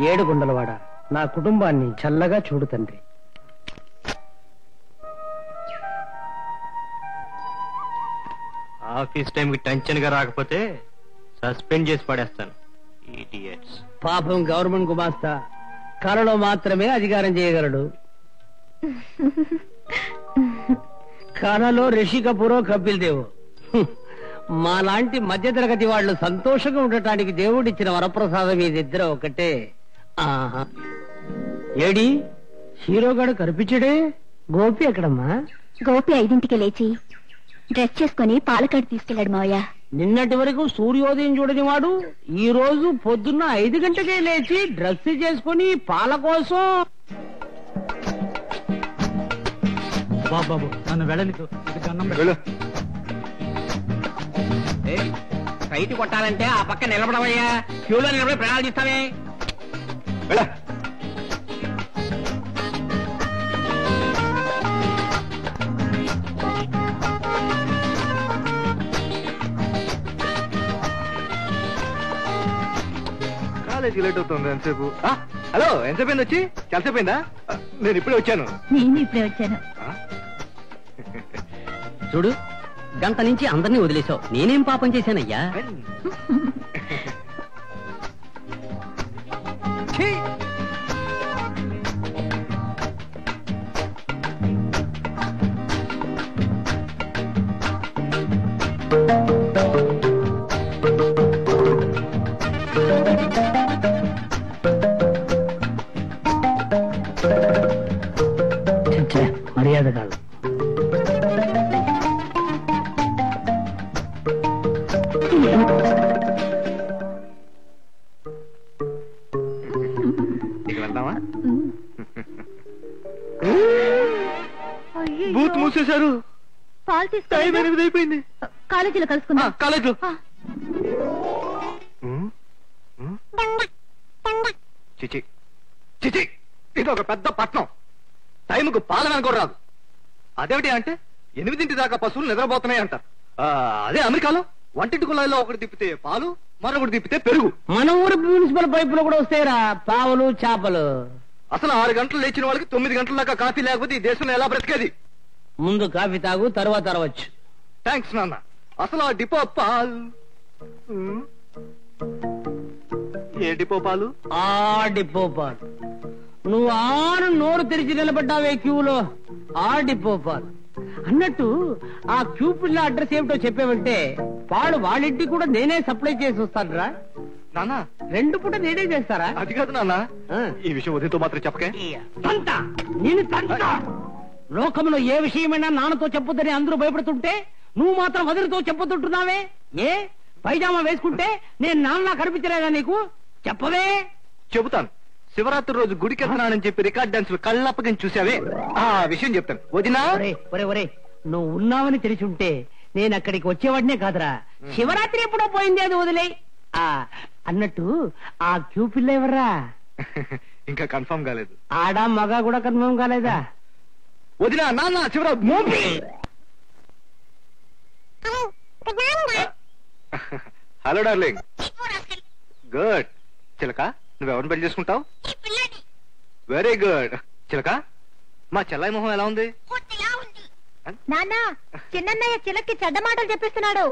ఏడుగుండలవాడ, నా కుటుంబాన్ని చల్లగా చూడు తండ్రి. ఆఫీస్ టైంకి టెన్షన్ గా రాకపోతే సస్పెండ్ చేసి పడేస్తాను. పాపం గవర్నమెంట్ గుమాస్తా కళలో మాత్రమే అధికారం చేయగలడు. కళలో రిషి కపూరో కపిల్ దేవ్. మాలాంటి మధ్యతరగతి వాళ్ళు సంతోషంగా ఉండటానికి దేవుడిచ్చిన వరప్రసాదం ఇదిద్దరు ఒకటే. ఆహా, ఏడి హీరోగాడు కనిపించడే? గోపి ఎక్కడమ్మా? గోపి 5ంటికి లేచి డ్రెస్ చేసుకుని పాలకాడు తీసుకెళ్లాడు మావయ్య. నిన్నటి వరకు సూర్యోదయం చూడని వాడు ఈ రోజు పొద్దున్న 5 గంటకే లేచి డ్రెస్ చేసుకుని పాల కోసం. బాబు నన్ను వెళ్ళని సైట్ కొట్టాలంటే ఆ పక్క నిలబడవయ్యా, క్యూలో నిలబడి ప్రాణాలు తీస్తావే. కాలేజీ లేట్ అవుతుంది. ఎంతసేపు? హలో, ఎంతసేపు అయింది వచ్చి? చాలాసేపు అయిందా? నేను ఇప్పుడే వచ్చాను. నేను ఇప్పుడే వచ్చాను. చూడు, గంట నుంచి అందరినీ వదిలేసావు, నేనేం పాపం చేశానయ్యా? మర్యాద కాదు. వెళ్దామా? బూత్ మూసేశారు. పాలు టైం 8 అయిపోయింది. కాలేజీలో కలుసుకున్నా. కాలేజీలో చిచి చిచి, ఇది ఒక పెద్ద పట్నం. టైంకు పాలన కూడా రాదు. అదేమిటి అంటే 8 దాకా పశువులు నిద్రపోతున్నాయి అంటారు. అదే అమెరికాలో వంటింటి కుళాయిలో ఒకటి తిప్పితే పాలు, మరొకటి తిప్పితే పెరుగు. మన ఊరు మున్సిపల్ పైపులో కూడా వస్తాయిరా పావులు చేపలు. అసలు 6 గంటలు లేచిన వాళ్ళకి 9 గంటల దాకా కాఫీ లేకపోతే ఈ దేశంలో ఎలా బ్రతికేది? ముందు కాఫీ తాగు, తర్వాత అరవచ్చు. థ్యాంక్స్ నాన్న. అసలు ఆ డిపో పాలు, ఏ డిపో పాలు? ఆ డిపో పాలు. నువ్వు ఆరు నోరు తెరిచి నిలబడ్డావే క్యూలో, ఆ డిపో పాలు. అన్నట్టు ఆ క్యూ పిల్ల అడ్రస్ ఏమిటో చెప్పావంటే పాలు వాళ్ళింటికి కూడా నేనే సప్లై చేసి వస్తానురా. నాన్న 2 పూట నేనే చేస్తారా? అది కాదు నాన్న, ఈ విషయం ఉదయంతో మాత్రం చెప్పకే. తంత నేను తంత. లోకంలో ఏ విషయమైనా నాన్నతో చెప్పొద్దని అందరూ భయపడుతుంటే నువ్వు మాత్రం వదిలితో చెప్పొద్దుంటున్నావే. ఏ పైజామా వేసుకుంటే నేను నాన్న కనిపించలేదా నీకు? చెప్పవే. చెబుతాను. శివరాత్రి రోజు గుడికి వెళ్తున్నానని చెప్పి రికార్డ్ డాన్సులు కళ్ళప్పని చూసావే, ఆ విషయం చెప్తాను. వదినా, ఒరే నువ్వు ఉన్నావని తెలిసి ఉంటే నేను అక్కడికి వచ్చేవాడినే కాదురా. శివరాత్రి ఎప్పుడో పోయింది, అది వదిలే. అన్నట్టు ఆ క్యూ పిల్ల ఎవర్రా? ఇంకా కన్ఫర్మ్ కాలేదు. ఆడా మగ కూడా కన్ఫర్మ్ కాలేదా? వదినా, నాన్న శివరాత్రి. Hello darling. గుడ్. చిలక, నువ్వెవరిని పెళ్లి చేసుకుంటావు? Very good. చిలక, మా చెల్లాయి మొహం ఎలా ఉంది? నాన్న, చిన్నన్నయ్య చిలక్కి చెడ్డ మాటలు చెప్పిస్తున్నాడు.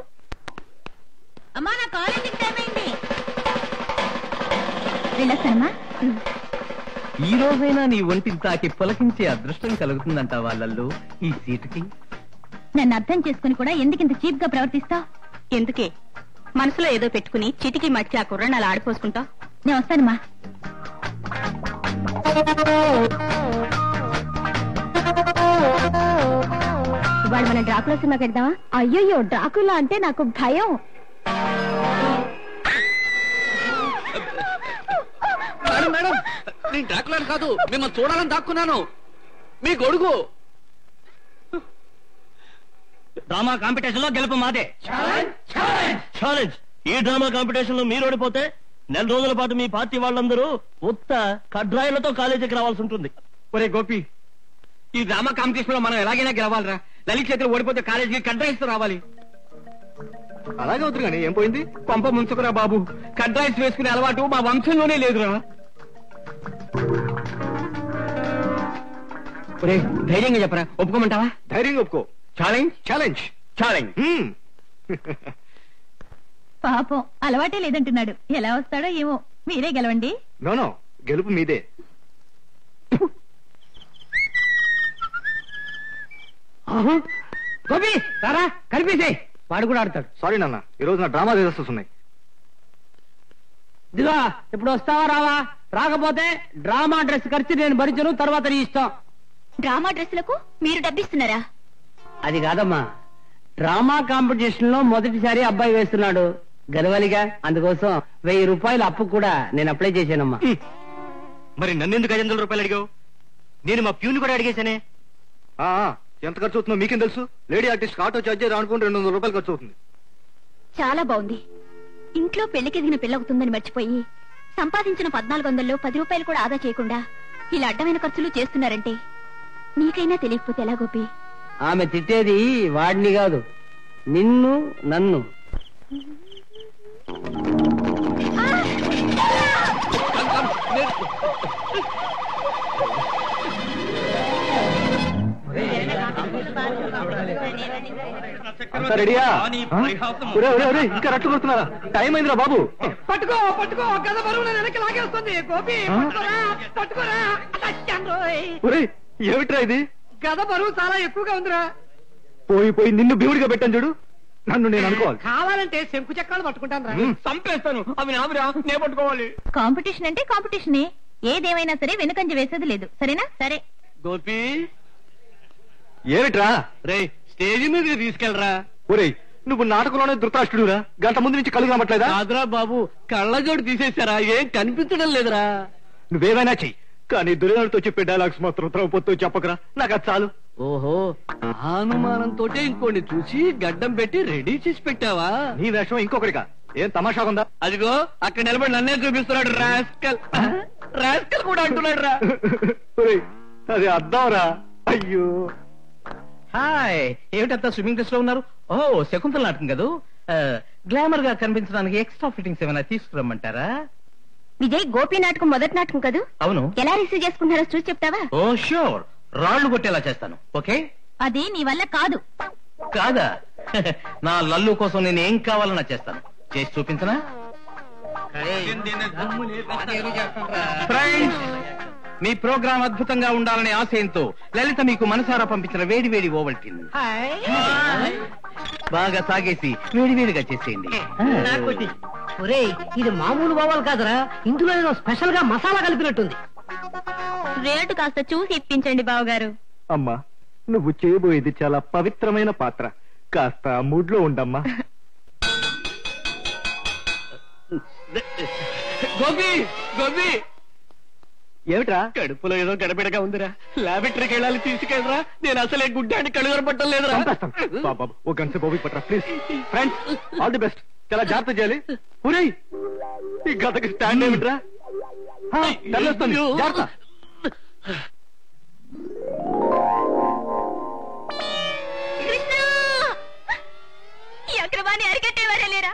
అమ్మా, నా కాలేజీకి టైం అయింది. వెళ్ళొస్తానమ్మా. ఈ రోజైనా నీ ఒంటిని తాకి పులకించే అదృష్టం కలుగుతుందంట వాళ్ళల్లో ఈ సీటుకి. నన్ను అర్థం చేసుకుని కూడా ఎందుకింత చీప్ గా ప్రవర్తిస్తావు? ఎందుకే మనసులో ఏదో పెట్టుకుని చిటికి మర్చి ఆ కుర్రని అలా ఆడిపోసుకుంటావు? నేను వస్తానమ్మా. ఇవాళ మనం డ్రాకులా సినిమాకి వెళ్దామా? అయ్యయ్యో, డ్రాకులా అంటే నాకు భయం. మేడం, నేను డ్రాకులాని కాదు, మిమ్మల్ని చూడాలని దాక్కున్నాను. మీ గొడుగు. డ్రామా కాంపిటీషన్ లో గెలుపు మాదే. ఛాలెంజ్. ఈ డ్రామా కాంపిటీషన్ లో మీరు ఓడిపోతే 4 రోజుల పాటు మీ పార్టీ వాళ్ళందరూ ఉత్త కడ్రాయిలతో కాలేజీకి రావాల్సి ఉంటుంది. ఒరే గోపి, ఈ డ్రామా కాంపిటీషన్ లో మనం ఎలాగైనా గెలవాలరా. లలిత్ చేతులు ఓడిపోతే కాలేజీకి కడ్రాయిస్తూ రావాలి. అలాగే వద్దు కానీ ఏం పోయింది? పంప ముంచుకురా బాబు. కడ్రాయిస్ వేసుకునే అలవాటు మా వంశంలోనే లేదురా. ధైర్యంగా చెప్పరా, ఒప్పుకోమంటావా? ధైర్యంగా ఒప్పుకో. Challenge challenge. ఛాలెంజ్. పాపం అలవాటే లేదంటున్నాడు. ఎలా వస్తాడో ఏమో, మీరే గెలవండి. నో, గెలుపు మీదే. గోపి సారా కనిపించే, వాడు కూడా ఆడతాడు. సారీ నాన్న, ఈ రోజు నా డ్రామా రిహర్సల్స్ ఉన్నాయి. ఇదిగా ఇప్పుడు వస్తావా రావా? రాకపోతే డ్రామా డ్రెస్ ఖర్చు నేను భరించను, తర్వాత నీ ఇష్టం. డ్రామా డ్రెస్సులకు మీరు డబ్బిస్తున్నారా? అది కాదమ్మా, డ్రామా కాంపిటీషన్ లో మొదటిసారి అబ్బాయి వేస్తున్నాడు, గెలవాలిగా. అందుకోసం 1000 రూపాయల అప్పు కూడా నేను అప్లై చేశానమ్మా. మరి నన్నెందుకు 500 రూపాయలు అడిగావు? నేను మా ప్యూని కూడా అడిగేశానే. ఎంత ఖర్చు అవుతుందో మీకేం తెలుసు? లేడీ ఆర్టిస్ట్ ఆటో ఛార్జ్ రానుకుని 200 రూపాయలు ఖర్చు అవుతుంది. చాలా బాగుంది. ఇంట్లో పెళ్లికెదిగిన పెళ్ళవుతుందని మర్చిపోయి సంపాదించిన 1400లో 10 రూపాయలు కూడా ఆదా చేయకుండా ఇలా అడ్డమైన ఖర్చులు చేస్తున్నారంటే నీకైనా తెలియకపోతే ఎలా గోపి? ఆమె తిట్టేది వాడిని కాదు, నిన్ను నన్ను. రెడీయా? ఇంకా రట్టు కొడుతున్నారా? టైం అయిందిరా బాబు. పట్టుకో పట్టుకో, గద బరువు నా వెనక్కి లాగేస్తుంది. గోపి పట్టుకోరా. ఏమిట్రా ఇది? గద బరువు చాలా ఎక్కువగా ఉందిరా. పోయి నిన్ను భీముడిగా పెట్టాను చూడు, నన్ను నేను అనుకోవాలి. కావాలంటే శంకు చక్రాలు పట్టుకుంటాను రా. చంపేస్తాను. అవి నావిరా, నే పట్టుకోవాలి. కాంపిటీషన్ అంటే కాంపిటీషనే, ఏదేమైనా సరే వెనుకంజ వేసేది లేదు. సరేనా? సరే. గోపి ఏమిట్రా? రే, స్టేజ్ మీద తీసుకెళ్ళరా. ఒరేయ్, నువ్వు నాటకంలోనే ధృతరాష్ట్రుడురా, గంట ముందు నుంచి కళ్ళు కనబట్లేదా? కాదురా బాబు, కళ్ళజోడు తీసేశారా? ఏం కనిపించడం లేదురా. నువ్వేమైనా చెయ్యి, కానీ దుర్యోధనుడితో చెప్పే డైలాగ్స్ మాత్రం ద్రౌపదితో చెప్పకరా, నాకు అది చాలు. ఓహో, అనుమానంతో ఇంకోటి చూసి గడ్డం పెట్టి రెడీ చేసి పెట్టావా? నీ వేషం ఇంకొకటిగా ఏం తమాషా ఉందా? అదిగో అక్కడ నిలబడి నన్నే చూపిస్తున్నాడు రాస్కల్. రాస్కల్ కూడా అంటున్నాడు రా. అది అద్దాంరా. అయ్యో, హాయ్, ఏమిటంతా స్విమ్మింగ్ డ్రెస్ లో ఉన్నారు? ఓ, శకుంతల నాటకం కదా. గ్లామర్ గా కనిపించడానికి ఎక్స్ట్రా ఫిట్టింగ్స్ ఏమైనా తీసుకురమ్మంటారా? విజయ్, గోపి నాటకం మొదటి నాటకం కదా? అవును. ఎలా రిసీవ్ చేసుకుంటారో చూసి చెప్తావా? ఓ షూర్, రాళ్లు కొట్టేలా చేస్తాను. ఓకే? అది నీ వల్ల కాదు. కాదా? నా లల్లు కోసం నేను ఏం కావాలన్నా చేస్తాను. చేసి చూపించనా? ఫ్రెండ్స్, మీ ప్రోగ్రాం అద్భుతంగా ఉండాలనే ఆశయంతో లలిత మీకు మనసారా పంపించిన వేడి వేడి ఓవల్టిన్ బాగా సాగేసి వేడివేడిగా చేసేయండి. ఇది మామూలు బావాలు కాదురా, ఇందులో ఏదో స్పెషల్ గా మసాలా కలిపినట్టుంది. రేటు కాస్త చూసి ఇప్పించండి బావగారు. అమ్మా, నువ్వు చేయబోయేది చాలా పవిత్రమైన పాత్ర, కాస్త మూడ్ లో ఉండమ్మా. గోపి గోపి, ఏమిట్రా? కడుపులో ఏదో గడబిడగా ఉందిరా. ల్యాబొరేటరీకి వెళ్ళాలి, తీసుకెళ్ళరా. నేను అసలే గుడ్డాన్ని కళ్ళు కనపడటం లేదురా. బాబా, ఓ గంట ఓపిక పట్టరా please. Friends, all the best. చాలా జాగ్రత్త చేయాలి. ఊరేయ్, ఈ గతకి స్టాండ్ ఏమిట్రా? తరలిస్తుంది, జాగ్రత్త. ఈ అక్రమాన్ని అరికట్టేవారే లేరా?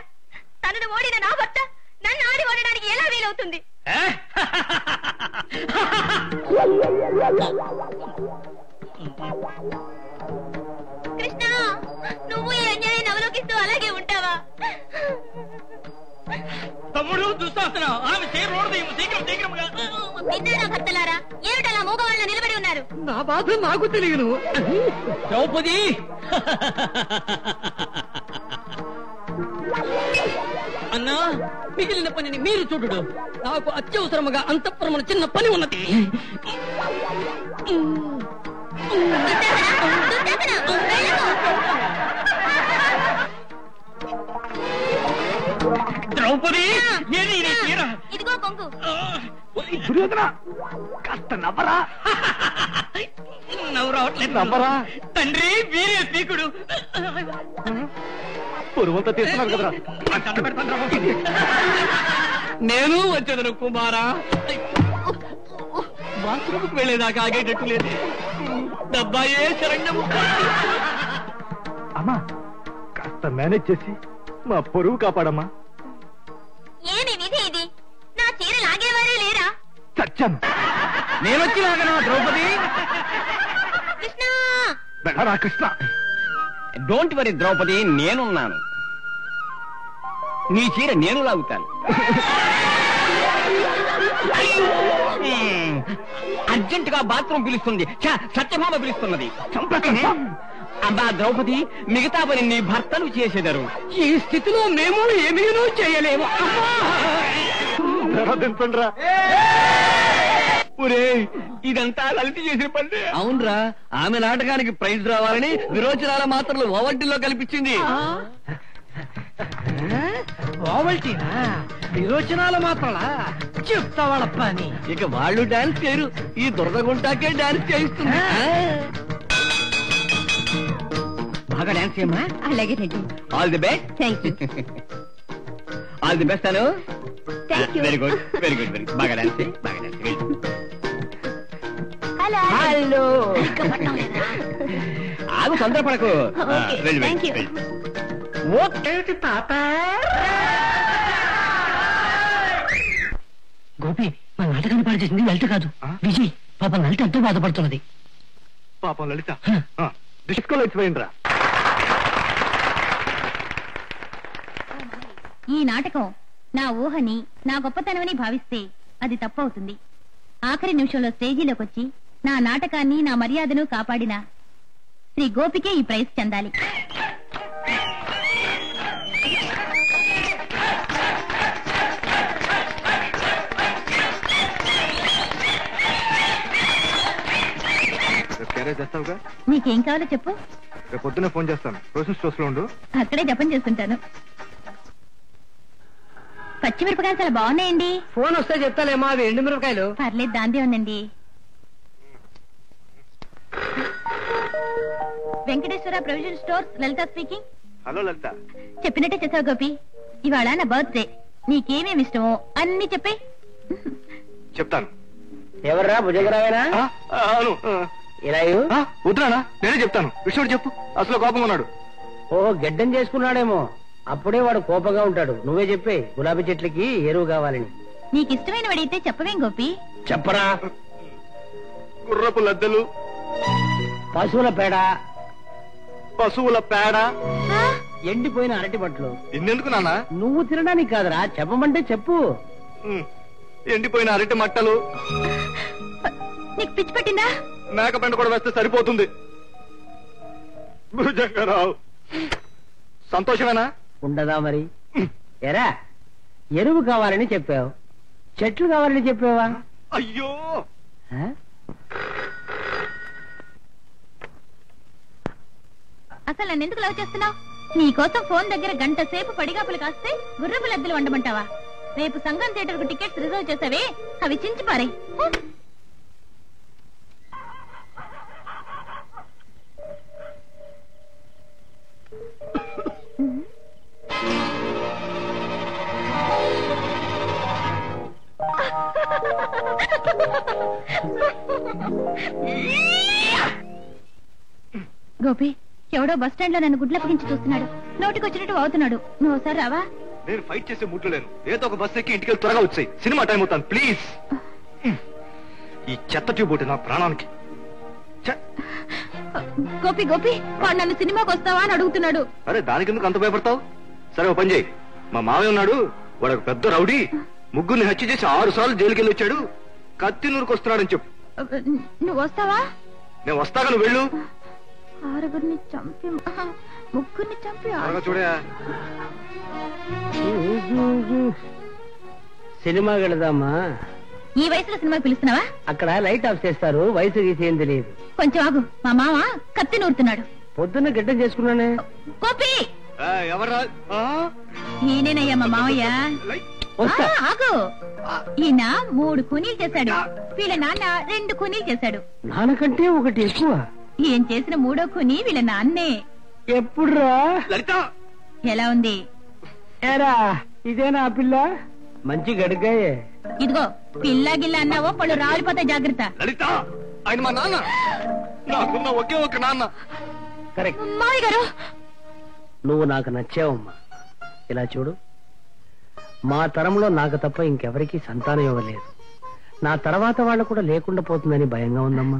తనను ఓడిన నా భర్త నన్ను ఆడి ఓడడానికి ఎలా వీలవుతుంది? కృష్ణ, నువ్వు ఈ అన్యాయాన్ని అవలోకిస్తూ అలాగే ఉంటావా? తమ్ముడు, దుస్తాసన ఆమె శీఘ్రంగా. విన్నారా భర్తలారా, ఏమిటలా మూగవాళ్ళ నిలబడి ఉన్నారు? నా బాధ నాకు తెలియను. ద్రౌపది, అన్నా, మిగిలిన పనిని మీరు చూడు. నాకు అత్యవసరముగా అంతఃపురమున చిన్న పని ఉన్నది. ద్రౌపది, ఇదిగో కొంగు. దుర్యోధన, కాస్త నవ్వరా. నవ్వు రావట్లేదు. నవ్వరా. తండ్రి, వీరే పీకుడు. పొరువంతా తీస్తున్నారు కదరా. నేను వచ్చేదను కుమారా. బాత్రూమ్కి వెళ్ళేదాకా ఆగేటట్టు లేదు. డబ్బాయే శరణ్యము. అమ్మా, కాస్త మేనేజ్ చేసి మా పొరుగు కాపాడమ్మా. ఏమి విధి ఇది? నా చీర లాగేవారే లేరా? సత్యం, నేనొచ్చి లాగనా ద్రౌపది? వెళ్ళరా కృష్ణ. డోంట్ వరీ ద్రౌపది, నేనున్నాను. నీ చీర నేను లాగుతాను. అర్జెంట్ గా బాత్రూమ్ పిలుస్తుంది. సత్యభామ పిలుస్తున్నది. అబ్బా ద్రౌపది, మిగతా పని నీ భర్తలు చేసేదారు. ఈ స్థితిలో మేము ఏమీ చేయలేము. దింపండిరా. ఇదంతా లలిత చేసిన పని. అవునరా, ఆమె నాటకానికి ప్రైజ్ రావాలని విరోచనాల మాత్రలు ఓవల్టీలో కల్పించింది. ఓవల్టీనా? విరోచనాల మాత్రలా? చెప్తా వాళ్ళ పని. ఇక వాళ్ళు డాన్స్ చేయరు, ఈ దురదగుంటాకే డాన్స్ చేయిస్తుంది. బాగా డాన్స్ చేయమ్మా. అలాగే Reddy. All the best. Thank you. All the best Anu. Thank you. Very good, very good, very బాగా డాన్స్ చేయి, బాగా డాన్స్ చేయి. హలో. హలో. ఆగు, తొందరపడకు. ఓకే, వెళ్ళు, థ్యాంక్ యూ. వెళ్ళు. ఓకే పాప. గోపి, మన నాటకాన్ని పాడు చేసింది లలిత కాదు, విజయ్. పాప లలిత ఎంతో బాధపడుతున్నది. పాపం లలిత డిస్కోలో ఇచ్చిపోయిండ్రా. ఈ నాటకం నా ఊహని, నా గొప్పతనమని భావిస్తే అది తప్పవుతుంది. ఆఖరి నిమిషంలో స్టేజీలోకి వచ్చి నా నాటకాన్ని, నా మర్యాదను కాపాడిన శ్రీ గోపికే ఈ ప్రైజ్ చెందాలి. క్యారేజ్ చేస్తావుగా? నీకేం కావాలో చెప్పు. రేపు పొద్దున్నే ఫోన్ చేస్తాను. రోజు స్టోర్స్ లో ఉండు. అక్కడే జపం చేస్తుంటాను. పచ్చిమిరపకాయలు చాలా బాగున్నాయండి. ఫోన్ వస్తే చెప్తాలేమా, అవి ఎండు మిరపకాయలు. పర్లేదు, దాందే ఉందండి. వెంకటేశ్వర ప్రొవిజన్ స్టోర్స్, లలిత స్పీకింగ్. హలో లలిత. చెప్పినట్టే చేసావు గోపి. ఇవాళ నా బర్త్డే. నీకేమేమి ఇష్టమో అన్ని చెప్పే. చెప్తాను. ఎవర్రా, భుజంగరావేనా? అవును. ఇలా వద్దురానా, నేనే చెప్తాను. విష్ణుడు చెప్పు. అసలు కోపంగా ఉన్నాడు. ఓ గెడ్డం చేసుకున్నాడేమో, అప్పుడే వాడు కోపంగా ఉంటాడు. నువ్వే చెప్పే, గులాబీ చెట్లకి ఎరువు కావాలని. నీకు ఇష్టమైన వాడైతే చెప్పవేం గోపి. చెప్పరా. గుర్రపు లద్దెలు, పశువుల పేడ, పశువుల పేడ, ఎండిపోయిన అరటి బట్టలు. ఇన్నెందుకు నాన్న? నువ్వు తినడానికి కాదురా, చెప్పమంటే చెప్పు. ఎండిపోయిన అరటి మట్టలు. నీకు పిచ్చి పట్టిందా? మేక పెండ కూడా వేస్తే సరిపోతుంది. భుజంగరావు, సంతోషమేనా? ఉండదా మరి. ఎరా, ఎరువు కావాలని చెప్పావు, చెట్లు కావాలని చెప్పావా? అయ్యో, అసలు నన్ను ఎందుకు లవ్ చేస్తున్నావు? నీకోసం ఫోన్ దగ్గర గంట సేపు పడిగాపులు కాస్తే గుర్రపు లద్దెలు వండమంటావా? రేపు సంగం థియేటర్ కు టికెట్స్ రిజర్వ్ చేసావే, అవి చించి పారే. గోపి, ఎవడో బస్ స్టాండ్ లో నన్ను గుడ్లప్పగించి చూస్తున్నాడు. నోటికొచ్చినట్టు అవుతున్నాడు. నువ్వు ఒకసారి రావా? నేను ఫైట్ చేసే మూడ్లో లేను. ఏదో ఒక బస్ ఎక్కి ఇంటికి త్వరగా వచ్చాయి. సినిమా టైం అవుతాను ప్లీజ్. ఈ చెత్త ట్యూబ్ ఒకటి నా ప్రాణానికి. గోపి గోపి, వాడు నన్ను సినిమాకి వస్తావా అని అడుగుతున్నాడు. అరే, దానికి ఎందుకు అంత భయపడతావు? సరే, ఓ పని చేయి. మా మావయ్య ఉన్నాడు, వాడు ఒక పెద్ద రౌడీ, ముగ్గురిని హత్య చేసి 6 సార్లు జైలుకి వెళ్ళి వచ్చాడు. కత్తి నూరుకు వస్తున్నాడని చెప్పు. నువ్వు వస్తావా? నేను వస్తాగా, నువ్వు వెళ్ళు. 6గురిని చంపి, 3గురిని చంపి. చూడే, సినిమా వెళదామా? ఈ వయసులో సినిమా పిలుస్తున్నావా? అక్కడ లైట్ ఆఫ్ చేస్తారు, వయసు గీసి ఏం తెలియదు. కొంచెం ఆగు, మా మామ కత్తి నూరుతున్నాడు. పొద్దున్న గిడ్డం చేసుకున్నానే. గోపి, ఎవరా? నేనేనయ్యా మా మావయ్య. వస్తా. ఆగు, ఈయన 3 కూనీలు చేశాడు, వీళ్ళ నాన్న 2 కూనీలు చేశాడు. నాన్నకంటే ఒకటి ఎక్కువ. ఏం చేసిన 3వ కూని వీళ్ళ నాన్నే. ఎప్పుడురా? లలిత, ఎలా ఉంది? ఏరా, ఇదేనా ఆ పిల్ల? మంచి గడిగాయే. ఇదిగో, పిల్ల గిల్ల అన్నావో పళ్ళు రాలిపోతాయి, జాగ్రత్త. లలిత, ఆయన మా నాన్న. నాకున్న ఒకే ఒక నాన్న. కరెక్ట్. మావయ్య గారు, నువ్వు నాకు నచ్చావమ్మా. ఇలా చూడు, మా తరంలో నాకు తప్ప ఇంకెవరికీ సంతానం ఇవ్వలేదు. నా తర్వాత వాళ్ళు కూడా లేకుండా పోతుందని భయంగా ఉందమ్మా.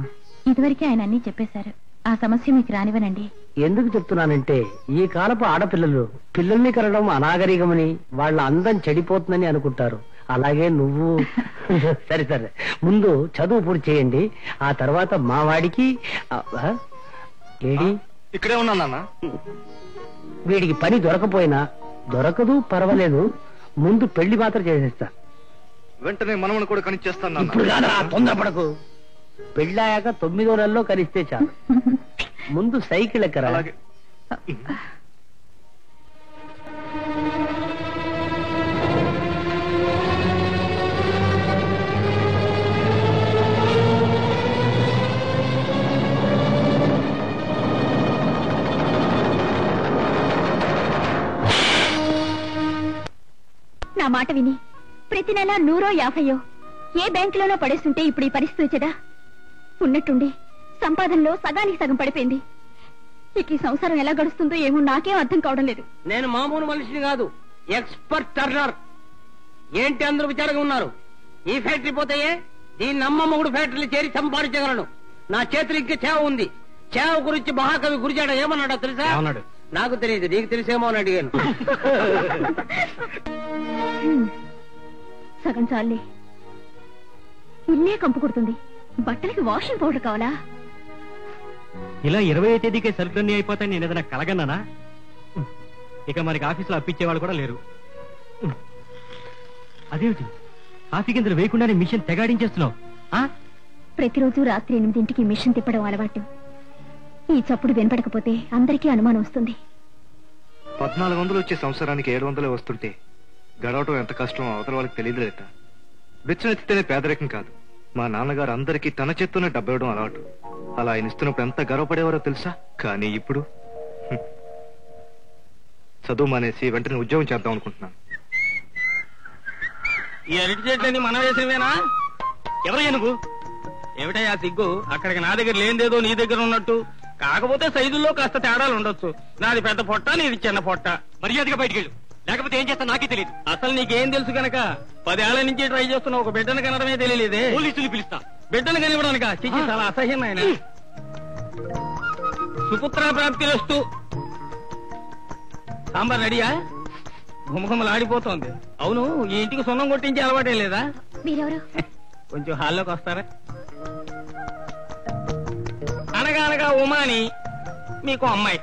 ఇదివరకే ఆయన అన్ని చెప్పేశారు. ఆ సమస్య మీకు రానివ్వనండి. ఎందుకు చెప్తున్నానంటే ఈ కాలపు ఆడపిల్లలు పిల్లల్ని కనడం అనాగరికమని వాళ్ళ అందం చెడిపోతుందని అనుకుంటారు. అలాగే నువ్వు సరే సరే ముందు చదువు పూర్తి చేయండి. ఆ తర్వాత మా వాడికి ఏడి ఇక్కడే ఉన్నా నాన్న. వీడికి పని దొరకపోయినా దొరకదు పర్వాలేదు, ముందు పెళ్లి మాత్రం చేసేస్తా. వెంటనే మనవను కూడా కనిచేస్తాను. ఇప్పుడు కాదురా, తొందరపడకు. పెళ్ళాయాక 9వ నెలలో కనిస్తే చాలు. ముందు సైకిల్ ఎక్కరా. అలాగే. నా మాట విని ప్రతి నెల 100-50 ఏ బ్యాంకులోనో పడేస్తుంటే ఇప్పుడు ఈ పరిస్థితి వచ్చేదా? ఉన్నట్టుండి సంపాదనలో సగానికి సగం పడిపోయింది. ఇక ఈ సంసారం ఎలా గడుస్తుందో ఏమో నాకేం అర్థం కావడం లేదు. నేను మామూలు మనిషిని కాదు, ఎక్స్పర్ట్ టర్నర్. ఏంటి అందరూ విచారంగా ఉన్నారు? ఈ ఫ్యాక్టరీ పోతాయే, దీన్ని అమ్మ మొగుడు ఫ్యాక్టరీలు చేరి సంపాదించగలను. నా చేతులు ఇంకా చేవ ఉంది. చేవ గురించి మహాకవి గురిజాడ ఏమన్నాడో తెలుసా? ఏమన్నాడు? నాకు తెలియదు, నీకు తెలిసేమో అని అడిగాను. సగం చాలే, ఇల్లే కంపు కొడుతుంది. బట్టలకి వాషింగ్ పౌడర్ కావాలా? ఇలా 20వ తేదీకే సరుకులన్నీ అయిపోతాయి. నేను ఏదైనా కలగన్నానా? ఇక మనకి ఆఫీసులో అప్పించేవాళ్ళు కూడా లేరు. అదేమిటి కాఫీ గింజలు వేయకుండానే మిషన్ తెగాడించేస్తున్నావు? ప్రతిరోజు రాత్రి 8ంటికి మిషన్ తిప్పడం అలవాటు. ఈ చప్పుడు వినపడకపోతే అందరికీ అనుమానం వస్తుంది. 1400 వచ్చే సంవత్సరానికి 700 వస్తుంటే గడవటం ఎంత కష్టం అవతల వాళ్ళకి తెలియదులేట. బిచ్చనెత్తితేనే పేదరికం కాదు. మా నాన్నగారు అందరికీ తన చేత్తోనే డబ్బివ్వడం అలవాటు. అలా ఆయన ఇస్తున్నప్పుడు ఎంత గర్వపడేవారో తెలుసా? కానీ ఇప్పుడు చదువు మానేసి వెంటనే ఉద్యోగం చేద్దాం అనుకుంటున్నాను. ఈ అరటి చెట్లని మనం వేసినవేనా? ఎవరయ్యా నువ్వు? ఏమిటయ్యా సిగ్గు? అక్కడికి నా దగ్గర లేనిదేదో నీ దగ్గర ఉన్నట్టు. కాకపోతే సైజుల్లో కాస్త తేడాలు ఉండొచ్చు. నాది పెద్ద పొట్ట, నీది చిన్న పొట్ట. మర్యాదగా బయటికి వెళ్ళు, లేకపోతే ఏం చేస్తా నాకే తెలియదు. అసలు నీకేం తెలుసు గనక 10 ఏళ్ల నుంచి ట్రై చేస్తున్న ఒక బిడ్డను కనడమే తెలియలేదే. పోలీసులు పిలుస్తా. బిడ్డను కనివ్వడానిక? చిచ్చి, చాలా అసహ్యం ఆయన. సుపుత్ర ప్రాప్తిరస్తు. సాంబార్ రెడీయా? గుమగుమలాడిపోతోంది. అవును, ఈ ఇంటికి సున్నం కొట్టించే అలవాటే లేదా? మీరెవరు? కొంచెం హాల్లోకి వస్తారా? అనగా ఉమాని మీకు అమ్మాయి.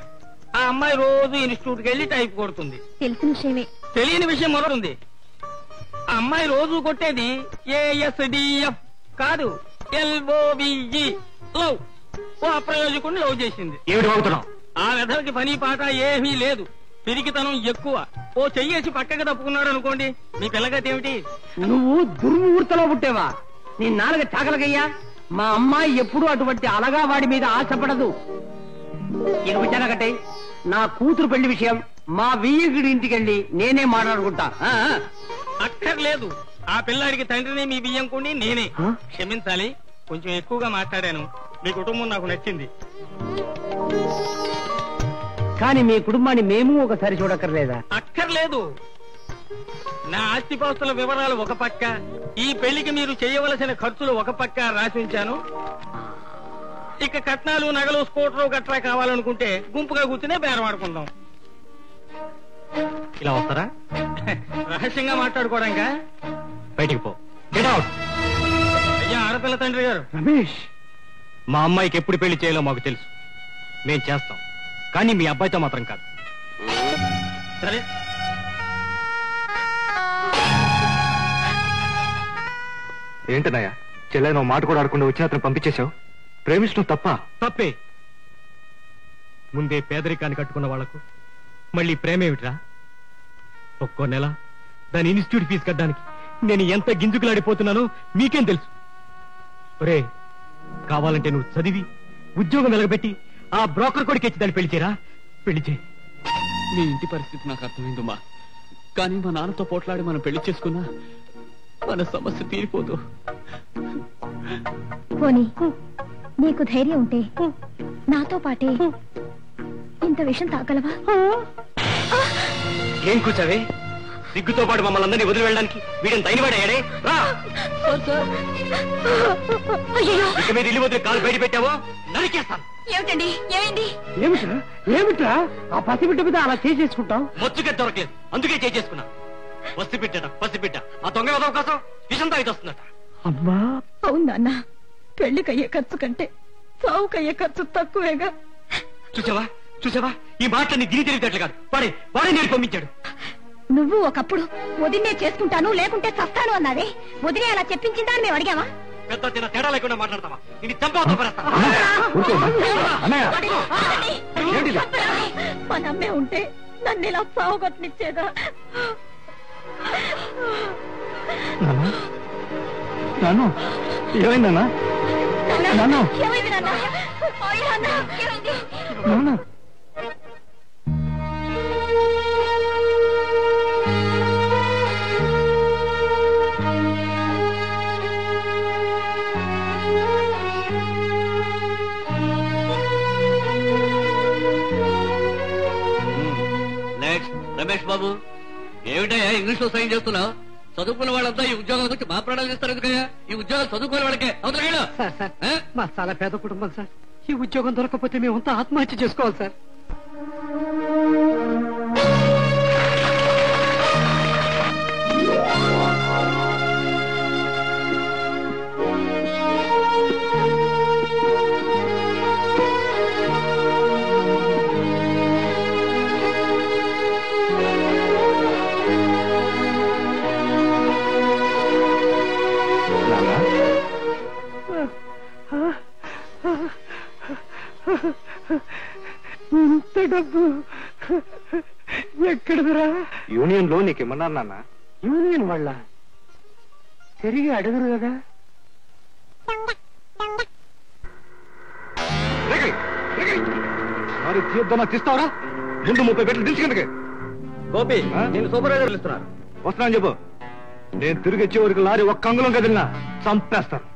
ఆ అమ్మాయి రోజు ఇన్స్టిట్యూట్కి వెళ్ళి టైప్ కొడుతుంది. తెలిసిన విషయమే. తెలియని విషయం మరొకటి. ఆ అమ్మాయి రోజు కొట్టేది ASDF కాదు, LOVE, లవ్. ఓ అప్రయోజకుడిని లవ్ చేసింది. ఏమిటి అవుతున్నావు? ఆ వెధలకి పని పాట ఏమీ లేదు, పిరికితనం ఎక్కువ. ఓ చెయ్యేసి పక్కకి తప్పుకున్నాడు అనుకోండి, మీ పిల్లగతి ఏమిటి? నువ్వు దుర్ముహూర్తంలో పుట్టేవా? నీ నాలుగ చాకలకయ్యా. మా అమ్మాయి ఎప్పుడు అటువంటి అలగా వాడి మీద ఆశపడదు. ఇక విచారకటే, నా కూతురు పెళ్లి విషయం మా వీయుడి ఇంటికెళ్ళి నేనే మాట్లాడుకుంటా. అక్కర్లేదు, ఆ పిల్లాడికి తండ్రిని మీ బియ్యం కొని నేనే. క్షమించాలి, కొంచెం ఎక్కువగా మాట్లాడాను. మీ కుటుంబం నాకు నచ్చింది. కానీ మీ కుటుంబాన్ని మేము ఒకసారి చూడక్కర్లేదా? అక్కర్లేదు. నా ఆస్తిపాస్తుల వివరాలు ఒక పక్క, ఈ పెళ్లికి మీరు చేయవలసిన ఖర్చులు ఒక పక్క రాసి ఉంచాను. ఇక కట్నాలు, నగలు, స్కూటరు గట్రా కావాలనుకుంటే గుంపుగా కూర్చునే బేరమాడుకుందాం. ఇలా వస్తారా? రహస్యంగా మాట్లాడుకోవడానికా? బయటికి పో. Get out. అయ్యా ఆడపిల్ల తండ్రి గారు. రమేష్, మా అమ్మాయికి ఎప్పుడు పెళ్లి చేయాలో మాకు తెలుసు. మేం చేస్తాం, కానీ మీ అబ్బాయితో మాత్రం కాదు. సరే, ఏంటన్నాయా చెల్లె నువ్వు మాట కూడా ఆడకుండా వచ్చి అతను పంపించేశావు? ప్రేమించడం తప్ప? తప్పే. ముందే పేదరికాన్ని కట్టుకున్న వాళ్లకు మళ్ళీ ప్రేమేమిట్రా? ఒక్కో నెల దాని ఇన్స్టిట్యూట్ ఫీజు కట్టడానికి నేను ఎంత గింజుకులాడిపోతున్నానో మీకేం తెలుసు? ఒరే, కావాలంటే నువ్వు చదివి ఉద్యోగం వెలగబెట్టి ఆ బ్రోకర్ కొడుకు ఇచ్చి దాన్ని పెళ్లి చేయరా. పెళ్లి చేయి. మీ ఇంటి పరిస్థితి నాకు అర్థమైందమ్మా, కానీ మా నాన్నతో పోట్లాడి మనం పెళ్లి చేసుకున్నా మన సమస్య తీరిపోదు. పోనీ నీకు ధైర్యం ఉంటే నాతో పాటే ఇంత విషయం తాగలవా? ఏం కూర్చావే? సిగ్గుతో పాటు మమ్మల్ని అందరినీ వదిలి వెళ్ళడానికి వీడిని తైనవాడయ్యాడే రా. ఇక మీరు ఇల్లు వదిలి కాలు బయట పెట్టావో నరికేస్తాను. ఏమిటండి ఏమైంది? ఏమిట్రా ఏమిట్రా ఆ పసిబిడ్డ మీద అలా చేసేసుకుంటాం? మొచ్చుగా దొరకలేదు, అందుకే చేసుకున్నా. పసిబిడ్డ ఆ దొంగ వదవ కోసం విషం తాగితొస్తుందట. అమ్మా అవును నాన్న, పెళ్లికయ్యే ఖర్చు కంటే సావుకయ్యే ఖర్చు తక్కువేగా. చూసావా ఈ మాటని గిరి తెలివితేటలు కాదు, వాడే నేను పంపించాడు. నువ్వు ఒకప్పుడు వదినే చేసుకుంటాను లేకుంటే చస్తాను అన్నావే, వదిలే అలా చెప్పించిందా అని మేము అడిగామా? పెద్ద చిన్న తేడా లేకుండా మాట్లాడతావా? ఇది చంపవతో పరేస్తా. మా నమ్మే ఉంటే నన్ను ఇలా సావుగొట్టనిచ్చేదా? ఏమైందన్నా? ఏమైంది నాన్న? ఏమైంది? రమేష్ బాబు, ఏమిటయ్యా ఇంగ్లీష్ లో సైన్ చేస్తున్నావు? చదువుకున్న వాళ్ళంతా ఈ ఉద్యోగాల గురించి మా ప్రాణాలు చేస్తారు ఎందుకయ్యా? ఈ ఉద్యోగాలు చదువుకునే వాళ్ళకే అవుతాయి. మా చాలా పేద కుటుంబం సార్, ఈ ఉద్యోగం దొరకకపోతే మేమంతా ఆత్మహత్య చేసుకోవాలి సార్. ఇంత డబ్బు ఎక్కడదరా? యూనియన్ లో నీకేమన్నారు నాన్న? యూనియన్ వాళ్ళ తిరిగి అడగరు కదా. మరి తీద్దామా? తీస్తావరా? ముందు 30 పెట్లు దించుకెందుకే? గోపి, నేను సూపర్వైజర్ ఇస్తున్నాను. వస్తున్నాను చెప్పు. నేను తిరిగి వచ్చే వరకు లారీ ఒక్క అంగుళం కదిలినా చంపేస్తాను.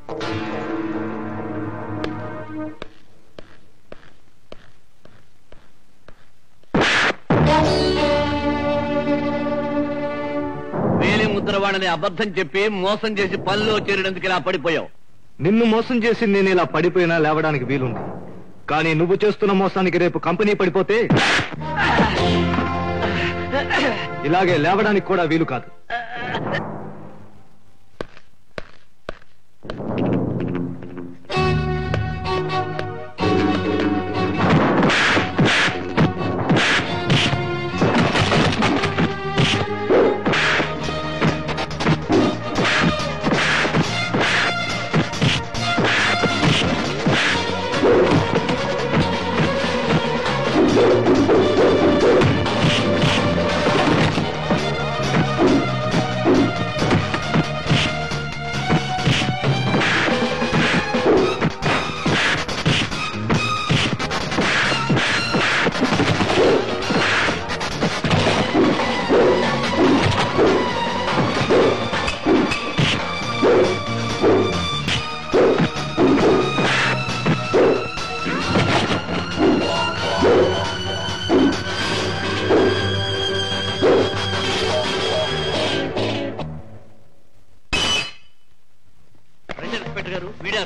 వేలి ముద్ర వాళ్ళని అబద్ధం చెప్పి మోసం చేసి పనిలో చేరినందుకు ఇలా పడిపోయావు. నిన్ను మోసం చేసి నేను ఇలా పడిపోయినా లేవడానికి వీలుంది. కానీ నువ్వు చేస్తున్న మోసానికి రేపు కంపెనీ పడిపోతే ఇలాగే లేవడానికి కూడా వీలు కాదు.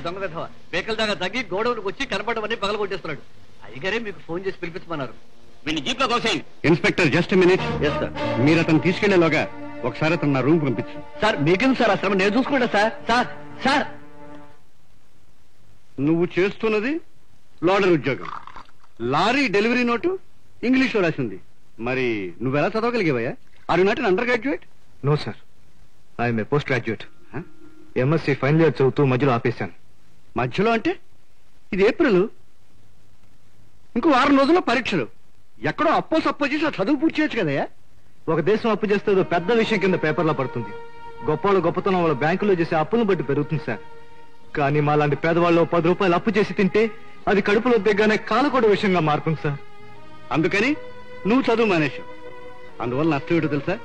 దొంగ విధవ బేకల దాకా తగ్గి గోడౌన్కి వచ్చి కనపడమని పగల కొట్టేస్తున్నాడు. అయ్యగారే మీకు ఫోన్ చేసి పిలిపించమన్నారు. వీడిని జీప్ లో కోసేయండి. Inspector just minute. Yes sir. మీరు అతను తీసుకెళ్లేలోగా ఒకసారి అతను నా రూమ్ పంపించు. సార్ మీకెందుకు సార్ అసలు? నేను చూసుకుంటా సార్. సార్ సార్ నువ్వు చేస్తున్నది లోడర్ ఉద్యోగం. లారీ డెలివరీ నోటు ఇంగ్లీష్ లో రాసింది. మరి నువ్వెలా చదవగలిగేవయ్యా? Are you not an undergraduate? No sir, I'm a post graduate. MSc final year చదువుతూ మధ్యలో ఆపేశాను. మధ్యలో అంటే ఇది ఏప్రిల్, ఇంకో 6 రోజుల్లో పరీక్షలు. ఎక్కడో అప్పో సప్పో చేసి ఆ చదువు పూర్తి చేయొచ్చు కదయ్యా. ఒక దేశం అప్పు చేస్తే ఏదో పెద్ద విషయం కింద పేపర్లో పడుతుంది. గొప్పవాళ్ళు గొప్పతనం వాళ్ళ బ్యాంకులో చేసే అప్పులను బట్టి పెరుగుతుంది సార్. కానీ మా లాంటి పేదవాళ్ళు 10 రూపాయలు అప్పు చేసి తింటే అది కడుపులో దిగ్గానే కాలకూడ విషయంగా మారుతుంది సార్. అందుకని నువ్వు చదువు మానేశావు. అందువల్ల నష్టం ఏంటో తెలుసా?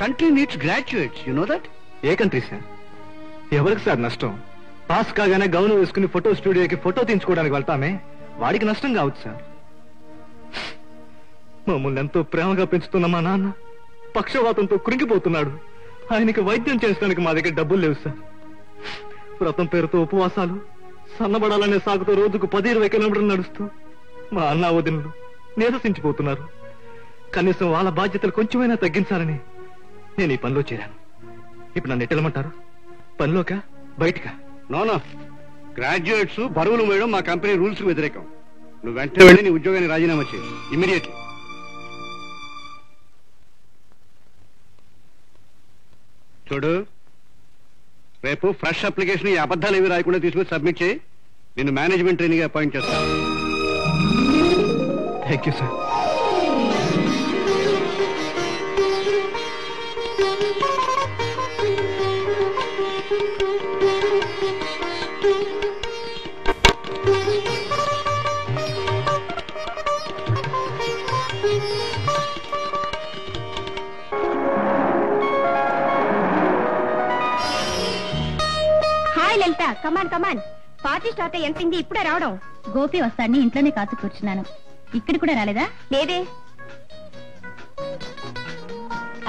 Country needs graduates, you know that. A country sir? ఎవరికి సార్ నష్టం? పాస్ కాగానే గౌను వేసుకుని ఫోటో స్టూడియోకి ఫోటో తీయించుకోవడానికి వెళ్తామే, వాడికి నష్టం కావచ్చు సార్. మమ్మల్ని ఎంతో ప్రేమగా పెంచుతున్న మా నాన్న పక్షవాతంతో కృంగిపోతున్నాడు. ఆయనకి వైద్యం చేసడానికి మా దగ్గర డబ్బులు లేవు సార్. వ్రతం పేరుతో ఉపవాసాలు, సన్నబడాలనే సాగుతో రోజుకు 10-20 కిలోమీటర్లు నడుస్తూ మా అన్నా వదినలు నీరసించిపోతున్నారు. కనీసం వాళ్ళ బాధ్యతలు కొంచెమైనా తగ్గించాలని నేను ఈ పనిలో చేరాను. ఇప్పుడు నన్ను ఎట్టెళ్ళమంటారు? పనిలోకా బయటకా? నోనో, గ్రాడ్యుయేట్స్ బరువులు వేయడం మా కంపెనీ రూల్స్ కు వ్యతిరేకం. నువ్వు వెంటనే వెళ్ళి నీ ఉద్యోగాన్ని రాజీనామా చేయి ఇమ్మీడియట్లీ. చూడు, రేపు ఫ్రెష్ అప్లికేషన్ ఈ అబద్ధాలు ఏవి రాయకుండా తీసుకొచ్చి సబ్మిట్ చేయి. నిన్ను మేనేజ్మెంట్ ట్రైనింగ్ అపాయింట్ చేస్తాను. Thank you sir. Hi Lalitha, come on come on. Party start ఎంతైంది? ఇప్పుడే రావడం. గోపి వస్తాడని ఇంట్లోనే కాచు కూర్చున్నాను. ఇక్కడ కూడా రాలేదా? లేదే.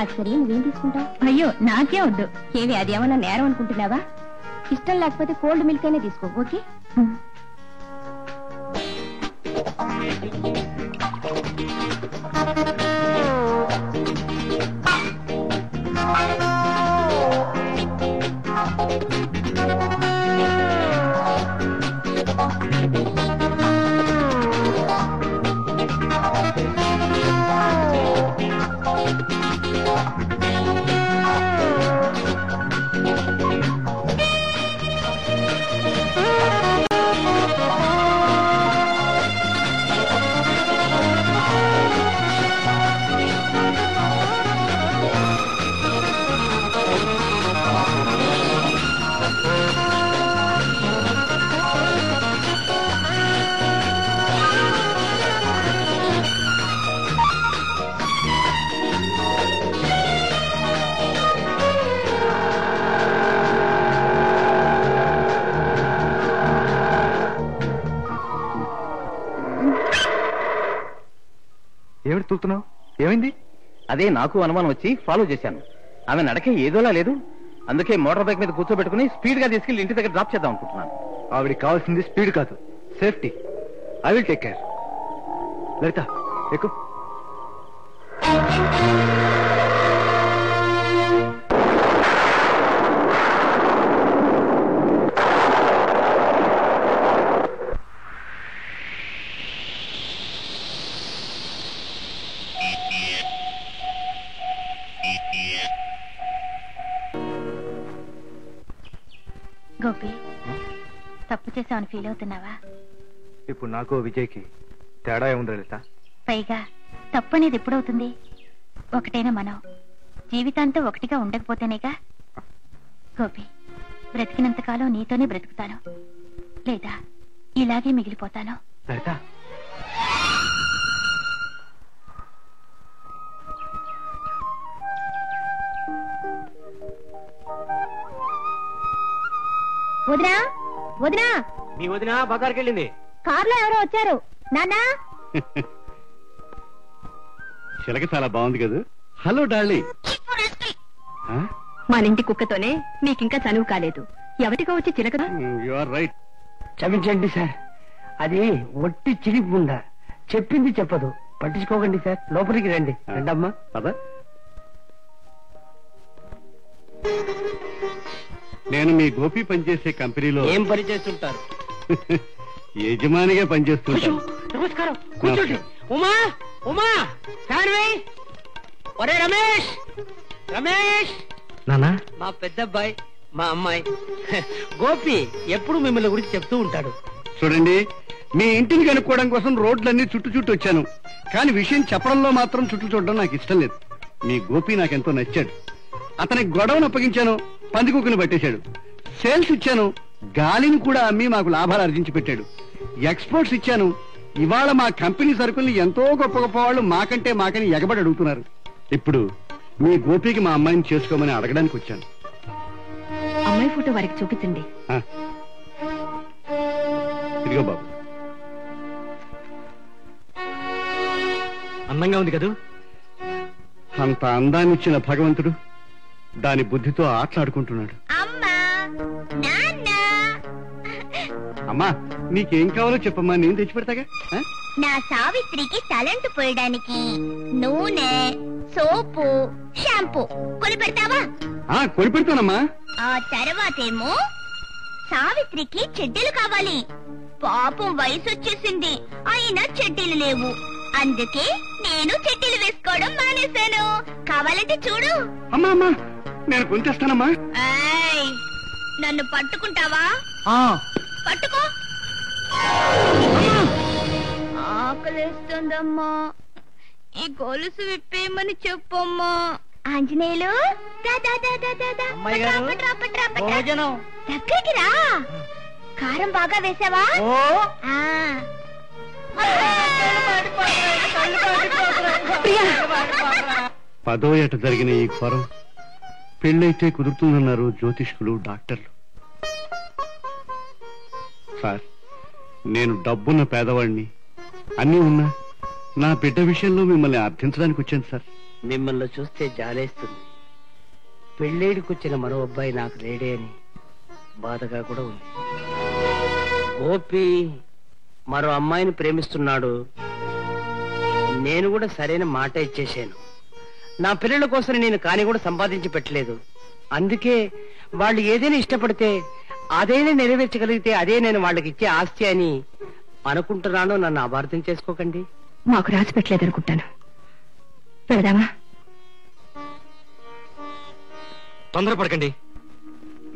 అది సరే, నువ్వేం తీసుకుంటావు? అయ్యో, నాకే వద్దు. ఏవి, అది ఏమన్నా నేరం అనుకుంటున్నావా? ఇష్టం లేకపోతే కోల్డ్ మిల్క్ అయినా తీసుకో. ఓకే. ఏమిటి చూస్తున్నావు? ఏమైంది? అదే నాకు అనుమానం వచ్చి ఫాలో చేశాను. ఆమె నడకే ఏదోలా లేదు. అందుకే మోటార్ బైక్ మీద కూర్చోబెట్టుకుని స్పీడ్ గా తీసుకెళ్లి ఇంటి దగ్గర డ్రాప్ చేద్దాం అనుకుంటున్నాను. ఆవిడికి కావాల్సింది స్పీడ్ కాదు, safety. I will take care. Lalitha, ఎక్కు. గోపి, తప్పు చేసామని ఫీల్ అవుతున్నావా? ఇప్పుడు నాకు విజయ్కి తేడా ఏముంది లలిత? పైగా తప్పు అనేది ఎప్పుడవుతుంది? ఒకటైనా మనం జీవితాంతం ఒకటిగా ఉండకపోతేనేగా. గోపి, బ్రతికినంతకాలం నీతోనే బ్రతుకుతాను, లేదా ఇలాగే మిగిలిపోతాను. లలిత, వదినా, వదినా, మీ వదిన బజార్కి వెళ్ళింది. కార్లో ఎవరో వచ్చారు. నాన్నా, చిలక చాలా బాగుంది కదా. హలో డార్లీ. మన ఇంటి కుక్కతోనే నీకింకా చనువు కాలేదు. ఎవటికో వచ్చి చిలకదా? You are right. క్షమించండి సార్, అది ఒట్టి చిలిపి ఉందా, చెప్పింది చెప్పదు. పట్టించుకోకండి సార్, లోపలికి రండి. రండమ్మా. పద. నేను మీ గోపి పనిచేసే కంపెనీలో ఏం పని చేస్తుంటారు? యజమానిగా పనిచేస్తుంటాను. నమస్కారం, కూర్చోండి. ఉమా, ఉమా, శాన్వి, ఒరే రమేష్, రమేష్. నానా, మా పెద్దబ్బాయి, మా అమ్మాయి గోపి ఎప్పుడు మిమ్మల్ని గురించి చెప్తూ ఉంటాడు. చూడండి, మీ ఇంటిని కనుక్కోవడం కోసం రోడ్లన్నీ చుట్టూ వచ్చాను. కానీ విషయం చెప్పడంలో మాత్రం చుట్టూ చూడడం నాకు ఇష్టం లేదు. మీ గోపి నాకెంతో నచ్చాడు. అతనికి గొడవను అప్పగించాను, పందికొక్కుని పట్టేశాడు. సేల్స్ ఇచ్చాను, గాలిని కూడా అమ్మి మాకు లాభాలు ఆర్జించి పెట్టాడు. ఎక్స్పోర్ట్స్ ఇచ్చాను. ఇవాళ మా కంపెనీ సరుకుల్ని ఎంతో గొప్ప గొప్ప వాళ్ళు మాకని ఎగబడి అడుగుతున్నారు. ఇప్పుడు మీ గోపికి మా అమ్మాయిని చేసుకోమని అడగడానికి వచ్చాను. అమ్మాయి ఫోటో వారికి చూపించండి. ఇదిగో బాబు. అందంగా ఉంది కదా? అంత అందాన్నిచ్చిన భగవంతుడు దాని బుద్ధితో ఆటలాడుకుంటున్నాడు. అమ్మా నీకేం కావాలో చెప్పమ్మా, నేను తెచ్చిపెడతాగా. నా సావిత్రికి తలంటు పోయడానికి నూనె, సోపు, షాంపూ కొని పెడతావా? కొని పెడతానమ్మా. ఆ తర్వాతేమో సావిత్రికి చెడ్డీలు కావాలి. పాపం వయసు వచ్చేసింది, అయినా చెడ్డీలు లేవు. అందుకే నేను చెడ్డీలు వేసుకోవడం మానేశాను. కావాలంటే చూడు. అమ్మా అమ్మా నేను కొని తెస్తానమ్మా. నన్ను పట్టుకుంటావా? పట్టుకో. ఆకలేస్తుందమ్మా, ఈ గొలుసు విప్పేయమని చెప్పమ్మా. ఆంజనేయులు దగ్గరికి రా. కారం బాగా వేసావా? పదో ఏట జరిగిన ఈ ఘోరం పెళ్ళైతే కుదురుతుందన్నారు జ్యోతిష్కులు, డాక్టర్లు. సార్, నేను డబ్బున్న పేదవాడిని, అన్నీ ఉన్నా నా బిడ్డ విషయంలో మిమ్మల్ని అర్థించడానికి వచ్చాను సార్. మిమ్మల్ని చూస్తే జాలేస్తుంది. పెళ్ళేడికొచ్చిన మరో అబ్బాయి నాకు లేడే అని బాధగా కూడా ఉంది. గోపి మరో అమ్మాయిని ప్రేమిస్తున్నాడు. నేను కూడా సరైన మాట ఇచ్చేశాను. నా పిల్లల కోసం నేను కాని కూడా సంపాదించి పెట్టలేదు. అందుకే వాళ్ళు ఏదైనా ఇష్టపడితే అదైనా నెరవేర్చగలిగితే అదే నేను వాళ్ళకి ఇచ్చే ఆస్తి అని అనుకుంటున్నాను. నన్ను అపార్థం చేసుకోకండి. మాకు రాసి పెట్టలేదు అనుకుంటాను. వెళదామా? తొందరపడకండి,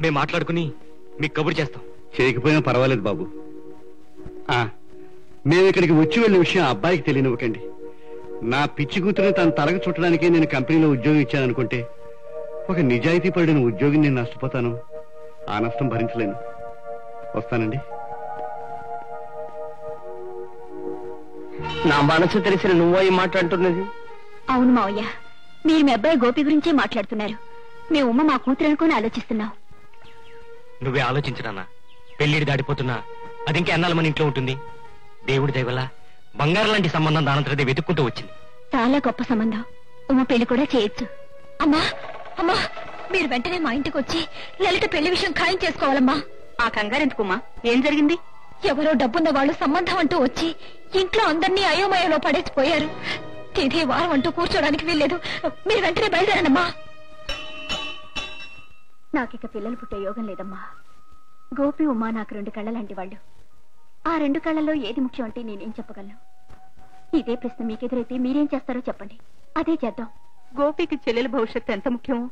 మేము మాట్లాడుకుని మీకు కబురు చేస్తాం. చేయకపోయినా పర్వాలేదు బాబు. మేము ఇక్కడికి వచ్చి వెళ్ళిన విషయం అబ్బాయికి తెలియనివ్వకండి. నా పిచ్చి కూతురు తన తలకు చుట్టడానికే నేను కంపెనీలో ఉద్యోగం ఇచ్చాననుకుంటే ఒక నిజాయితీ పడిన ఉద్యోగిని నేను నష్టపోతాను. ఆ నష్టం భరించలేను. వస్తానండి. నా మనసు తెలిసిన నువ్వో ఈ మాట అంటున్నది? అవును మావయ్య, మీరు మీ అబ్బాయి గోపి గురించే మాట్లాడుతున్నారు. మీ ఉమ్మ మా కూతురు అనుకుని ఆలోచిస్తున్నావు. నువ్వే ఆలోచించడానా? పెళ్లిడి దాడిపోతున్నా అది ఇంకా ఎన్నాళ్ళ మన ఇంట్లో ఉంటుంది. దేవుడి దయ వల్ల బంగారం లాంటి సంబంధం దానంతరదే వెతుక్కుంటూ వచ్చింది. చాలా గొప్ప సంబంధం. ఉమ్మ పెళ్లి కూడా చేయొచ్చు. అమ్మా అమ్మా, మీరు వెంటనే మా ఇంటికి వచ్చి లలిత పెళ్లి విషయం ఖాయం చేసుకోవాలమ్మా. ఆ కంగారెందుకుమ్మా? ఏం జరిగింది? ఎవరో డబ్బున్న వాళ్ళు సంబంధం అంటూ వచ్చి ఇంట్లో అందరినీ అయోమయంలో పడేసిపోయారు. తిథి వారం అంటూ కూర్చోడానికి వీల్లేదు. మీరు వెంటనే బయలుదేరనమ్మా. నాకిక పిల్లలు పుట్టే యోగం లేదమ్మా. గోపి ఉమ్మా నాకు 2 కళ్ళ లాంటి వాళ్ళు. ఆ 2 కళ్ళల్లో ఏది ముఖ్యం అంటే నేనేం చెప్పగలను? ఇదే ప్రశ్న మీకెదురైతే మీరేం చేస్తారో చెప్పండి, అదే చేద్దాం. గోపికి చెల్లెల భవిష్యత్తు ఎంత ముఖ్యమో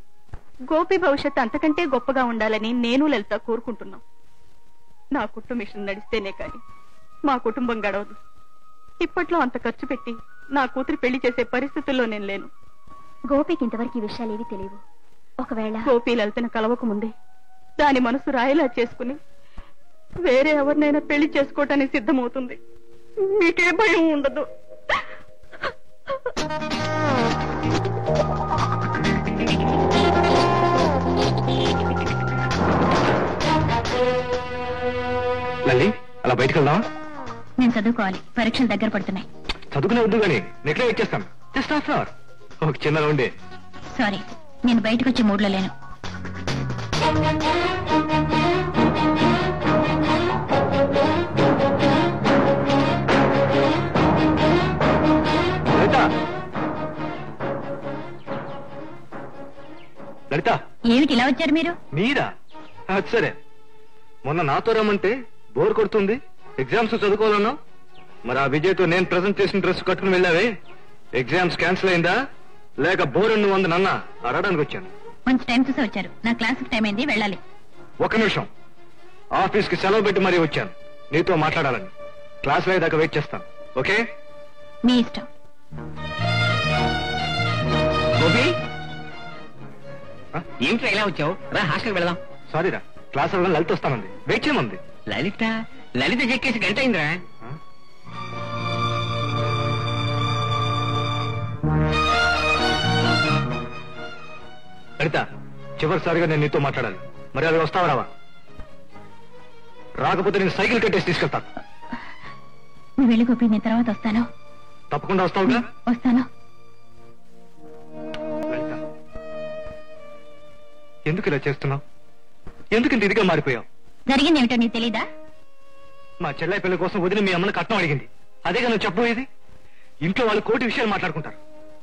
గోపి భవిష్యత్తు అంతకంటే గొప్పగా ఉండాలని నేను లలిత కోరుకుంటున్నాం. నా కుట్టు మిషన్ నడిస్తేనే కాని మా కుటుంబం గడవదు. ఇప్పట్లో అంత ఖర్చు పెట్టి నా కూతురు పెళ్లి చేసే పరిస్థితుల్లో నేను లేను. గోపికి ఇంతవరకు ఈ విషయాలేవి తెలియవు. ఒకవేళ గోపి లలితను కలవక ముందే దాని మనసు రాయేలా చేసుకుని వేరే ఎవరినైనా పెళ్లి చేసుకోవటానికి సిద్ధమవుతుంది. మీకే భయం ఉండదు. లల్లి, అలా బయటకు వెళ్దామా? నేను చదువుకోవాలి, పరీక్షలు దగ్గర పడుతున్నాయి. చదువుకునే వద్దు కానీ నెక్లే ఇచ్చేస్తాను. Just half hour. ఒక చిన్న రౌండే. సారీ, నేను బయటకు వచ్చే మూడ్లో లేను. లలిత, ఏమిటి ఇలా వచ్చారు మీరు? మీరా? అది సరే. మొన్న నాతో రమ్మంటే బోర్ కొడుతుంది, ఎగ్జామ్స్ చదువుకోవాలన్నా. మరి ఆ విజయ్తో నేను ప్రెజెంట్ చేసిన డ్రెస్ కట్టుకుని వెళ్ళావే, ఎగ్జామ్స్ క్యాన్సిల్ అయిందా లేక బోర్ నువ్వు అందనన్నా అడగడానికి వచ్చాను. మంచి టైం చూసి వచ్చారు. నా క్లాస్ టైం అయింది, వెళ్ళాలి. ఒక నిమిషం, ఆఫీస్ కి సెలవు పెట్టి మరీ వచ్చాను నీతో మాట్లాడాలని. క్లాస్ అయ్యేదాకా వెయిట్ చేస్తాను. ఓకే? మీ ఇష్టం. గోపి, ఏమిట్రా ఇలా వచ్చావు? రా, హాస్టల్కి వెళదాం. సారీరా, క్లాస్ అవ్వడం లలిత వస్తానంది, వెయిట్ చేయమంది. లలిత లలిత చెక్కేసి గంట అయిందిరా. లలిత, చివరిసారిగా నేను నీతో మాట్లాడాలి. మరి అది వస్తావా రావా? రాకపోతే నేను సైకిల్ కట్టేసి తీసుకెళ్తాను. నువ్వు వెళ్ళి గోపి, నేను తర్వాత వస్తాను. తప్పకుండా వస్తావుగా? వస్తాను. ఎందుకు ఇలా చేస్తున్నావు? ఎందుకు ఇంత ఇదిగా మారిపోయావు? జరిగిందేమిటో నీకు తెలీదా? మా చెల్లె పిల్ల కోసం వదిలి మీ అమ్మని కట్నం అడిగింది. అదేగా నువ్వు చెప్పబోయేది? ఇంట్లో వాళ్ళు కోటి విషయాలు మాట్లాడుకుంటారు.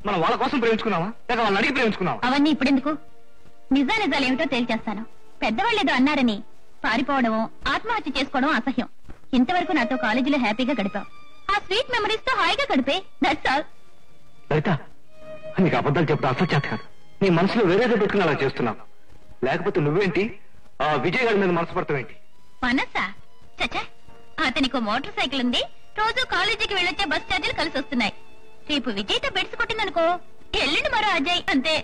మనం వాళ్ళ కోసం ప్రేమించుకున్నావా లేక వాళ్ళని అడిగి ప్రేమించుకున్నావా? అవన్నీ ఇప్పుడెందుకు? నిజాలేమిటో తేల్చేస్తాను. పెద్దవాళ్ళేదో అన్నారని పారిపోవడమో ఆత్మహత్య చేసుకోవడం అసహ్యం. ఇంతవరకు నాతో కాలేజీలో హ్యాపీగా గడిపావు. ఆ స్వీట్ మెమరీస్ తో హాయిగా గడిపే. That's all. లలిత, నీకు అబద్ధాలు చెప్పడం అసలు చేత కాదు. నీ మనసులో వేరేదో పెట్టుకుని అలా చేస్తున్నావు. లేకపోతే నువ్వేంటి ఆ విజయ్ గారి మీద మనసు పడతావేంటి? మనసా? చచ్చా, అతనికి మోటార్ సైకిల్ ఉంది. రోజు కాలేజీకి వెళ్ళొచ్చే బస్ ఛార్జీలు కలిసి వస్తున్నాయి. రేపు విజయ్తో బెడ్స్ కొట్టిందనుకో, ఎల్లుండి మరో అజయ్, అంతే.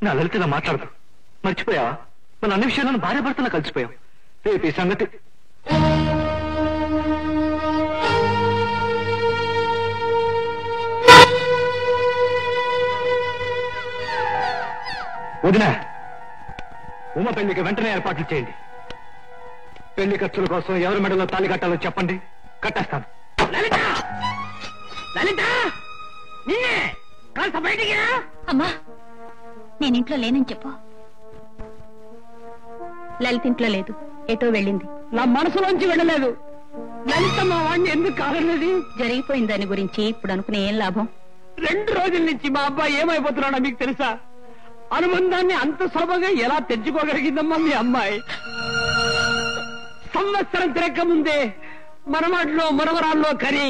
నా లలిత ఇలా మాట్లాడదు. మర్చిపోయావా? మన అన్ని విషయాలను భార్య భర్తలా కలిసిపోయావు. రేపు ఈ సంగతి వదినా, ఉమ పెళ్లికి వెంటనే ఏర్పాట్లు చేయండి. పెళ్లి ఖర్చుల కోసం ఎవరి మెడలో తాళి కట్టాలో చెప్పండి, కట్టేస్తాను. లలిత, లలిత, నిన్నే కాస్త బయటికి రా. అమ్మా, నేనింట్లో లేనని చెప్పు. లలిత ఇంట్లో లేదు, ఎటో వెళ్ళింది. నా మనసులోంచి వెళ్ళలేదు. లలిత మా వాడిని ఎందుకు కాదన్నది? జరిగిపోయిన దాని గురించి ఇప్పుడు అనుకునే ఏం లాభం? 2 రోజుల నుంచి మా అబ్బాయి ఏమైపోతున్నాడో మీకు తెలుసా? అనుబంధాన్ని అంత సులభంగా ఎలా తెచ్చుకోగలిగిందమ్మా మీ అమ్మాయి? సంవత్సరం తిరక్క ముందే మనవాడిలో మనవరాల్లో కని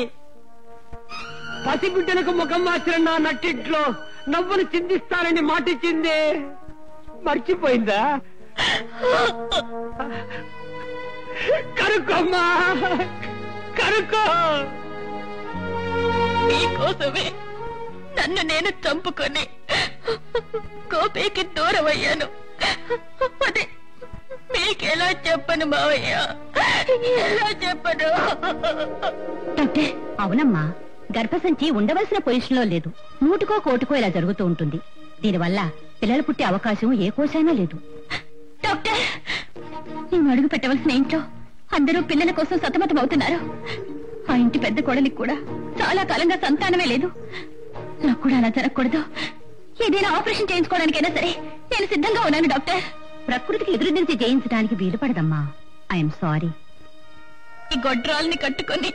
పసిబిడ్డలకు ముఖం మార్చిన నా నట్టింట్లో నవ్వులు చిందిస్తానని మాటిచ్చిందే మర్చిపోయిందా? కరుకోమ్మా, కరుకో. మీకోసమే నన్ను నేను చంపుకొని గోపికి దూరం అయ్యాను. అదే మీకెలా చెప్పను మావయ్య, ఎలా చెప్పను? డాక్టర్, అవునమ్మా, గర్భసంచి ఉండవలసిన పొజిషన్ లో లేదు. 100కో 1 ఇలా జరుగుతూ ఉంటుంది. దీనివల్ల పిల్లలు పుట్టే అవకాశం ఏ కోసైనా లేదు. డాక్టర్, నేను అడుగు పెట్టవలసిన ఇంట్లో అందరూ పిల్లల కోసం సతమతం అవుతున్నారు. ఆ ఇంటి పెద్ద కోడలికి కూడా చాలా కాలంగా సంతానమే లేదు. నాకు కూడా అలా జరగకూడదు. ఏదైనా ఆపరేషన్ చేయించుకోవడానికైనా సరే నేను సిద్ధంగా ఉన్నాను డాక్టర్. ప్రకృతికి ఎదురుదిరిచి జయించడానికి వీలు పడదమ్మా. I'm sorry. ఈ గొడ్రాల్ని కట్టుకొని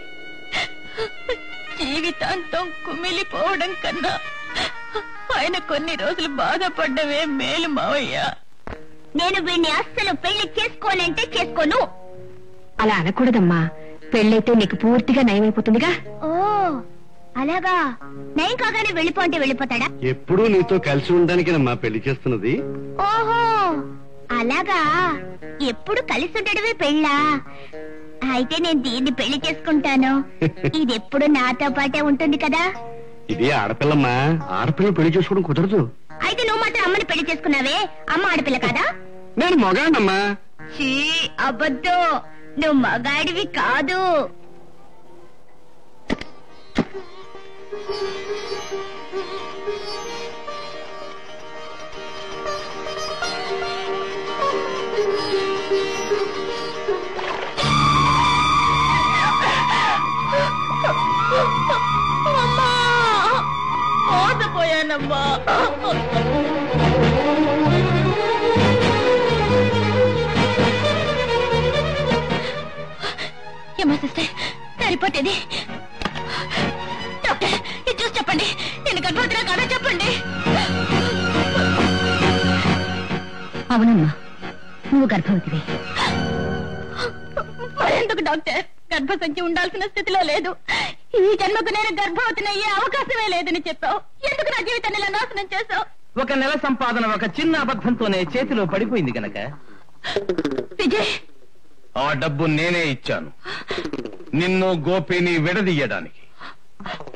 జీవితాంతం కుమిలిపోవడం కన్నా ఆయన కొన్ని రోజులు బాధపడ్డవే మేలు మావయ్య. నేను వీడిని అస్సలు పెళ్లి చేసుకోనంటే చేసుకోను. అలా అనకూడదమ్మా. పెళ్ళైతే నీకు పూర్తిగా నయమైపోతుందిగా. ఓ అలాగా? నయం కాగానే వెళ్ళిపో అంటే వెళ్ళిపోతాడా? ఎప్పుడూ నీతో కలిసి ఉండడానికేనమ్మా పెళ్లి చేస్తున్నది. ఓహో అలాగా, ఎప్పుడు కలిసి ఉండడమే పెళ్ళా? అయితే నేను దీన్ని పెళ్లి చేసుకుంటాను. ఇది ఎప్పుడు నాతో పాటే ఉంటుంది కదా. ఇది ఆడపిల్లమ్మా, ఆడపిల్ల పెళ్లి చేసుకోవడం కుదరదు. అయితే నువ్వు మాత్రం అమ్మని పెళ్లి చేసుకున్నావే, అమ్మ ఆడపిల్ల కాదా? నేను మగాడమ్మా. చీ, అబద్ధం, నువ్వు మగాడివి కాదు. మోసపోయానమ్మా. ఏమా సిస్టర్, నా రిపోర్ట్ ఏది? డాక్టర్, ఇది చూసి చెప్పండి, నేను గర్భవతినా కాదా చెప్పండి. అవునమ్మా, నువ్వు గర్భవతివే. మరెందుకు డాక్టర్? గర్భసంచి ఉండాల్సిన స్థితిలో లేదు. ఈ జన్మకు నేను గర్భవతిని అయ్యే అవకాశమే లేదని చెప్పావు. ఎందుకు నా జీవితాన్ని ఇలా నాశనం చేశావు? 1 నెల సంపాదన ఒక చిన్న అబద్ధంతోనే చేతిలో పడిపోయింది గనక విజయ్, ఆ డబ్బు నేనే ఇచ్చాను, నిన్ను గోపిని విడదీయడానికి.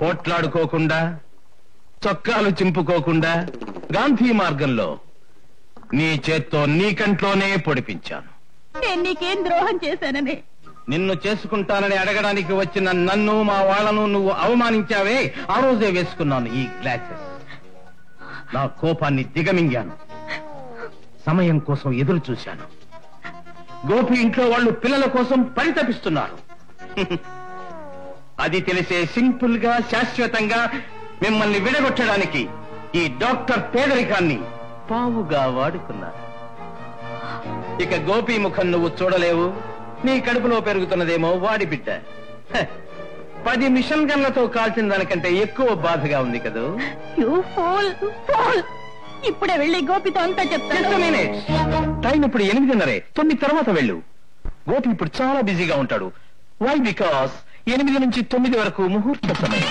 పోట్లాడుకోకుండా, చొక్కాలు చింపుకోకుండా గాంధీ మార్గంలో నీ చేత్తో నీ కంట్లోనే పొడిపించాను. నేను నీకేం ద్రోహం చేశానని? నిన్ను చేసుకుంటానని అడగడానికి వచ్చిన నన్ను, మా వాళ్లను నువ్వు అవమానించావే, ఆ రోజే వేసుకున్నాను ఈ గ్లాసెస్. నా కోపాన్ని దిగమింగాను, సమయం కోసం ఎదురు చూశాను. గోపి ఇంట్లో వాళ్ళు పిల్లల కోసం పరితపిస్తున్నారు. అది తెలిసే సింపుల్ గా, శాశ్వతంగా మిమ్మల్ని విడగొట్టడానికి ఈ డాక్టర్ పేదరికాన్ని పావుగా వాడుకున్నారు. ఇక గోపి ముఖం నువ్వు చూడలేవు. నీ కడుపులో పెరుగుతున్నదేమో వాడి బిడ్డ. 10 మిషన్ గన్లతో కాల్చిన దానికంటే ఎక్కువ బాధగా ఉంది కదూ. ఇప్పుడే వెళ్ళి గోపితో అంతా చెప్తాను. టైం ఇప్పుడు 8:30. 9 తర్వాత వెళ్ళు. గోపి ఇప్పుడు చాలా బిజీగా ఉంటాడు. వై? బికాస్ 8 నుంచి 9 వరకు ముహూర్త సమయం.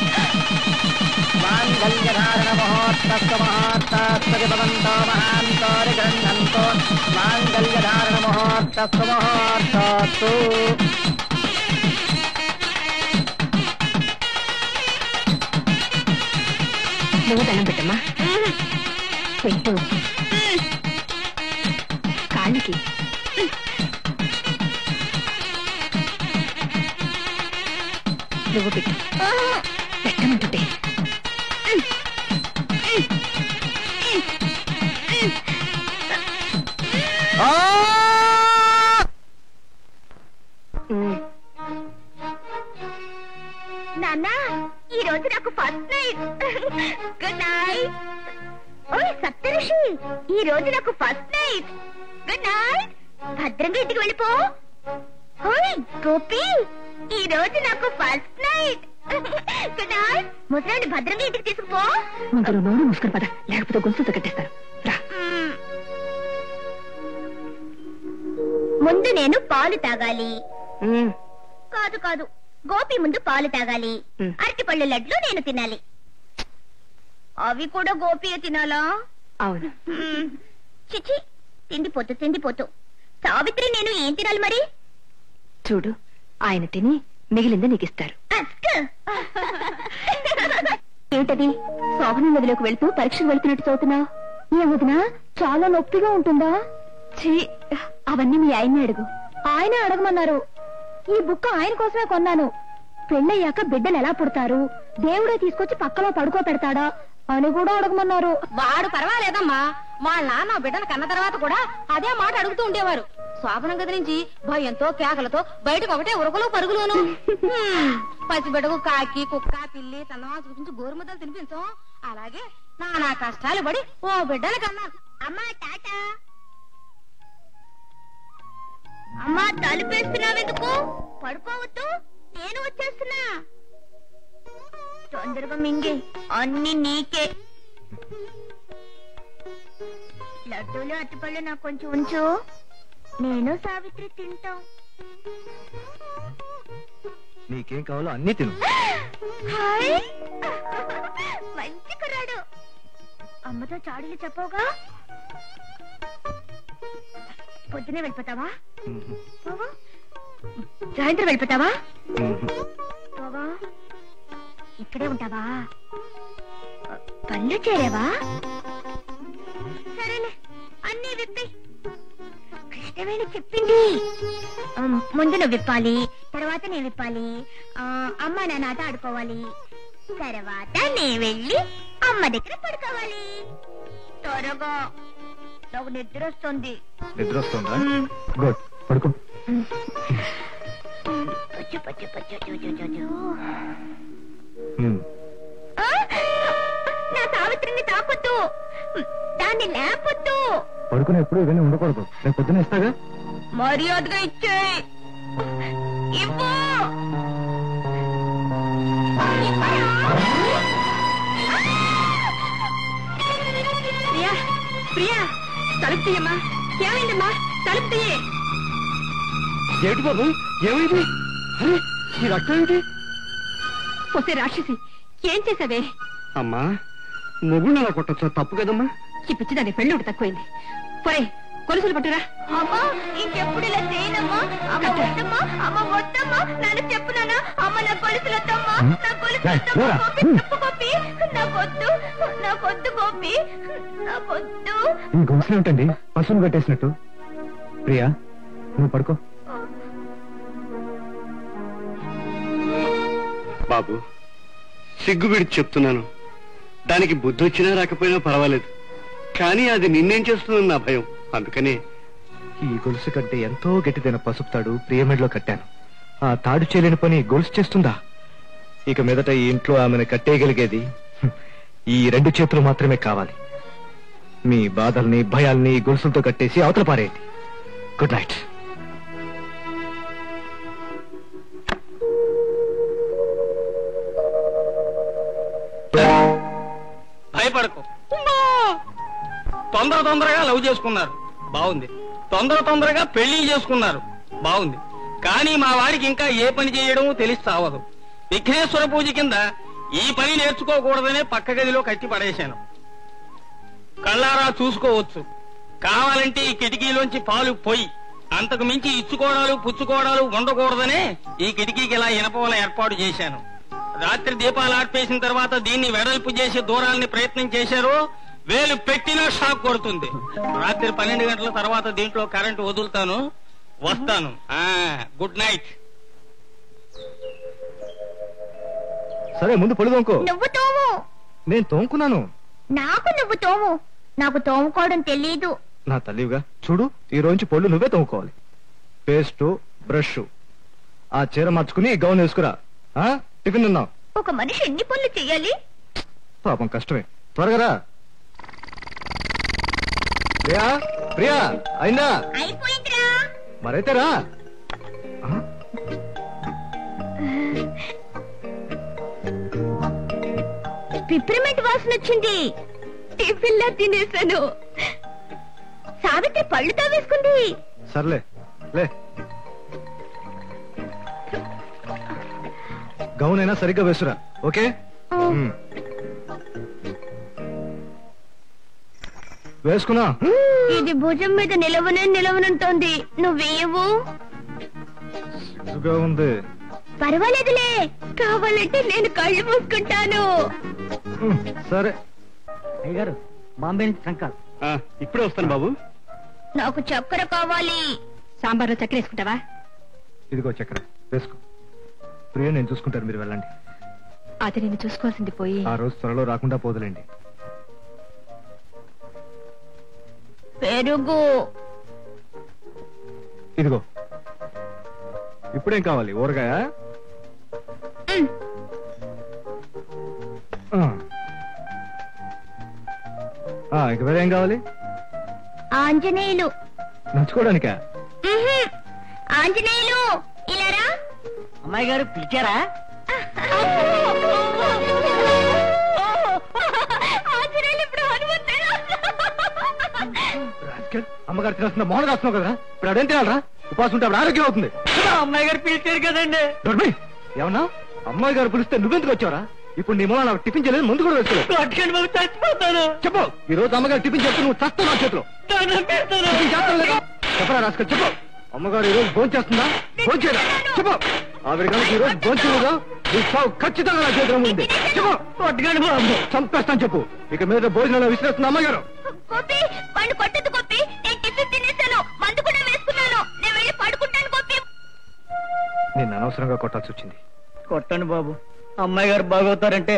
నువ్వు దండం పెట్టమ్మా. పెట్టు కాళ్ళకి. నువ్వు పెట్టు. పెట్టమంటుంటే నాన్న, ఈ రోజు నాకు ఫస్ట్ నైట్. Good night. ఓయ్ సప్తఋషి, ఈ రోజు నాకు ఫస్ట్ నైట్. Good night. భద్రంగా ఇంటికి వెళ్ళిపో. ఓయ్ గోపి, ఈ రోజు నాకు ఫస్ట్ నైట్. Good night. ముసలాన్ని భద్రంగా ఇంటికి తీసుకుపో. ముందు నోరు మూసుకొని పద, లేకపోతే గొంతుతో కట్టేస్తారు. ముందు నేను పాలు తాగాలి. కాదు కాదు, గోపి ముందు పాలు తాగాలి. అరటిపళ్ళు లడ్లు నేను తినాలి. అవి కూడా గోపియే తినాలా? అవును. చిచి, తిండిపోతూ. సావిత్రి నేను ఏం తినాలి మరి? చూడు, ఆయన తిని మిగిలింది నీకు ఇస్తారు. ఏంటది? శోభన నదిలోకి వెళ్తూ పరీక్షకు వెళ్తున్నట్టు చదువుతున్నావు. ఏమదినా, చాలా నొప్పిగా ఉంటుందా? అవన్నీ మీ ఆయన్ని అడుగు. ఆయన అడగమన్నారు. ఈ బుక్ ఆయన కోసమే కొన్నాను. పెళ్ళయ్యాక బిడ్డలు ఎలా పుడతారు, దేవుడే తీసుకొచ్చి పక్కలో పడుకో పెడతాడా అని కూడా అడగమన్నారు. వాడు పర్వాలేదమ్మా, వాళ్ళ నాన్న బిడ్డను కన్న తర్వాత కూడా అదే మాట అడుగుతూ ఉండేవారు. శోభనం గది నుంచి భయంతో కేకలతో బయటకు ఒకటే ఉరకలు పరుగులోను. పసిబిడ్డకు కాకి కుక్క పిల్లి తన్నవా చూపించి గోరుముద్దలు తినిపించాం. అలాగే నానా కష్టాలు పడి ఓ బిడ్డను కన్నా. అమ్మా టాటా. అమ్మా తలుపేస్తున్నావెందుకు? పడుకోవద్దు, నేను వచ్చేస్తున్నా. తొందరగా మింగే, అన్ని నీకే. లడ్డూలు అరటిపళ్ళు నాకు కొంచెం ఉంచు. నేను సావిత్రి తింటాం. నీకేం కావాలో అన్ని తిను. హాయ్, మంచి కుర్రాడు. అమ్మతో చాడీలు చెప్పవుగా? పొద్దునే వెళ్ళిపోతావా? సాయంత్రం వెళ్ళిపోతావా? ఇక్కడే ఉంటావా? పళ్ళు చేరావా? సరేలే, అన్నీ విప్పి. కృష్ణవేణి చెప్పింది, ముందు నువ్వు విప్పాలి, తర్వాత నేను విప్పాలి. అమ్మ నాన్న ఆట ఆడుకోవాలి, తర్వాత నేను వెళ్ళి అమ్మ దగ్గర పడుకోవాలి. త్వరగా, నాకు నిద్ర వస్తుంది. నిద్ర వస్తుందా? గుడ్, పడుకో. నా సావిత్రిని తాకొద్దు, దాన్ని లేపొద్దు. పడుకుని ఎప్పుడు ఇవన్నీ ఉండకూడదు. నేను పొద్దున ఇస్తాగా. మర్యాదగా ఇచ్చేయి. ఇవ్వు. ప్రియా, ప్రియా, తలుపు తీయమ్మా. ఏమైందమ్మా? తలుపు తీయే. ఏమిటి బాబు, ఏమైంది? అరే, ఈ రక్తం ఏమిటి? వస్తే రాక్షసి, ఏం చేసావే? అమ్మా, మొగుళ్ళు అలా కొట్టచ్చా? తప్పు కదమ్మా. ఈ పిచ్చిదాన్ని పెళ్ళి ఒకటి తక్కువైంది. పొరే, కొలుసులు పట్టురా. అమ్మా, ఇంకెప్పుడు ఇలా చేయనమ్మా. అమ్మ వద్దమ్మా, అమ్మ వద్దమ్మా. నన్ను చెప్పునానా? అమ్మ నా కొలుసులు వద్దమ్మా, నా కొలుసులు వద్దమ్మా. గోపి, తప్పు గోపి, నాకొద్దు, నాకొద్దు గోపి, నాకొద్దు. ఈ గొలుసులు ఏంటండి పశువులు కట్టేసినట్టు? ప్రియా, నువ్వు పడుకో. బాబు, సిగ్గు విడిచి చెప్తున్నాను. దానికి బుద్ధి వచ్చినా రాకపోయినా పర్వాలేదు, కానీ అది నిన్నేం చేస్తుందని నా భయం. అందుకనే ఈ గొలుసు కంటే ఎంతో గట్టిదైన పసుపు తాడు ప్రియమెడలో కట్టాను. ఆ తాడు చేయలేని పని గొలుసు చేస్తుందా? ఇక మీదట ఈ ఇంట్లో ఆమెను కట్టేయగలిగేది ఈ 2 చేతులు మాత్రమే కావాలి. మీ బాధల్ని భయాల్ని గొలుసులతో కట్టేసి అవతల పారేయండి. Good night. భయపడకు. తొందరగా లవ్ చేసుకున్నారు, బాగుంది. తొందరగా పెళ్లి చేసుకున్నారు, బాగుంది. కానీ మా వాడికి ఇంకా ఏ పని చేయడం తెలిసి చావదు. విఘ్నేశ్వర పూజ కింద ఈ పని నేర్చుకోకూడదనే పక్క గదిలో కట్టి పడేశాను. కళ్ళారా చూసుకోవచ్చు. కావాలంటే ఈ కిటికీలోంచి పాలు పోయి. అంతకు మించి ఇచ్చుకోవడాలు పుచ్చుకోవడాలు ఉండకూడదనే ఈ కిటికీకి ఇలా ఇనపవల ఏర్పాటు చేశాను. రాత్రి దీపాలు ఆర్పేసిన తర్వాత దీన్ని వెడల్పు చేసి దూరాలని ప్రయత్నం చేశారు, వేలు పెట్టినా షాక్ కొడుతుంది. రాత్రి 12 గంటల తర్వాత దీంట్లో కరెంటు వదులుతాను, వస్తాను. Good night. సరే ముందు పళ్ళు తోముకో. నువ్వు తోము. నేను తోముకున్నాను. నువ్వు తోము. నాకు తోముకోవడం తెలీదు. నా తల్లిగా చూడు, ఈ రోజు పళ్ళు నువ్వే తోముకోవాలి. పేస్టు, బ్రష్, ఆ చీర మార్చుకుని గౌన్ వేసుకురా. టిఫిన్ తిన్నావు. ఒక మనిషి ఎన్ని పనులు చెయ్యాలి? పాపం కష్టమే. త్వరగా రా. ప్రియా, ప్రియా అయిందా? అయిపోయిందిరా. మరైతే రా. పిప్రిమెంట్ వాసన వచ్చింది. టిఫిన్లా తినేసాను. సావిత్రి పళ్ళుతో వేసుకుంది. సర్లే లే. గౌన్ అయినా సరిగ్గా వేసురా. ఓకే, వేసుకున్నా. ఇది భుజం మీద నిలవనంటోంది. నువ్వేయవు. ఉంది. పర్వాలేదులే, కావాలంటే నేను కళ్ళు మూసుకుంటాను. సరే. అయ్యగారు, బాంబే నుంచి సంకాల్. ఇప్పుడే వస్తాను బాబు. నాకు చక్కెర కావాలి. సాంబార్లో చక్కెర వేసుకుంటావా? ఇదిగో చక్కెర వేసుకో. ప్రియ నేను చూసుకుంటాను, మీరు వెళ్ళండి. అది నేను చూసుకోవాల్సింది పోయి ఆ రోజు త్వరలో రాకుండా పోదులేండి. పెరుగు ఇదిగో. ఇప్పుడేం కావాలి? ఊరగాయ? ఇక వేరేం కావాలి? ఆంజనేయులు. నంచుకోవడానికా? ఆంజనేయులు ఇలారా. అమ్మాయి గారు పిలిచారా? అమ్మగారు తినేస్తున్నా, మోహన్ రాస్తున్నావు కదా, ఇప్పుడు అదేం తినాలరా? ఉపాసం ఉంటే అప్పుడు ఆరోగ్యం అవుతుంది. అమ్మాయి గారు పిలిచారు కదండి. ఏమన్నా అమ్మాయి గారు పిలిస్తే నువ్వెందుకు వచ్చావరా? ఇప్పుడు నీ మూల నాకు టిఫిన్ చేయలేదు, ముందు కూడా వచ్చాను. చచ్చిపోతాను. చెప్పు, ఈ రోజు అమ్మగారు టిఫిన్ చేస్తే నువ్వు చస్తావు నా చేతిలో. చెప్పరా రాసుకొని చెప్పు. అమ్మగారు ఈ రోజు భోజనం చేస్తుందా? భోజనం చేయరా? చెప్పు. ఆవిడ కనుక ఈ రోజు భోజనం చేయలేదా నీ చావు ఖచ్చితంగా నా చేతిలో ఉంది. చెప్పు. చంపేస్తాను చెప్పు. ఇక మీద భోజనంలో విసిరేస్తున్నా అమ్మగారు. గోపి, పండు కొట్టదు గోపి. నేను టిఫిన్ తినేసాను, మందు కూడా వేసుకున్నాను. నేను వెళ్ళి పడుకుంటాను గోపి. నేను అనవసరంగా కొట్టాల్సి వచ్చింది. కొట్టండి బాబు. అమ్మాయి గారు బాగవుతారంటే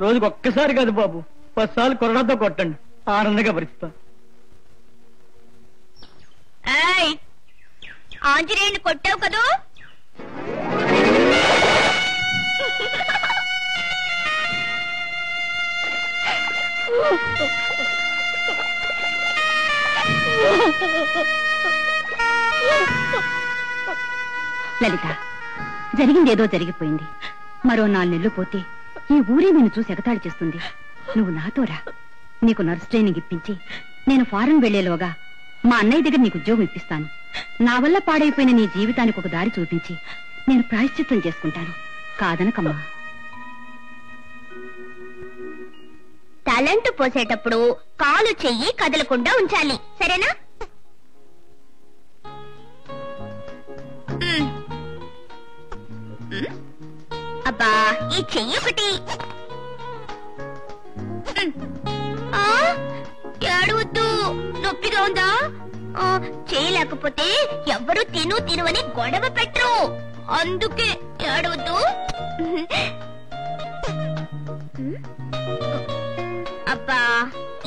రోజుకి ఒక్కసారి కాదు బాబు, 10 సార్లు కొరడాతో కొట్టండి. ఆనందంగా భరిస్తా. ఆంజనేయుని కొట్టావు కదూ? లలిత, జరిగిందేదో జరిగిపోయింది. మరో 4 నెలలు పోతే ఈ ఊరే నిన్ను చూసి ఎగతాళి చేస్తుంది. నువ్వు నాతో రా. నీకు నర్స్ ట్రైనింగ్ ఇప్పించి నేను ఫారెన్ వెళ్లేలోగా మా అన్నయ్య దగ్గర నీకు ఉద్యోగం ఇప్పిస్తాను. నా వల్ల పాడైపోయిన నీ జీవితానికి ఒక దారి చూపించి నేను ప్రాయశ్చిత్తం చేసుకుంటాను. కాదనకమ్మా. తలంటు పోసేటప్పుడు కాలు చెయ్యి కదలకుండా ఉంచాలి, సరేనా? అబ్బా, ఈ చెయ్యి ఒకటి. ఏడవద్దు, నొప్పిగా ఉందా? చేయలేకపోతే ఎవ్వరూ తినువని గొడవ పెట్టరు, అందుకే ఏడవద్దు. అబ్బా,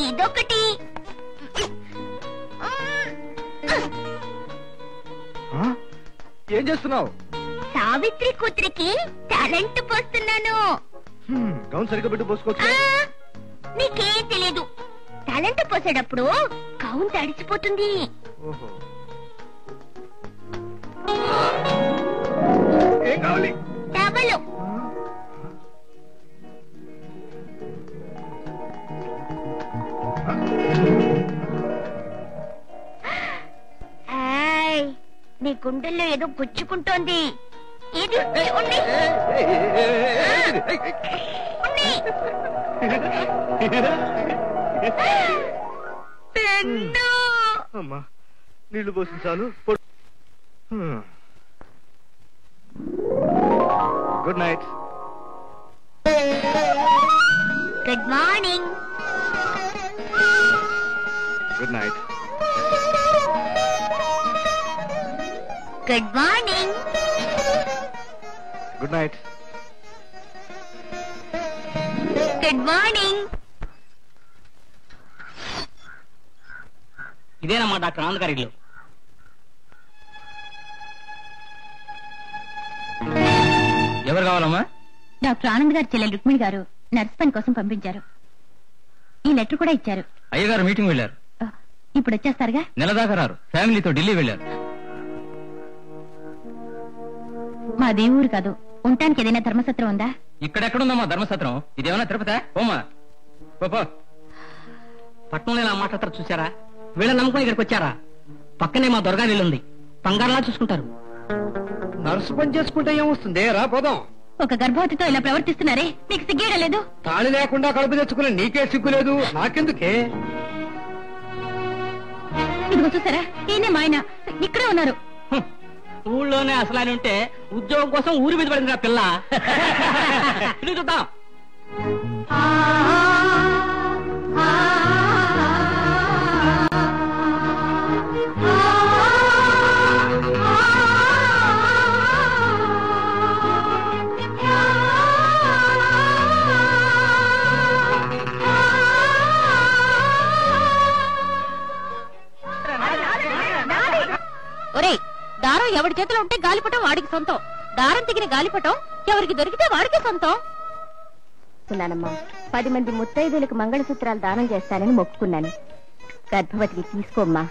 ఇదొకటి. ఏం చేస్తున్నావు? సావిత్రి కూతురికి టాలెంట్ పోస్తున్నాను. గౌన్ సరిగ్గా పెట్టు, పోసుకోవచ్చు. నీకేం తెలీదు, టాలెంట్ పోసేటప్పుడు గౌన్ తడిచిపోతుంది. ఏం కావాలి? టవలు. నీ గుండెల్లో ఏదో గుచ్చుకుంటోంది. ఇది ఉండి. అమ్మా నీళ్లు పోసి చాలు. Good night. Good morning. Good night. Good morning. Good night. Good morning. ఇదేనమ్మా డాక్టర్ ఆనంద్ గారి ఇల్లు. ఎవరు కావాలమ్మా? డాక్టర్ ఆనంద్ గారి చెల్లెలు రుక్మిణి గారు నర్స్ పని కోసం పంపించారు. ఈ లెటర్ కూడా ఇచ్చారు. అయ్యగారు మీటింగ్ వెళ్ళారు. ఇప్పుడు వచ్చేస్తారుగా? నెల దాకా రారు. ఫ్యామిలీతో ఢిల్లీ వెళ్ళారు. మా దేవుడు కాదు, ఉండటానికి ఏదైనా ధర్మసత్రం ఉందా? ఇక్కడెక్కడుందమ్మా ధర్మసత్రం? ఇదేమన్నా తిరుపతి? ఓమా పట్నంలో ఇలా మాట్లాడతారు చూసారా? వీళ్ళ నమ్మకం ఇక్కడికి వచ్చారా? పక్కనే మా దొరగారి ఇల్లు ఉంది. బంగారులా చూసుకుంటారు. నర్సు పని చేసుకుంటే ఏమొస్తుంది? రా పోదాం. ఒక గర్భవతితో ఇలా ప్రవర్తిస్తున్నారే, మీకు సిగ్గేయడం లేదు? తాళి లేకుండా కడుపు తెచ్చుకునే నీకే సిగ్గు లేదు, నాకెందుకే? ఇదిగో చూసారా, ఈయనే మా ఆయన ఇక్కడే ఉన్నారు. ఊళ్ళోనే అసలు ఆయన ఉంటే ఉద్యోగం కోసం ఊరి మీద పడింది పిల్ల. ఇది చూద్దాం. ఒరే, దారం ఎవరి చేతిలో ఉంటే గాలిపటం వాడికి సొంతం. దారం తెగిన గాలిపటం ఎవరికి దొరికితే వాడికి సొంతం. ఉన్నానమ్మా, 10 మంది ముత్తైదులకు మంగళసూత్రాలు దానం చేస్తానని మొక్కుకున్నాను. గర్భవతికి తీసుకోమ్మా.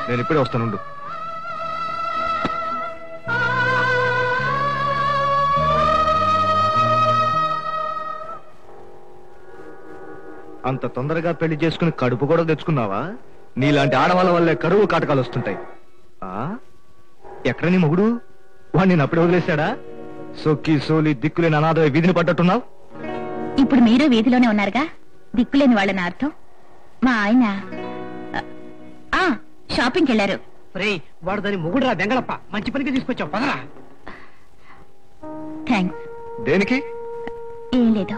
నేను ఇప్పుడే వస్తానుండు. అంత తొందరగా పెళ్లి చేసుకుని కడుపు కూడా తెచ్చుకున్నావా? నీలాంటి ఆడవాళ్ళ వల్లే కరువు కాటకాలు వస్తుంటాయి. ఎక్కడ నీ మొగుడు? వాడు నేను అప్పుడే వదిలేశాడా? సొక్కి సోలి దిక్కులేని అనాథ వీధిని పడ్డట్టున్నావు. ఇప్పుడు మీరు వీధిలోనే ఉన్నారుగా, దిక్కులేని వాళ్ళని అర్థం. మా ఆయన షాపింగ్కి వెళ్ళారు. వాడు దాని మొగుడురా బెంగళప్ప. మంచి పనికి తీసుకొచ్చావు, పదరా. థ్యాంక్స్. దేనికి? ఏం లేదు.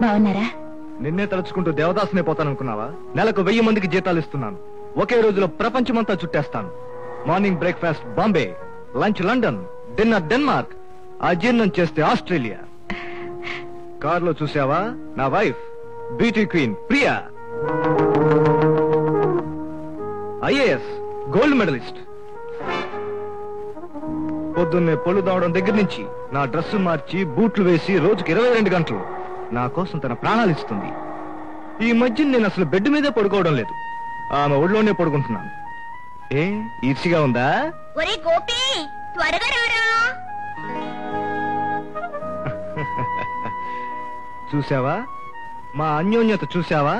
బాగున్నారా? నిన్నే తలుచుకుంటూ దేవదాసునే పోతాననుకున్నావా? నెలకు 1000 మందికి జీతాలు ఇస్తున్నాను. ఒకే రోజులో ప్రపంచమంతా చుట్టేస్తాను. Morning breakfast Bombay, lunch London, dinner Denmark, అజీర్ణం చేస్తే ఆస్ట్రేలియా. కారులో చూసావా నా wife, beauty queen Priya, IAS gold medalist. పొద్దున్నే పొళ్ళు దావడం దగ్గర నుంచి నా డ్రెస్సు మార్చి బూట్లు వేసి రోజుకి 22 గంటలు నా కోసం తన ప్రాణాలు ఇస్తుంది. ఈ మధ్య నేను అసలు బెడ్ మీదే పడుకోవడం లేదు, ఆమె ఒళ్ళోనే పడుకుంటున్నాను. ఏ ఈర్షిగా ఉందా? ఒరే గోపి, త్వరగా రారా. చూసావా మా అన్యోన్యత? చూసావా?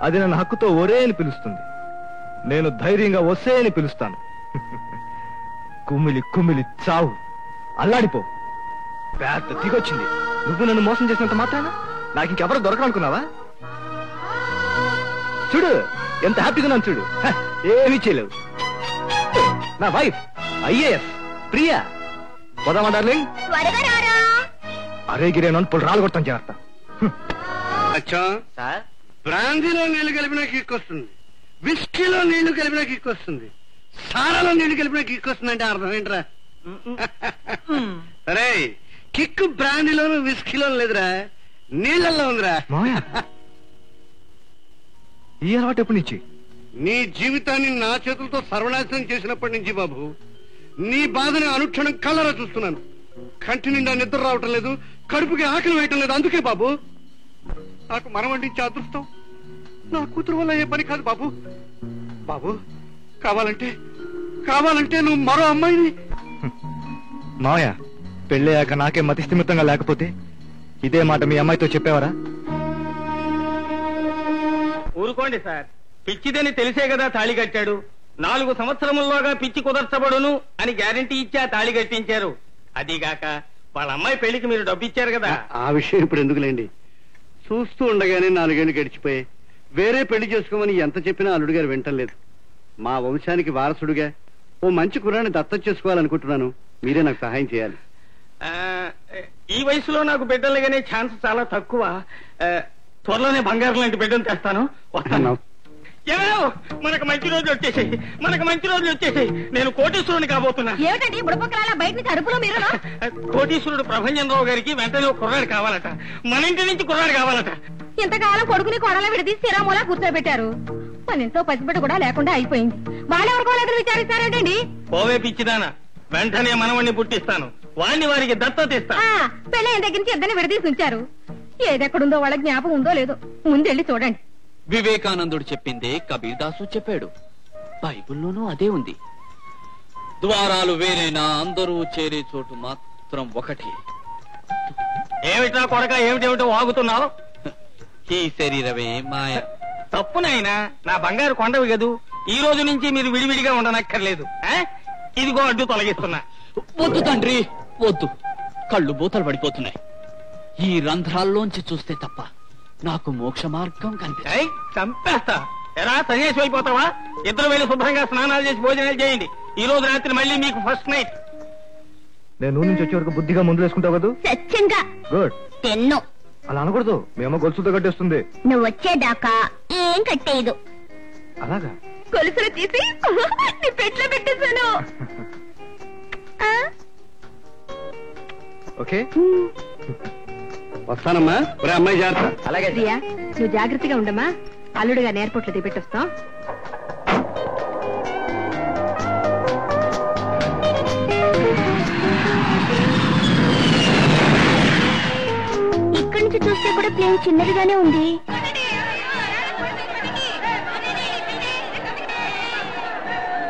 అది నన్ను హక్కుతో ఒరే అని పిలుస్తుంది. నేను ధైర్యంగా వసే అని పిలుస్తాను. కుమిలి కుమిలి చావు, అల్లాడిపో. పెద్ద దిగొచ్చింది. నువ్వు నన్ను మోసం చేసినంత మాత్రాన నాకు ఇంకెవరో దొరకనుకున్నావా? చూడు ఎంత హ్యాపీగా ఉన్నాను చూడు. ఏమీ చేయలేవు. నా వైఫ్ ఐఏఎస్ ప్రియా. పోదామా డార్లింగ్? అరే గిరే నన్ను రాళ్ళు కొడతాను జాగ్రత్త. బ్రాందీలో నీళ్లు కలిపినా కిక్కొస్తుంది, విస్కీలో నీళ్లు కలిపినా కిక్కొస్తుంది, సారాలో నీళ్లు కలిపినా కిక్కొస్తుంది. అంటే అర్థం ఏంట్రా? సరే కిక్ బ్రాండీలోను విస్కీలోను లేదురా, నీళ్ళల్లో ఉందిరా. ఈ అలవాటు ఎప్పటి నుంచి? నీ జీవితాన్ని నా చేతులతో సర్వనాశనం చేసినప్పటి నుంచి బాబు. నీ బాధని అనుక్షణం కళ్ళరా చూస్తున్నాను. కంటి నిండా నిద్ర రావటం లేదు, కడుపుకి ఆకలి వేయటం లేదు. అందుకే బాబు నాకు మనం వండించే అదృష్టం నా కూతురు వల్ల ఏ పని కాదు బాబు. బాబు కావాలంటే నువ్వు మరో అమ్మాయిని. మావయ్య, పెళ్ళయ్యాక నాకే మతి స్థిమితంగా లేకపోతే ఇదే మాట మీ అమ్మాయితో చెప్పేవారా? ఊరుకోండి సార్, పిచ్చిదని తెలిసే కదా తాళి కట్టాడు. 4 సంవత్సరముల్లోగా పిచ్చి కుదర్చబడును అని గ్యారంటీ ఇచ్చి ఆ తాళి కట్టించారు. అదిగాక వాళ్ళ అమ్మాయి పెళ్లికి మీరు డబ్బు ఇచ్చారు కదా. ఆ విషయం ఇప్పుడు ఎందుకులేండి. చూస్తూ ఉండగానే 4 ఏళ్లు గడిచిపోయి వేరే పెళ్లి చేసుకోమని ఎంత చెప్పినా అల్లుడు గారు వింటలేదు. మా వంశానికి వారసుడుగా ఓ మంచి కుర్రాన్ని దత్తత చేసుకోవాలనుకుంటున్నాను. మీరే నాకు సహాయం చేయాలి. ఈ వయసులో నాకు బిడ్డలుగానే ఛాన్స్ చాలా తక్కువ. త్వరలోనే బంగారం లాంటి బిడ్డను తెస్తాను. వస్తాను. మనకు మంచి రోజులు వచ్చేసాయి. నేను కోటీశ్వరుని కాబోతున్నా. ఏమిటండి బుడపక్కల బయట నుంచి అరుపులో మీరు? కోటీశ్వరుడు ప్రభంజనరావు గారికి వెంటనే కుర్రాడు కావాలట. మన ఇంటి నుంచి కుర్రాడు కావాలట. ఇంతకాలం కొడుకుని కొడలా విడదీసి సిరామూలా కూర్చోబెట్టారు. మన ఇంట్లో పసిబిడ్డ కూడా లేకుండా అయిపోయింది. వాళ్ళెవరికో ఎదురు విచారిస్తారేంటండి? పోవే పిచ్చిదానా, వెంటనే మనవణ్ణి పుట్టిస్తాను. వాణ్ణి వారికి దత్తత ఇస్తా. పెళ్ళైన దగ్గర నుంచి ఇద్దరిని విడదీసి ఉంచారు. ఏదెక్కడుందో వాళ్ళ జ్ఞాపకం ఉందో లేదో ముందెళ్ళి చూడండి. వివేకానందుడు చెప్పిందే కబీర్ దాసు చెప్పాడు. బైబిల్లోనూ అదే ఉంది. ద్వారాలు వేరైనా అందరూ చేరే చోటు మాత్రం ఒకటి. ఏమిటా కొడక, ఏమిటేమిటో వాగుతున్నావు? ఈ శరీరమే మాయ. తప్పునైనా నా బంగారు కొండవి కదూ. ఈ రోజు నుంచి మీరు విడివిడిగా ఉండనక్కర్లేదు. ఇదిగో అడ్డు తొలగిస్తున్నా. వద్దు తండ్రి వద్దు, కళ్ళు బూతలు పడిపోతున్నాయి. ఈ రంధ్రాల్లోంచి చూస్తే తప్ప నాకు మోక్ష మార్గం కనిపిస్తాయి. చంపేస్తా. ఎలా సన్యాసి అయిపోతావా? ఇద్దరు వెళ్ళి శుభ్రంగా స్నానాలు చేసి భోజనాలు చేయండి. ఈ రోజు రాత్రి మళ్ళీ మీకు ఫస్ట్ నైట్. నేను నుంచి వచ్చే వరకు బుద్ధిగా ముందు వేసుకుంటావు కదా? సత్యంగా గుడ్. తెన్ను అలా అనకూడదు, మేము గొలుసుతో కట్టేస్తుంది. నువ్వు వచ్చేదాకా ఏం కట్టేయదు. అలాగా? గొలుసులు తీసి నీ పెట్లో పెట్టేశాను. ఓకే, వస్తానమ్మా. ఒరే అమ్మాయి జాగ్రత్త. అలాగే. నువ్వు జాగ్రత్తగా ఉండమ్మా. అల్లుడుగా ఎయిర్పోర్ట్ లో దిగబెట్టొస్తాం. ఇక్కడి నుంచి చూస్తే కూడా ప్లేన్ చిన్నదిగానే ఉంది.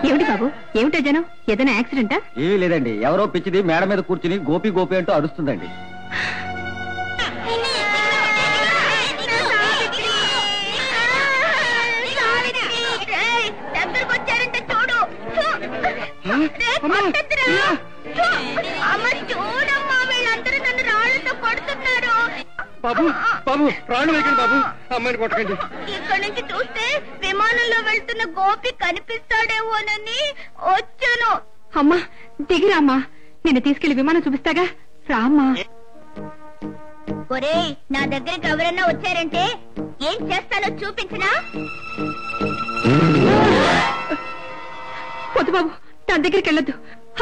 ఏమిటి బాబు, ఏమిటో జనం? ఏదైనా యాక్సిడెంటా? ఏమీ లేదండి, ఎవరో పిచ్చిది మేడ మీద కూర్చుని గోపి గోపి అంటూ అరుస్తుందండి. దగ్గరకొచ్చారంటే చూడు. అమ్మ చూడమ్మా, వీళ్ళందరూ నన్ను రాళ్లతో కొడుతున్నారు. బాబు ప్రాణం వేయకండి బాబు, అమ్మాయిని కొట్టకండి. ఇక్కడ నుంచి చూస్తే విమానంలో వెళ్తున్న గోపి కనిపిస్తాడేమోనని వచ్చాను. అమ్మా దిగిరా అమ్మా, నిన్ను తీసుకెళ్లి విమానం చూపిస్తాగా, రామ్మా. ఒరేయ్, నా దగ్గరికి ఎవరన్నా వచ్చారంటే ఏం చేస్తానో చూపించనా? వద్దు బాబు, దాని దగ్గరికి వెళ్ళొద్దు.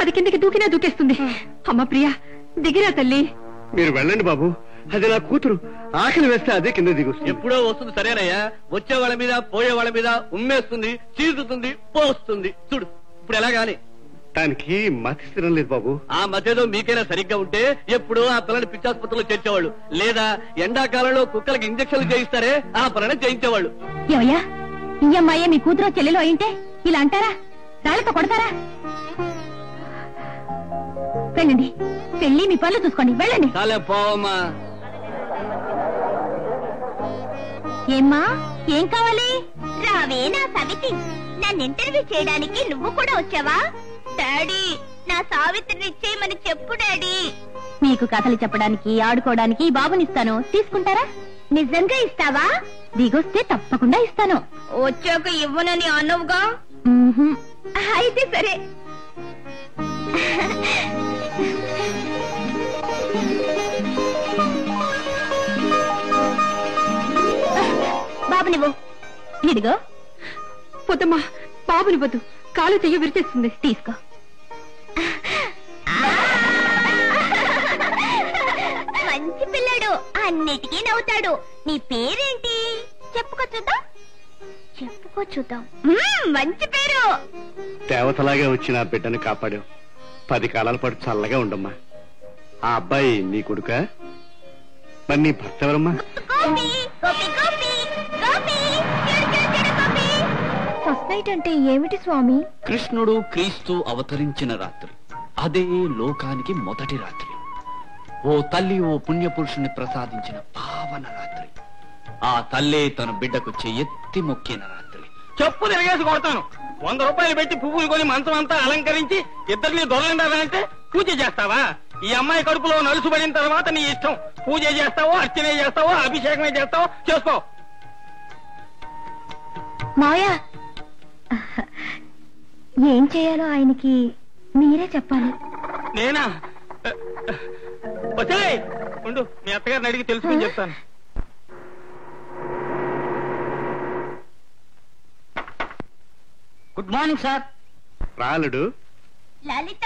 అది కిందకి దూకినా దూకేస్తుంది. అమ్మ ప్రియా, దిగిరా తల్లి. మీరు వెళ్ళండి బాబు, అది నా కూతురు. ఆకలి వేస్తే అదే కింద దిగుస్తుంది. ఎప్పుడో వస్తుంది సరేనయ్యా. వచ్చే వాళ్ళ మీద పోయే వాళ్ళ మీద ఉమ్మేస్తుంది, చీరుతుంది, పోస్తుంది. చూడు ఇప్పుడు ఎలా గాని. దానికి మతి స్థిరం లేదు బాబు. ఆ మధ్యలో మీకైనా సరిగ్గా ఉంటే ఎప్పుడో ఆ పిల్లని పిచ్చాసుపత్రిలో చేర్చేవాళ్ళు, లేదా ఎండాకాలంలో కుక్కలకి ఇంజక్షన్లు చేయిస్తారే ఆ పనులను చేయించేవాళ్ళు. ఏమయ్యా, ఈ అమ్మాయి మీ కూతురు చెల్లెలు అయింటే ఇలా అంటారా? రాళ్ళతో కొడతారా? వెళ్ళండి, వెళ్ళి మీ పనులు చూసుకోండి. వెళ్ళండి. చాలే పోవమ్మా. ఏమ్మా, ఏం కావాలి? రావే నా సవితి, నన్ను ఇంటర్వ్యూ చేయడానికి నువ్వు కూడా వచ్చావా? డాడీ, నా సావిత్రిని ఇచ్చేయమని చెప్పు డాడీ. మీకు కథలు చెప్పడానికి ఆడుకోవడానికి ఈ బాబునిస్తాను, తీసుకుంటారా? నిజంగా ఇస్తావా? దిగొస్తే తప్పకుండా ఇస్తాను. వచ్చాక ఇవ్వనని అన్నవుగా. మ్మ్హ్మ్. అయితే సరే. బాబు నువ్వు ఇదిగో. పొద్దమ్మా, బాబుని వద్దు, కాలు చెయ్యి విరిచేస్తుంది. తీసుకో. అవుతాడు. నీ పేరేంటి చెప్పుకో చూద్దాం. మంచి పేరు. దేవతలాగే వచ్చిన ఆ బిడ్డను కాపాడావు. 10 కాలాల పాటు చల్లగా ఉండమ్మా. ఆ అబ్బాయి నీ కొడుక? మరి నీ భర్త ఎవరమ్మా? ఫస్ట్ నైట్ అంటే ఏమిటి స్వామి? కృష్ణుడు క్రీస్తు అవతరించిన రాత్రి, అదే లోకానికి మొదటి రాత్రి. ఓ తల్లి ఓ పుణ్యపురుషుని ప్రసాదించిన పావన రాత్రి. ఆ తల్లే తన బిడ్డకు చెయ్యెత్తి మొక్కిన రాత్రి. చెప్పు తిరగేసి కొడతాను. 100 రూపాయలు పెట్టి పువ్వులు కొని మంచం అంతా అలంకరించి ఇద్దరిని దొరలండారంటే పూజ చేస్తావా? ఈ అమ్మాయి కడుపులో నలుసుబడిన తర్వాత నీ ఇష్టం. పూజ చేస్తావో, అర్చనే చేస్తావో, అభిషేకమే చేస్తావో చేసుకో. మావయ్య, ఏం చేయాలో ఆయనకి మీరే చెప్పాలి. నేనా? వచ్చే ఉండు, మీ అత్తగారిని అడిగి తెలుసుకుని చెప్తాను. Good morning sir. రాలుడు. లలిత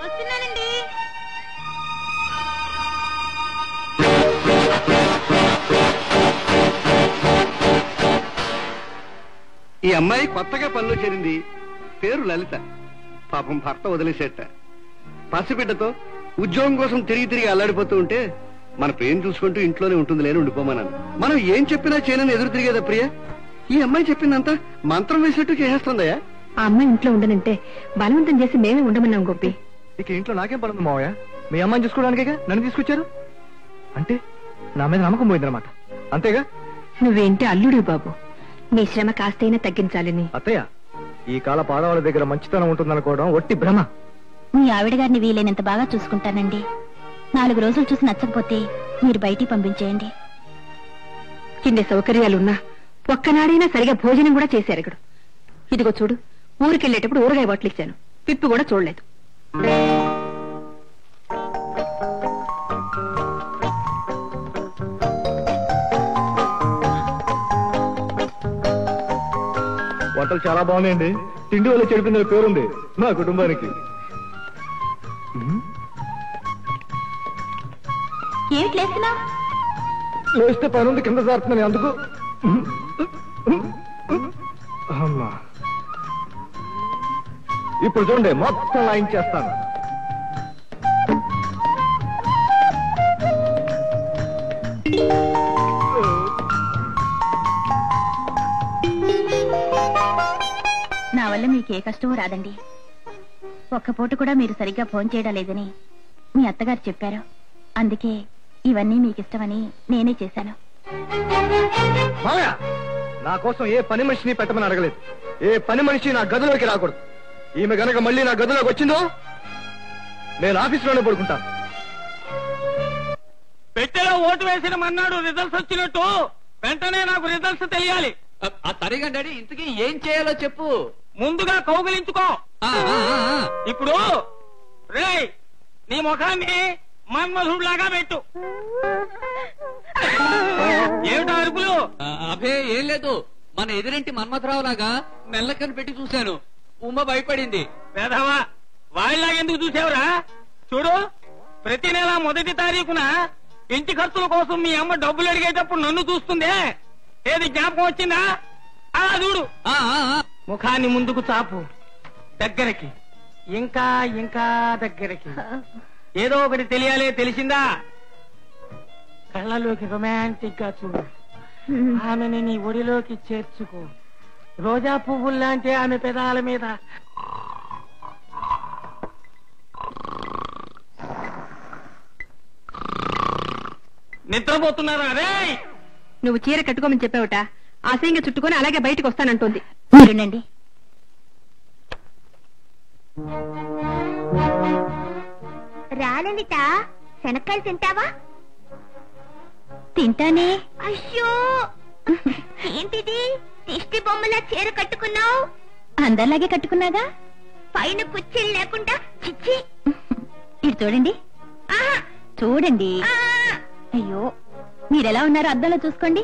వస్తున్నానండి. ఈ అమ్మాయి కొత్తగా పనిలో చేరింది. పేరు లలిత. పాపం భర్త వదిలేసేట. పసిబిడ్డతో ఉద్యోగం కోసం తిరిగి అల్లాడిపోతూ ఉంటే మన ప్రియం చూసుకుంటూ ఇంట్లోనే ఉంటుంది లేని ఉండిపోమన్నాను. మనం ఏం చెప్పినా చేయనని ఎదురు తిరిగేదా ప్రియ? ఈ అమ్మాయి చెప్పిందంతా మంత్రం వేసినట్టు చేసేస్తుందయ్యా. ఆ అమ్మాయి ఇంట్లో ఉండనంటే బలవంతం చేసి మేమే ఉండమన్నాం గోపి. ఇక ఇంట్లో నాకేం పడుతుంది మావయ్య? మీ అమ్మాయిని చూసుకోవడానికేగా నన్ను తీసుకొచ్చారు. అంటే నా మీద నమ్మకం పోయిందన్నమాట, అంతేగా? నువ్వేంటి అల్లుడు బాబు, నీ శ్రమ కాస్తైనా తగ్గించాలని. అత్తయ్య, ఈ కాల పాదవాళ్ళ దగ్గర మంచితనం ఉంటుందనుకోవడం ఒట్టి భ్రమ. మీ ఆవిడ గారిని వీలైనంత బాగా చూసుకుంటానండి. 4 రోజులు చూసి నచ్చకపోతే మీరు బయటికి పంపించేయండి. కింద సౌకర్యాలున్నా ఒక్కనాడైనా సరిగా భోజనం కూడా చేశారు. ఇదిగో చూడు, ఊరికెళ్లేటప్పుడు ఊరగాయ బాటిల్ ఇచ్చాను, పిప్పి కూడా చూడలేదు. వంటలు చాలా బాగున్నాయండి. తిండి వల్ల చెడిపోయిన పేరుంది మా కుటుంబానికి. ఏమిటి లేస్తున్నావు? లేస్తే పని ఉంది, కింద జారుతున్నాను అందుకు. అమ్మా, ఇప్పుడు చూడండి, మొత్తం లైన్ చేస్తాను. నా వల్ల మీకు ఏ కష్టమూ రాదండి. ఒక్క పూట కూడా మీరు సరిగ్గా ఫోన్ చేయడం లేదని మీ అత్తగారు చెప్పారు. అందుకే ఇవన్నీ మీకు ఇష్టమని నేనే చేశాను. నా కోసం ఏ పని మనిషిని పెట్టమని అడగలేదు. ఏ పని మనిషి నా గదిలోకి రాకూడదు. ఈమె గనక మళ్ళీ నా గదిలోకి వచ్చిందో నేను ఆఫీసులోనే పడుకుంటాను. పెట్టెలో ఓటు వేసిన మన్నాడు రిజల్ట్స్ వచ్చినట్టు వెంటనే నాకు రిజల్ట్స్ తెలియాలి. సరిగా డాడీ, ఇంతకీ ఏం చేయాలో చెప్పు. ముందుగా కౌగిలించుకో. ఇప్పుడు రేయ్, నీ ముఖాన్ని మన్మధుడిలాగా పెట్టు. ఏమిటో అరుపులు? అభే ఏం లేదు, మన ఎదురింటి మన్మథరావు లాగా మెల్లకని పెట్టి చూశాను. ఉమ్మ భయపడింది. పేదవా, వాళ్ళలాగెందుకు చూసావురా? చూడు, ప్రతి నెల 1వ తారీఖున ఇంటి ఖర్చుల కోసం మీ అమ్మ డబ్బులు అడిగేటప్పుడు నన్ను చూస్తుందే, ఏది జ్ఞాపకం వచ్చిందా? అలా చూడు. ముఖాన్ని ముందుకు చాపు, దగ్గరికి, ఇంకా ఇంకా దగ్గరికి. ఏదో ఒకటి తెలియాలే, తెలిసిందా? కళ్ళలోకి రొమాంటిక్ గా చూడు. ఆమెని నీ ఒడిలోకి చేర్చుకో. రోజా పువ్వుల్లాంటి ఆమె పెదాల మీద నిద్రపోతున్నారా? రే, నువ్వు చీర కట్టుకోమని చెప్పావుట, ఆశయంగా చుట్టుకొని అలాగే బయటకు వస్తానంటోంది. మీరుండండి. రా లలిత, శనక్కాయలు తింటావా? తింటానే. అయ్యో, ఏంటిది దిష్టి బొమ్మలా చీర కట్టుకున్నావు? అందరిలాగే కట్టుకున్నాగా. పైన కుర్చీలు లేకుండా. చిచ్చి, ఇది చూడండి, చూడండి. అయ్యో, మీరెలా ఉన్నారో అద్దంలో చూసుకోండి.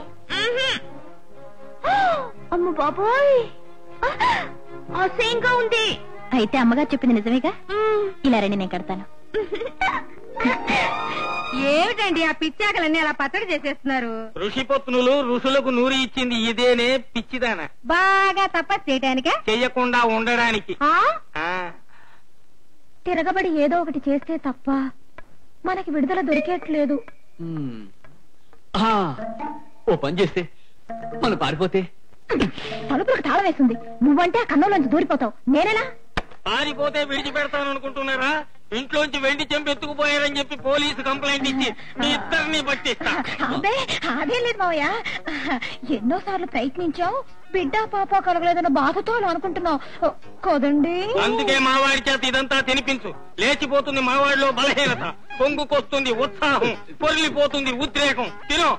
అమ్మ బాబోయ్, అసహ్యంగా ఉంది. అయితే అమ్మగారు చెప్పింది నిజమేగా. ఇలా రండి, నేను కడతాను. ఏమిటండి ఆ పిచ్చాకలన్నీ అలా పచ్చడి చేసేస్తున్నారు? ఋషిపత్నులు ఋషులకు నూరి ఇచ్చింది ఇదేనే పిచ్చిదాన. బాగా తపస్సు చేయటానికే, చెయ్యకుండా ఉండడానికి. తిరగబడి ఏదో ఒకటి చేస్తే తప్ప మనకి విడుదల దొరికేట్లేదు. ఓ పని చేస్తే మనం పారిపోతే? తలుపులకు తాళం వేస్తుంది. నువ్వంటే ఆ కన్నంలోంచి దూరిపోతావు. నేనేనా? పారిపోతే విడిచిపెడతాను అనుకుంటున్నారా? ఇంట్లోంచి వెండి చెంపు ఎత్తుకుపోయారని చెప్పి పోలీసు కంప్లైంట్ ఇచ్చి మీ ఇద్దరిని పట్టిస్తా. అదే లేదు మావయ్య, ఎన్నోసార్లు ప్రయత్నించావు, బిడ్డ పాప కలగలేదన్న బాధతో అనుకుంటున్నావు కదండి. అందుకే మావాడి చేత ఇదంతా తినిపించు. లేచిపోతుంది మావాడిలో బలహీనత, పొంగుకొస్తుంది ఉత్సాహం, పొర్లిపోతుంది ఉద్రేకం. తినో.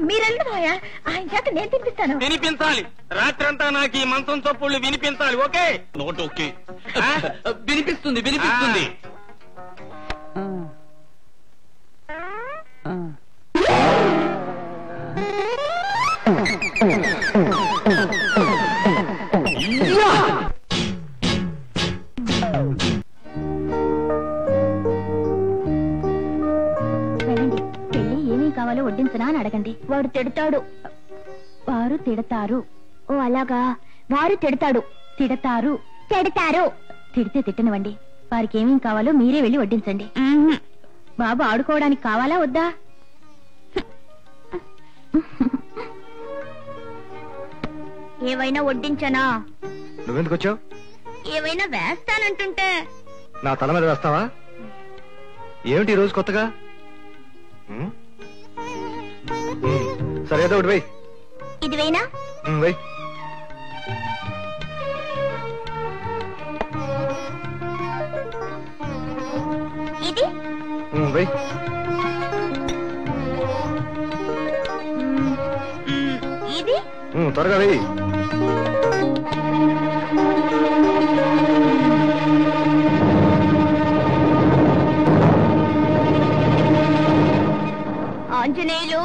మీరెళ్ళి మావయ్య, ఆయన చేత నేను తినిపిస్తాను. వినిపించాలి. రాత్రంతా నాకు ఈ మంచం చప్పుళ్ళు వినిపించాలి. ఓకే? Note okay. వినిపిస్తుంది వినిపిస్తుంది. పెళ్లి ఏమీ కావాలో వడ్డించనా అని అడగండి. వాడు తిడతాడు. వారు తిడతారు. ఓ అలాగా, వారు తిడతాడు. తిడతారు. తిడతారు. తిడితే తిట్టనివ్వండి. వారికి ఏమేం కావాలో మీరే వెళ్ళి వడ్డించండి. బాబు ఆడుకోవడానికి కావాలా వద్దా? ఏవైనా వడ్డించనా? నువ్వెందుకు వచ్చావు? ఏవైనా వేస్తానంటుంటే. నా తల మీద వేస్తావా? ఏమిటి ఈ రోజు కొత్తగా? సరే ఏదో ఒకటి వెయ్యి. ఇది వేయినా? వెయ్యి. ఇది వెయ్యి. ఇది త్వరగా వెయ్యి. ఆంజనేయులు,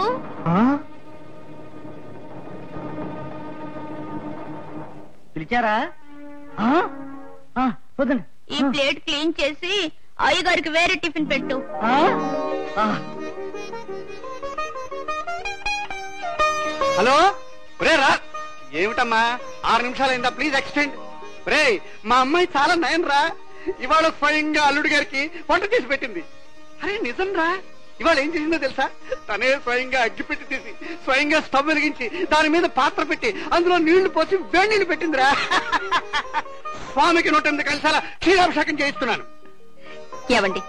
పిలిచారా? వద్దండి. ఈ ప్లేట్ క్లీన్ చేసి అయ్యగారికి వేరే టిఫిన్ పెట్టు. హలో రే రా. ఏమిటమ్మా 6 నిమిషాలైందా? Please extend. రే మా అమ్మాయి చాలా నయం రా. ఇవాళ స్వయంగా అల్లుడి గారికి వంట చేసి పెట్టింది. అరే నిజం రా. ఇవాళ ఏం చేసిందో తెలుసా? తనే స్వయంగా అగ్గిపెట్టి తీసి స్వయంగా స్టవ్ వెలిగించి దాని మీద పాత్ర పెట్టి అందులో నీళ్లు పోసి వేడి నీళ్లు పెట్టిందిరా. స్వామికి 108 కలశాల క్షీరాభిషేకం చేయిస్తున్నాను. ఏవండి,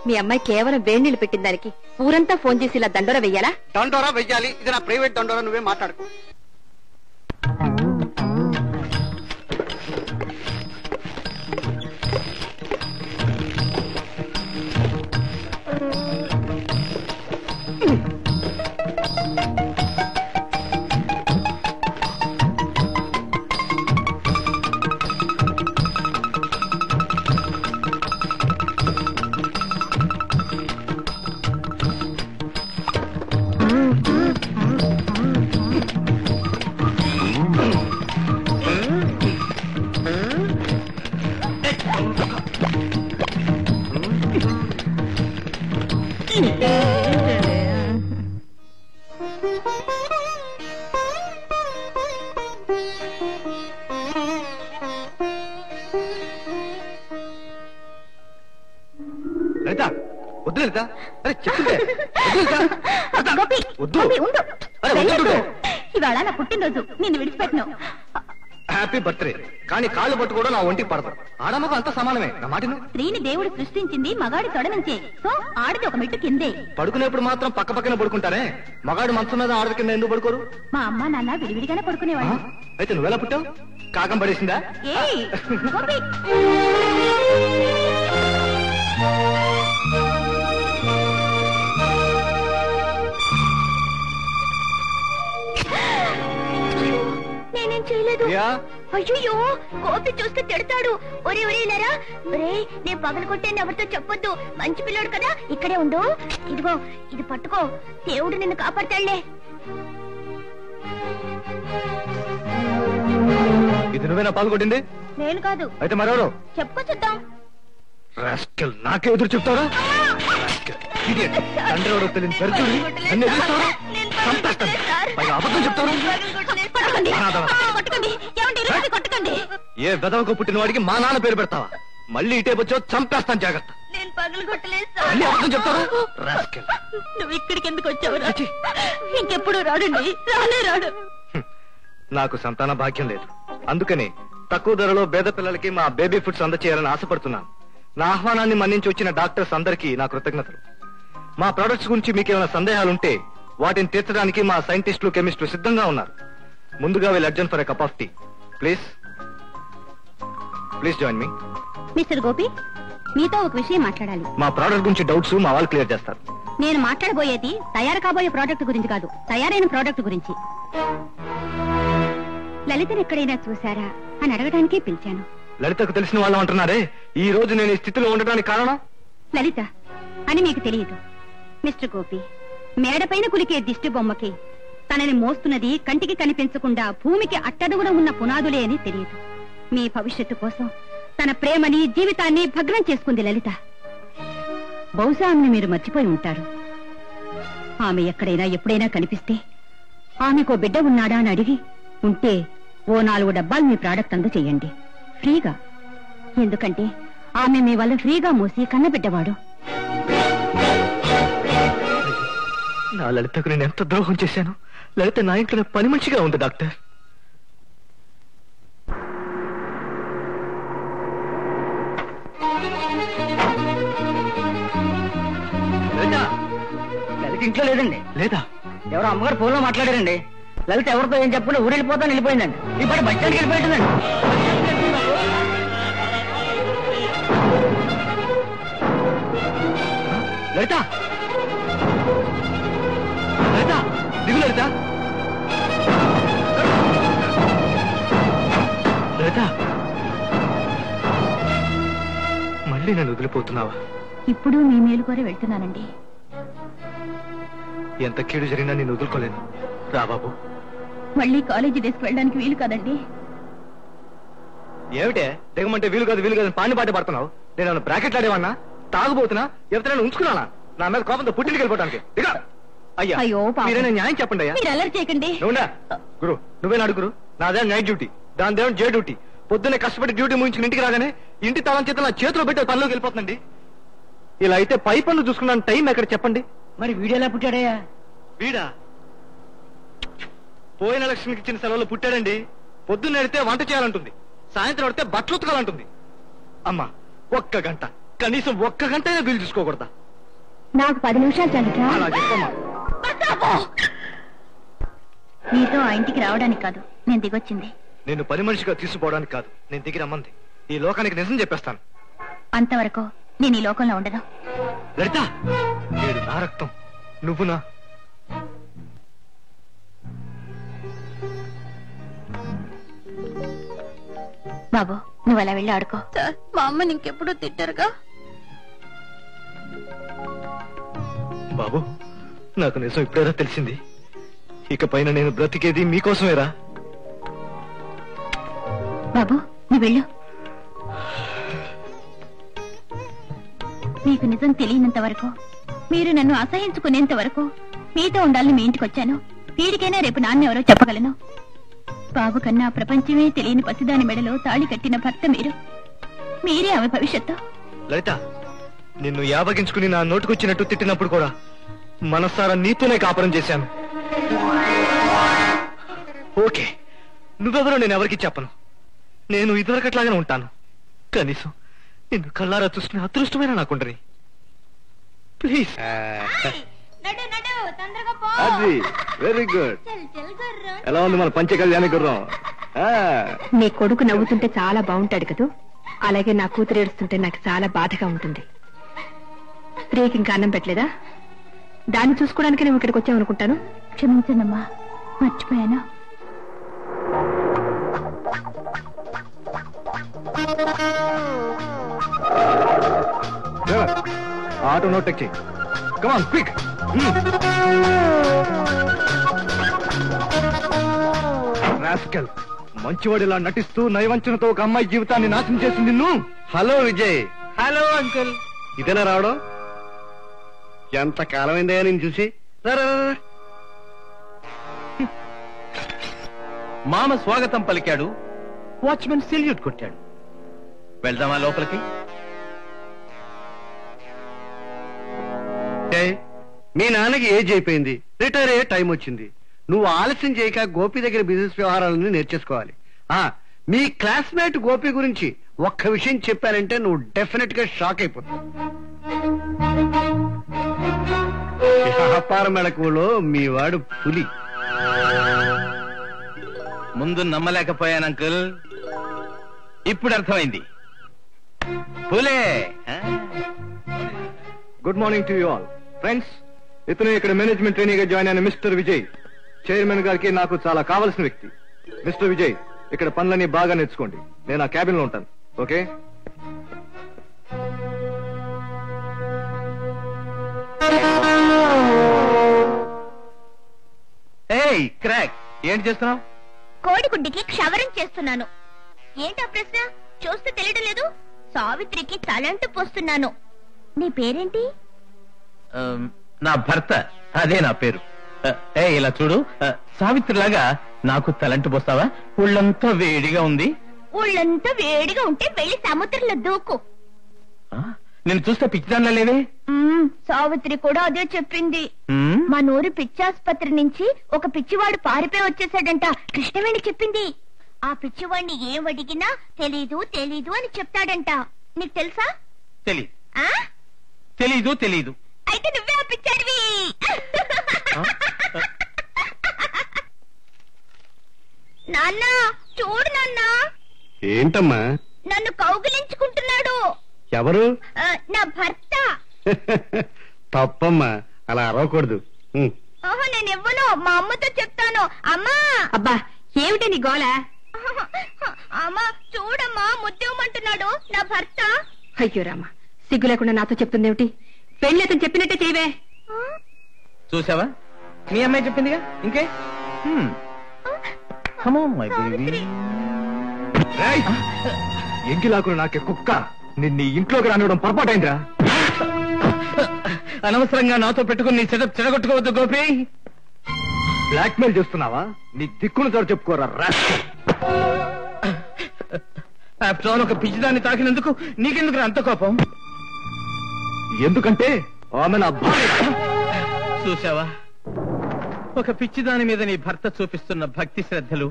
మీ అమ్మాయి కేవలం వేడి నీళ్లు పెట్టిన దానికి ఊరంతా ఫోన్ చేసి ఇలా దండోరా వెయ్యాలా? దండోరా వెయ్యాలి. ఇది నా ప్రైవేట్ దండోరా. నువ్వే మాట్లాడుకో. లలిత వద్దు లలిత. అరే చెప్తుంటే వద్దు. ఇవాళ నా పుట్టినరోజు, నిన్ను విడిచిపెట్టను. Happy birthday. కానీ కాళ్ళు పట్టు కూడా నా ఒంటికి పడతాం. ఆడమ్మకు అంత సమానమే. నా మాటను. స్త్రీని దేవుడు సృష్టించింది మగాడి తొడ నుంచే. సో ఆడది ఒక మెట్టు కిందే. పడుకునేప్పుడు మాత్రం పక్క పక్కన పడుకుంటారే. మగాడు మంచం మీద ఆడది కింద ఎందుకు పడుకోరు? మా అమ్మ నాన్న విడివిడిగానే పడుకునేవాడు. అయితే నువ్వెలా పుట్టావు? కాకం పడేసిందా? నేనేం చేయలేదు. అయ్యో కోపి చూస్తే తిడతాడు. ఒరే ఒరే లేరా. ఒరే నేను పగలు కొట్టాను ఎవరితో చెప్పొద్దు. మంచి పిల్లోడు కదా, ఇక్కడే ఉండు. ఇదిగో ఇది పట్టుకో, దేవుడు నిన్ను కాపాడతాడులే. ఇది నువ్వేనా పాల్గొట్టింది? నేను కాదు. అయితే మరెవరు? చెప్పుకో చూద్దాం. రాస్కెల్, నాకే ఎదురు చెప్తారా? తండ్రి ఎవడో తెలియని దరిద్రుడిని నన్ను ఎదిరిస్తావా? చంపేస్తాను. పైగా అబద్ధం చెప్తావా? ఏ వెదవకు పుట్టిన వాడికి మా నాన్న పేరు పెడతావా? మళ్ళీ ఇటే వచ్చో చంపేస్తాను, జాగ్రత్త. నేను పగలు కొట్టలేదు మళ్ళీ అబద్ధం చెప్తావా? రాస్కెల్. నువ్వు ఇక్కడికి ఎందుకు వచ్చావు? ఇంకెప్పుడు రాడండి, రానే రాడు. నాకు సంతాన భాగ్యం లేదు, అందుకని తక్కువ ధరలో పేద పిల్లలకి మా బేబీ ఫుడ్స్ అందచేయాలని ఆశపడుతున్నాను. నా ఆహ్వానాన్ని మన్నించి వచ్చిన డాక్టర్స్ అందరికీ నా కృతజ్ఞతలు. మా ప్రొడక్ట్స్ గురించి మీకు ఏమైనా సందేహాలుంటే వాటిని తీర్చడానికి మా సైంటిస్టులు కెమిస్టులు సిద్ధంగా ఉన్నారు. ముందుగా will urgent for a cup of tea please. Please join me. Mister Gopi, మీతో ఒక విషయం మాట్లాడాలి. మా ప్రోడక్ట్ గురించి డౌట్స్ మా వాళ్ళు క్లియర్ చేస్తారు. నేను మాట్లాడబోయేది తయారు కాబోయే ప్రోడక్ట్ గురించి కాదు, తయారైన ప్రోడక్ట్ గురించి. లలితను ఎక్కడైనా చూసారా అని అడగడానికి పిలిచాను. లలితకు తెలిసిన వాళ్ళు అంటున్నారే, ఈ రోజు నేను ఈ స్థితిలో ఉండడానికి కారణం లలిత అని మీకు తెలియదు. మిస్టర్ గోపి, మేడపైన కులికే దిష్టి బొమ్మకి తనని మోస్తున్నది కంటికి కనిపించకుండా భూమికి అట్టడుగున ఉన్న పునాదులే అని తెలియదు. మీ భవిష్యత్తు కోసం తన ప్రేమని జీవితాన్ని భగ్నం చేసుకుంది లలిత. బహుశా ఆమెను మీరు మర్చిపోయి ఉంటారు. ఆమె ఎక్కడైనా ఎప్పుడైనా కనిపిస్తే ఆమెకో బిడ్డ ఉన్నాడా అని అడిగి ఉంటే ఓ 4 డబ్బాలు మీ ప్రాడక్ట్ అందచేయండి ఫ్రీగా. ఎందుకంటే ఆమె మీ వల్ల ఫ్రీగా మోసి కన్నబిడ్డవాడు. నా లలితకు నేను ఎంత ద్రోహం చేశాను. లలిత నా ఇంట్లో పని మనిషిగా ఉంది డాక్టర్. లలిత ఇంట్లో లేదండి. లేదా? ఎవరో అమ్మగారు ఫోన్ లో మాట్లాడారండి. లలిత ఎవరితో ఏం చెప్పకుండా ఊరు వెళ్ళిపోతాను వెళ్ళిపోయిందండి. ఇప్పుడు బస్ స్టాండ్కి వెళ్ళిపోయిందండి. లలిత, లలిత, దిగు లలిత. లలిత, మళ్ళీ నన్ను వదిలిపోతున్నావా? ఇప్పుడు మీ మేలు కోరి వెళ్తున్నానండి. ఎంత కీడు జరిగినా నేను వదులుకోలేను. రా బాబు. మళ్ళీ కాలేజీ డేస్కి వెళ్ళడానికి వీలు కాదండి. ఏమిటే దిగమంటే వీలు కాదు వీలు కాదు పాని పాట పడుతున్నావు? నేను బ్రాకెట్లు ఆడేవన్నా? తాగుపోతున్నా? ఎవరైనా ఉంచుకున్నానా? నా మీద కోపంతో పుట్టింటికి వెళ్ళిపోవడానికి? దిగా. అయ్యా, మీరైనా న్యాయం చెప్పండి అయ్యా. మీరు అల్లరి చేయకండి. గురు, నువ్వేనా అడుగురు? నాదే నైట్ డ్యూటీ, దాని దేవుడు జే డ్యూటీ. పొద్దున్నే కష్టపడి డ్యూటీ ముగించుకుని ఇంటికి రాగానే ఇంటి తాళం చేత నా చేతిలో పెట్టి పనిలోకి వెళ్ళిపోతుందండి. ఇలా అయితే పై పనులు చూసుకున్నాను టైం ఎక్కడ చెప్పండి? మరి వీడెలా పుట్టాడయ్యా? వీడా పోయిన లక్ష్మికి ఇచ్చిన సెలవులు పుట్టాడండి. పొద్దున్న ఎడితే వంట చేయాలంటుంది, సాయంత్రం ఎడితే బట్టలు ఉతకాలంటుంది. అమ్మా, ఒక్క గంట, కనీసం ఒక్క గంట వీలు చూసుకోకూడదా? నాకు 10 నిమిషాలు చాలు. అలా చెప్పమ్మా. మీతో ఆ ఇంటికి రావడానికి కాదు నేను దిగొచ్చింది. నేను పని మనిషిగా తీసుకోవడానికి కాదు నేను దిగి రమ్మంది. ఈ లోకానికి నిజం చెప్పేస్తాను. అంతవరకు నేను ఈ లోకంలో ఉండను. లలిత, నేను నా రక్తం, నువ్వు నా. బాబు, నువ్వు అలా వెళ్ళి ఆడుకో. మా అమ్మని ఇంకెప్పుడు తిట్టారుగా. బాబు, నాకు నిజం ఇప్పుడేరా తెలిసింది. ఇక పైన నేను బ్రతికేది మీకోసమేరా. బాబు, నువ్వు వెళ్ళు. మీకు నిజం తెలియనంత వరకు, మీరు నన్ను అసహించుకునేంత వరకు మీతో ఉండాలని మీ ఇంటికి వచ్చాను. వీడికైనా రేపు నాన్న ఎవరో చెప్పగలను. బాబు కన్నా ప్రపంచమే తెలియని పసిదాని మెడలో తాళి కట్టిన భర్త మీరు. మీరే ఆమె భవిష్యత్తు. లలిత, నిన్ను యావగించుకుని నా నోటుకొచ్చినట్టు తిట్టినప్పుడు కూడా మనసారా నీతోనే కాపురం చేశాను. ఓకే, నువ్వెవరో నేను ఎవరికి చెప్పను. నేను ఇదివరకట్లాగానే ఉంటాను. కనీసం నిన్ను కళ్ళారా చూసుకునే అదృష్టమైన నాకుండని. ప్లీజ్. అది వెరీ గుడ్. ఎలా ఉంది మన పంచ కళ్యాణి గుర్రం? నీ కొడుకు నవ్వుతుంటే చాలా బాగుంటాడు కదూ. అలాగే నా కూతురు ఏడుస్తుంటే నాకు చాలా బాధగా ఉంటుంది. ప్రియకి ఇంకా అన్నం పెట్టలేదా? దాన్ని చూసుకోవడానికి నువ్వు ఇక్కడికి వచ్చావనుకుంటాను. క్షమించండమ్మా, మర్చిపోయాను. ఆటో నోట్ టెక్ చేయి. Come on quick. రాస్కెల్, మంచివాడిలా నటిస్తూ నయవంచనతో ఒక అమ్మాయి జీవితాన్ని నాశనం చేసింది నువ్వు. హలో విజయ్. Hello uncle. ఇదేనా రావడం? ఎంత కాలమైందయ్యా నేను చూసి. మామ స్వాగతం పలికాడు, వాచ్మెన్ సెల్యూట్ కొట్టాడు. వెళ్దామా లోపలికి? మీ నాన్నకి ఏజ్ అయిపోయింది, రిటైర్ అయ్యే టైం వచ్చింది. నువ్వు ఆలస్యం చేయక గోపి దగ్గర బిజినెస్ వ్యవహారాలను నేర్చేసుకోవాలి. మీ క్లాస్మేట్ గోపి గురించి ఒక్క విషయం చెప్పానంటే నువ్వు డెఫినెట్ గా షాక్ అయిపోతావు. వ్యాపార మెళకువలో మీ వాడు పులి. ముందు నమ్మలేకపోయాను అంకుల్, ఇప్పుడు అర్థమైంది. Phule. Good morning to you all friends. ఇతను ఇక్కడ మేనేజ్మెంట్ ట్రైనీగా జాయిన్ అయిన మిస్టర్ విజయ్. చైర్మన్ గారికి నాకు చాలా కావాల్సిన వ్యక్తి. మిస్టర్ విజయ్, ఇక్కడ పనులన్నీ బాగా నేర్చుకోండి. నేను ఆ క్యాబిన్ లో ఉంటాను. ఓకే? ఏయ్ క్రాక్, ఏంటి చేస్తున్నావు? కోడిగుడ్డికి క్షవరం చేస్తున్నాను. ఏంటా ప్రశ్న? చూస్తే తెలియడం లేదు. సావిత్రికి తలంటు పోస్తున్నాను. నీ పేరేంటి? నా భర్త, అదే నా పేరు. ఇలా చూడు, సావిత్రిలాగా నాకు తలంటు పోస్తావా? ఒళ్ళంతా వేడిగా ఉంది. ఊళ్ళంతా వేడిగా ఉంటే వెళ్ళి సముద్రంలో దూకు. నేను చూస్తే పిచ్చిదాన్లా లేవే. సావిత్రి కూడా అదే చెప్పింది. మా నూరు పిచ్చాసుపత్రి నుంచి ఒక పిచ్చివాడు పారిపోయి వచ్చేసాడంట. కృష్ణవేణి చెప్పింది. ఆ పిచ్చివాడిని ఏం అడిగినా తెలీదు తెలీదు అని చెప్తాడంట. నీకు తెలుసా? తెలీదు తెలీదు. అయితే నువ్వే ఆ పిచ్చాడివి. నాన్న చూడు నాన్న. ఏంటమ్మా? నన్ను కౌగిలించుకుంటున్నాడు. ఎవరు? నా భర్త. తప్పమ్మా, అలా అరవకూడదు. నేను ఇవ్వను, మా అమ్మతో చెప్తాను. అమ్మా. అబ్బా ఏమిటి నీ గోల? అమ్మా చూడమ్మా, ముద్దేమంటున్నాడు నా భర్త. అయ్యో రామా, సిగ్గు లేకుండా నాతో చెప్తుందేమిటి? పెళ్లి అతను చెప్పినట్టే చేయవే. చూసావా, మీ అమ్మాయి చెప్పిందిగా. ఇంకే ఎంకిలాకులు నాకే కుక్క. నిన్ను ఇంట్లోకి రానివ్వడం పొరపాటైందిరా. అనవసరంగా నాతో పెట్టుకుని నీ సెటప్ చెడగొట్టుకోవద్దు గోపి. బ్లాక్ మెయిల్ చేస్తున్నావా? నీ దిక్కును చోటు చెప్పుకోరా. ఆఫ్టర్ ఒక పిచ్చిదాన్ని తాకినందుకు నీకెందుకు అంత కోపం? ఎందుకంటే ఆమె నా భార్య. చూసావా, ఒక పిచ్చిదాని మీద నీ భర్త చూపిస్తున్న భక్తి శ్రద్ధలు.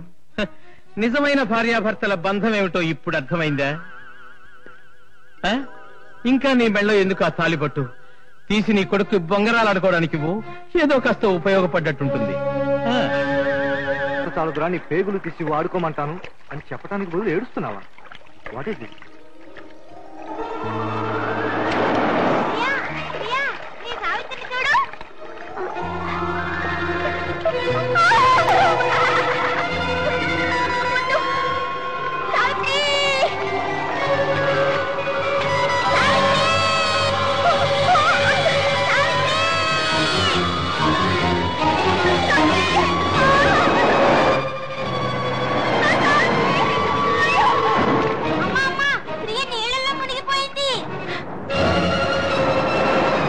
నిజమైన భార్యాభర్తల బంధం ఏమిటో ఇప్పుడు అర్థమైందా? ఇంకా నీ మెళ్ళో ఎందుకు ఆ తాలిపట్టు? తీసి నీ కొడుకు బొంగరాలు ఆడుకోవడానికి ఏదో కాస్త ఉపయోగపడ్డట్టుంటుంది. చాలుదురా, నీ పేగులు తీసి వాడుకోమంటాను అని చెప్పడానికి బదులు ఏడుస్తున్నావా? What is this?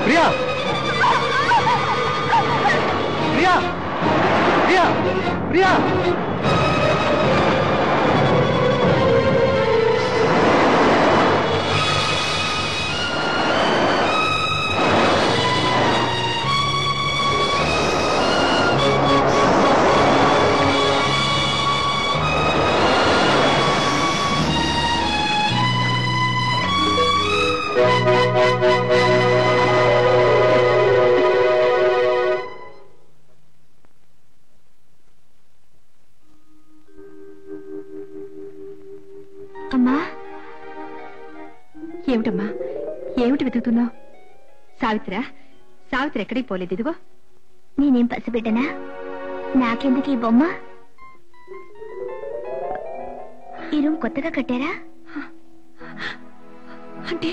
Priya, Priya, Priya, Priya. అమ్మా, ఏమిటమ్మా, ఏమిటి వెతుకుతున్నావు? సావిత్రా, సావిత్రి ఎక్కడికి పోలేదు. ఇదిగో. నేనేం పసిబిడ్డనా? నాకెందుకు ఈ బొమ్మ? ఈ రూమ్ కొత్తగా కట్టారా? అంటే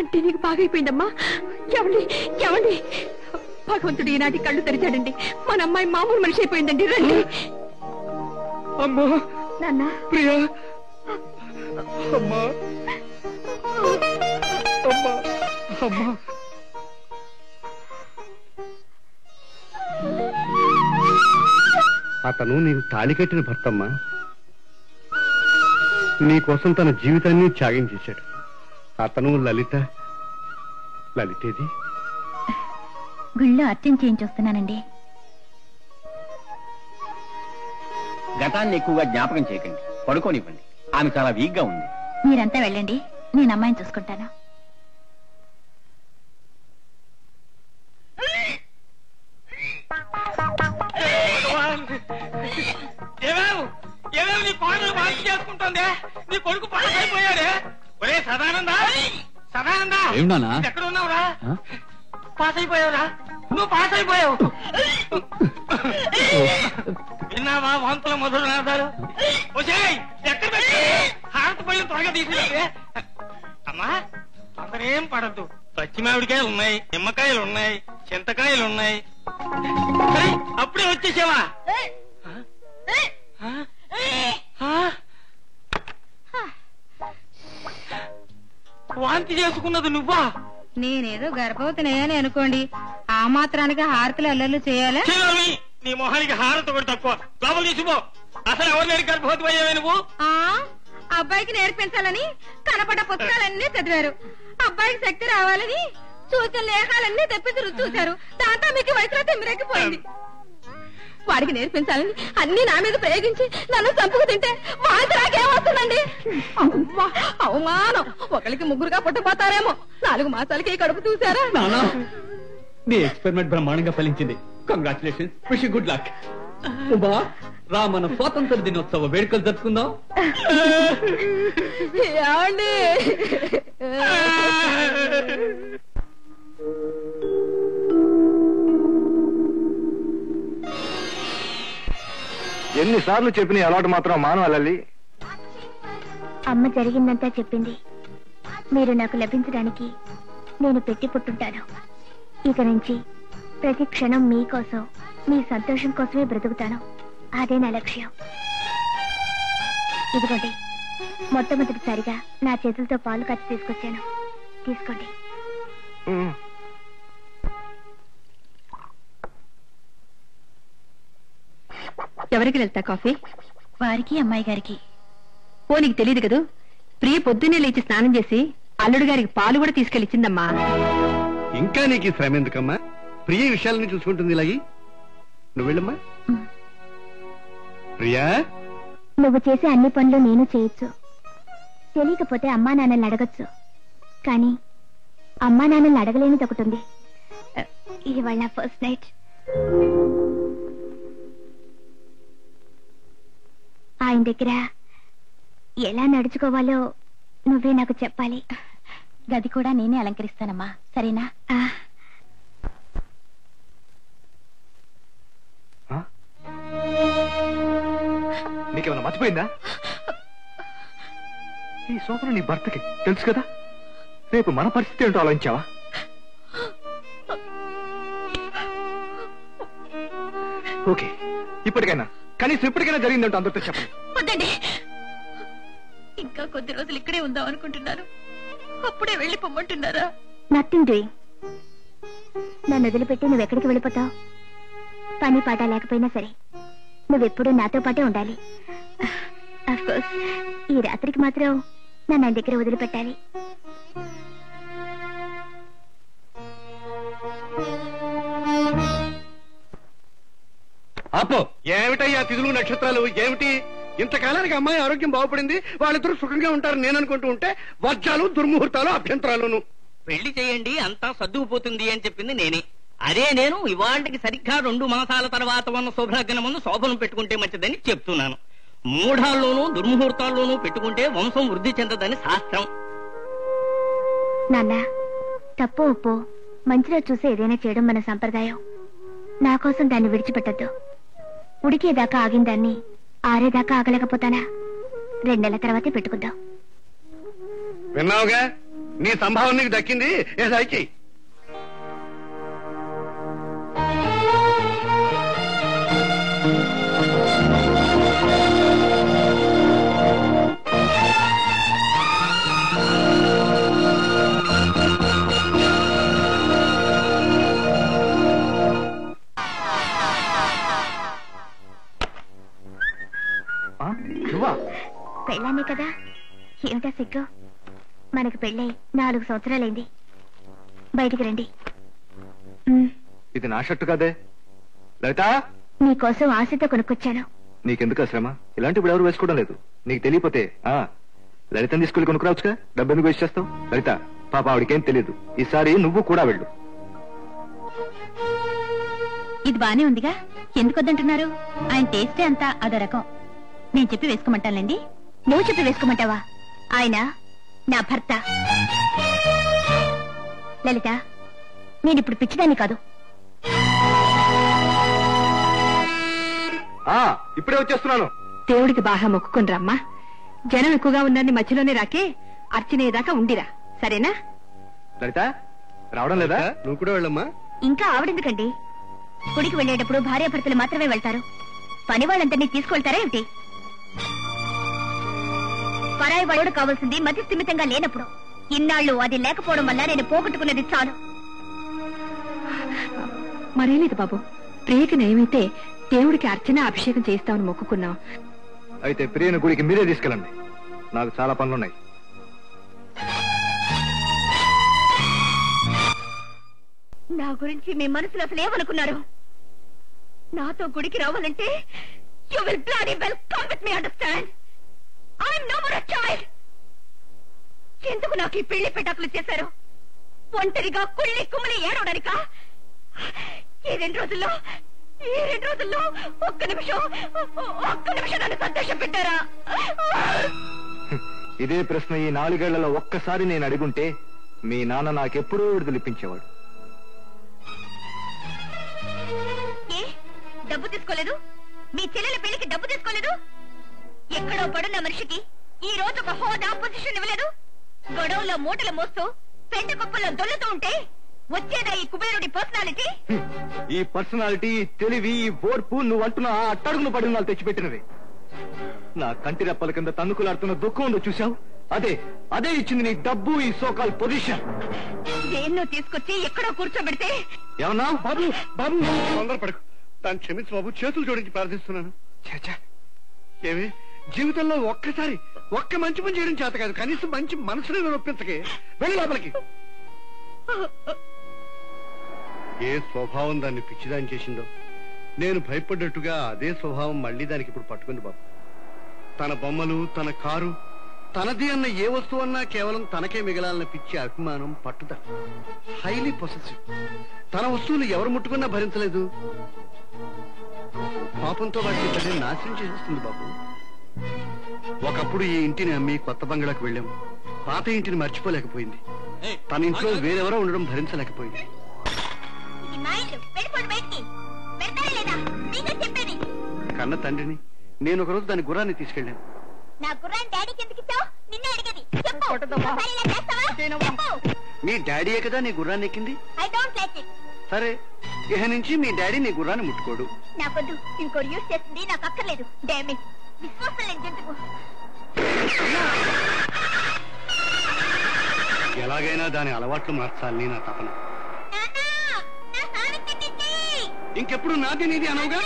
అంటే నీకు బాగైపోయిందమ్మా. ఎవండి ఎవండి, భగవంతుడు ఈనాటి కళ్ళు తెరిచాడండి. మన అమ్మాయి మామూలు మనిషి అయిపోయిందండి. రండి. అమ్మా, నాన్న, ప్రియా, అమ్మా, అమ్మా, అమ్మా, అతను నీకు తాళి కట్టిన భర్తమ్మా. నీకోసం తన జీవితాన్ని త్యాగం చేశాడు. అతను లలితేది గుళ్ళో అర్చన చేయించొస్తున్నానండి. గతాన్ని ఎక్కువగా జ్ఞాపకం చేయకండి, పడుకోనివ్వండి. ఆమె చాలా వీక్ గా ఉంది. మీరంతా వెళ్ళండి, నేను అమ్మాయిని చూసుకుంటాను. ఏమేమి నీ కోడలు మార్పు చేసుకుంటుందే? నీ కొడుకు పాసైపోయాడే? ఒరే సదానందా, ఎక్కడ ఉన్నావురా? పాస్ అయిపోయావురా, నువ్వు పాస్ అయిపోయావు. విన్నావా వాంతుల మధుర నాదాలు? వచ్చాయి ఎక్కడ పెట్టి హారతి పళ్ళు త్వరగా తీసుకెళ్ళే. అమ్మా తొందరేం పడద్దు. పచ్చిమామిడికాయలు ఉన్నాయి, నిమ్మకాయలు ఉన్నాయి, చింతకాయలు ఉన్నాయి. సరే అప్పుడే వచ్చేసావా? వాంతి చేసుకున్నది నువ్వా? నేనేదో గర్భవతినే అని అనుకోండి, ఆ మాత్రానికి హారతులు అల్లర్లు చేయాలా? నీ మొహానికి హారత కూడా తక్కువ. లోపల తీసుకో. అసలు ఎవరు లేని గర్భవతి అయ్యావే నువ్వు? అబ్బాయికి నేర్పించాలని కనపడ్డ పుస్తకాలన్నీ చదివారు. అబ్బాయికి శక్తి రావాలని సూచన లేఖాలన్నీ తెప్పించి రుచి చూశారు. దాంతో మీకు వయసులో తిమ్మిరెక్కిపోయింది. వాడికి నేర్పించాలని అన్ని నా మీద ప్రయోగించి నన్ను చంపుకు తింటే వాంతి నాకేమవుతుందండి? అవమానం. ఒకరికి ముగ్గురుగా పుట్టపోతారేమో. 4 మాసాలకి కడుపు చూసారా? నీ ఎక్స్పెరిమెంట్ బ్రహ్మాండంగా ఫలించింది. Congratulations, wish you good luck. Uma రా, మన స్వాతంత్ర దినోత్సవ వేడుకలు జరుపుకుందాం. ఏమండి? ఎన్నిసార్లు చెప్పిన అలవాటు మాత్రం మానవాళ్ళి. అమ్మ జరిగిందంతా చెప్పింది. మీరు నాకు లభించడానికి నేను పెట్టి పుట్టుంటాను. ఇక నుంచి ప్రతి క్షణం మీకోసం, మీ సంతోషం కోసమే బ్రతుకుతాను. అదే నా లక్ష్యం. ఇదిగోండి, మొట్టమొదటిసారిగా నా చేతులతో పాలు కచ్చి తీసుకొచ్చాను. తీసుకోండి. ఎవరికి వెళ్తా కాఫీ? వారికి, అమ్మాయి గారికి. ఓ నీకు తెలియదు కదూ, ప్రియ పొద్దున్నే లేచి స్నానం చేసి అల్లుడు గారికి పాలు కూడా తీసుకెళ్ళిచ్చిందమ్మా. ఇంకా నీకు ఈ శ్రమ ఎందుకమ్మా? ప్రియ విషయాలని చూసుకుంటుంది. ఇలాగి నువ్వు వెళ్ళమ్మా. ప్రియా, నువ్వు చేసే అన్ని పనులు నేను చేయొచ్చు. తెలియకపోతే అమ్మా నాన్నల్ని అడగచ్చు. కానీ అమ్మా నాన్నల్ని అడగలేనిది ఒకటి ఉంది. ఇవాళ ఫస్ట్ నైట్. ఆయన దగ్గర ఎలా నడుచుకోవాలో నువ్వే నాకు చెప్పాలి. గది కూడా నేనే అలంకరిస్తానమ్మా, సరేనా? నీకేమైనా మర్చిపోయిందా? ఈ సోదరు నీ భర్తకి తెలుసు కదా. రేపు మన పరిస్థితి ఏంటో ఆలోచించావా? ఓకే, ఇప్పటికైనా కనీసం ఇప్పటికైనా జరిగిందంటో అందరితో చెప్పండి. వద్దండి, ఇంకా కొద్ది రోజులు ఇక్కడే ఉందాం అనుకుంటున్నాను. అప్పుడే వెళ్ళి పొమ్మంటున్నారా? Nothing doing. నన్ను వదిలిపెట్టి నువ్వు ఎక్కడికి వెళ్ళిపోతావు? పని పాట లేకపోయినా సరే నువ్వెప్పుడూ నాతో పాటే ఉండాలి. అఫ్ కోర్స్ ఈ రాత్రికి మాత్రం నన్ను ఆయన దగ్గర వదిలిపెట్టాలి. అప్పో, ఏమిటయ్యా తిథులు నక్షత్రాలు ఏమిటి? ఇంతకాలానికి అమ్మాయి ఆరోగ్యం బాగుపడింది, వాళ్ళిద్దరూ సుఖంగా ఉంటారు నేను అనుకుంటూ ఉంటే వర్జాలు, దుర్ముహూర్తాలు, అభ్యంతరాలును. పెళ్లి చేయండి అంతా సర్దుకుపోతుంది అని చెప్పింది నేనే. అదే నేను ఇవాళకి సరిగ్గా 2 మాసాల తర్వాత ఉన్న శుభలగ్న ముందు శోభనం పెట్టుకుంటే మంచిదని చెప్తున్నాను. మూఢాల్లోనూ దుర్ముహూర్తాల్లోనూ పెట్టుకుంటే వంశం వృద్ధి చెందదని శాస్త్రం. నాన్న, తప్పు ఒప్పు మంచిలో చూసి ఏదైనా చేయడం మన సంప్రదాయం. నా కోసం దాన్ని విడిచిపెట్టద్దు. ఉడికేదాకా ఆగిన దాన్ని ఆరేదాకా ఆగలేకపోతానా? 2 నెలల తర్వాతే పెట్టుకుందాం. విన్నావుగా, నీ సంభావన నీకు దక్కింది. ఏ సాయికి కదా. ఏమిటా సిగ్గు? మనకు పెళ్ళై 4 సంవత్సరాలైంది. బయటికి రండి. ఇది నా షర్టు కదే లలిత. నీకోసం ఆశతో కొనుక్కొచ్చాను. నీకెందుకు శ్రమ? ఇలాంటిప్పుడు ఎవరు వేసుకోవడం లేదు. నీకు తెలియపోతే లలితని తీసుకెళ్ళి కొనుక్కురావచ్చుగా. డబ్బెందుకు వేస్ట్ చేస్తావు? లలిత పాప ఆవిడకేం తెలియదు. ఈసారి నువ్వు కూడా వెళ్ళు. ఇది బానే ఉందిగా, ఎందుకు వద్దంటున్నారు? ఆయన టేస్టే అంతా అదో రకం. నేను చెప్పి వేసుకోమంటానండి. నువ్వు చెప్పి వేసుకోమంటావా? ఆయన నా భర్త. లలిత, నేనిప్పుడు పిచ్చిదాన్ని కాదు. ఇప్పుడే వచ్చేస్తున్నాను. దేవుడికి బాగా మొక్కుకుని రమ్మా. జనం ఎక్కువగా ఉన్నారని మధ్యలోనే రాకే, అర్చనేదాకా ఉండిరా, సరేనా? లలిత రావడం లేదా? నువ్వు కూడా వెళ్ళమ్మా. ఇంకా ఆవిడెందుకండి? గుడికి వెళ్ళేటప్పుడు భార్యాభర్తలు మాత్రమే వెళ్తారు. పని వాళ్ళందరినీ తీసుకువెళ్తారా ఏమిటి? పరాయి వాడు కావాల్సింది మతి స్థిమితంగా లేనప్పుడు. ఇన్నాళ్ళు అది లేకపోవడం వల్ల నేను పోగొట్టుకున్నది చాలు. మరేలేదు బాబు, ప్రియకి నయమైతే దేవుడికి అర్చన అభిషేకం చేస్తామని మొక్కుకున్నాం. అయితే ప్రియను గుడికి మీరే తీసుకెళ్ళండి. నాకు చాలా పనులున్నాయి. నా గురించి మీ మనసులో అసలు ఏమనుకున్నారు? నాతో గుడికి రావాలంటే you will bloody well come with me, understand? I am no more a child. ఎందుకు నాకు ఈ పెళ్లి పెటాకులు చేశారు? ఒంటరిగా కుళ్ళి కుమ్మలి ఏడవడానికా? ఈ 2 రోజుల్లో ఒక్క నిమిషం నన్ను సంతోషం పెట్టారా? ఇదే ప్రశ్న ఈ 4 ఏళ్లలో ఒక్కసారి నేను అడుగుంటే మీ నాన్న నాకెప్పుడూ విడుదలిప్పించేవాడు. డబ్బు తీసుకోలేదు? మీ చెల్లెల పెళ్లికి డబ్బు తీసుకోలేదు? ఎక్కడో పడున్న మనిషికి ఈ రోజు ఒక హోదా పొజిషన్ ఇవ్వలేదు? గొడవల్లో మూటలు మోస్తూ పెంట కుప్పల్లో దొల్లుతూ ఉంటే వచ్చేదా ఈ కుబేరుడి పర్సనాలిటీ? ఈ పర్సనాలిటీ, తెలివి, ఈ ఓర్పు నువ్వంటున్న ఆ అట్టడుగును పడి వాళ్ళు తెచ్చిపెట్టినవి. నా కంటి రెప్పల కింద తన్నుకులాడుతున్న దుఃఖం ఉందో చూసావు? అదే ఇచ్చింది నీ డబ్బు, ఈ సోకాల్ పొజిషన్. దేన్నో తీసుకొచ్చి ఎక్కడో కూర్చోబెడితే ఏమన్నా? బాబు బాబు తొందరపడకు. దాన్ని క్షమించు బాబు, చేతులు జోడించి ప్రార్థిస్తున్నాను. ఏమి జీవితంలో ఒక్కసారి ఒక్క మంచి పని చేయడం చేత కాదు, కనీసం మంచి మనసునే నొప్పించకే. వెళ్ళి లోపలికి. ఏ స్వభావం దాన్ని పిచ్చిదాన్ని చేసిందో, నేను భయపడ్డట్టుగా అదే స్వభావం మళ్ళీ దానికి ఇప్పుడు పట్టుకుంది బాబు. తన బొమ్మలు, తన కారు, తనది అన్న ఏ వస్తువు అన్నా కేవలం తనకే మిగలాలన్న పిచ్చి అభిమానం, పట్టుదల. Highly possessive. తన వస్తువులు ఎవరు ముట్టుకున్నా భరించలేదు. పాపంతో వాటిని తల్లి నాశనం చేసేస్తుంది బాబు. ఒకప్పుడు ఈ ఇంటిని అమ్మి కొత్త బంగ్లాకు వెళ్ళాం. పాత ఇంటిని మర్చిపోలేకపోయింది. తన ఇంట్లో వేరెవరో ఉండడం భరించలేకపోయింది. కన్న తండ్రిని నేను ఒకరోజు దాని గుర్రాన్ని తీసుకెళ్ళాను. నా గుర్రాన్ని డాడీకి ఎందుకు ఇచ్చావు? నిన్నే అడిగేది. మీ డాడీయే కదా నీ గుర్రాన్ని ఎక్కింది. I don't like it. సరే, ఇహ నుంచి మీ డాడీ నీ గుర్రాన్ని ముట్టుకోడు. నాకొద్దు. ఇంకోటి యూజ్ చేస్తుంది, నాకు అక్కర్లేదు. డామేజ్ విశ్వాసం లేని జంతువు. ఎలాగైనా దాని అలవాట్లు మార్చాలని నా తపన. ఇంకెప్పుడు నాది నీది అనవుగా?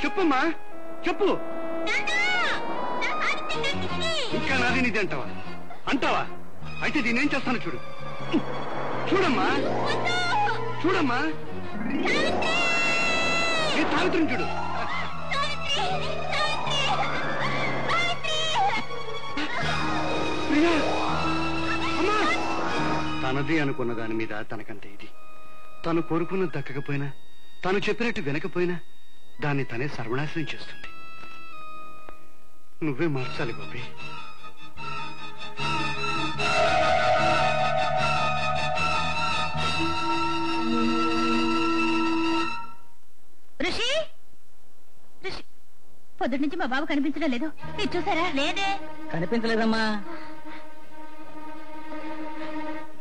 చెప్పమ్మా, చెప్పు. ఇంకా నాది నీది అంటావా? అయితే దీనేం చేస్తాను చూడు. చూడమ్మా, ఈ సావిత్రిని చూడు. తనది అనుకున్న దాని మీద తనకంతే ఇది. తను కోరుకున్నది దక్కకపోయినా, తను చెప్పినట్టు వినకపోయినా దాన్ని తనే సర్వనాశనం చేస్తుంది. నువ్వే మార్చాలి గోపి. ఋషి, పొద్దుటి నుంచి మా బాబు కనిపించడం లేదు. మీరు చూసారా? లేదే. కనిపించలేదమ్మా.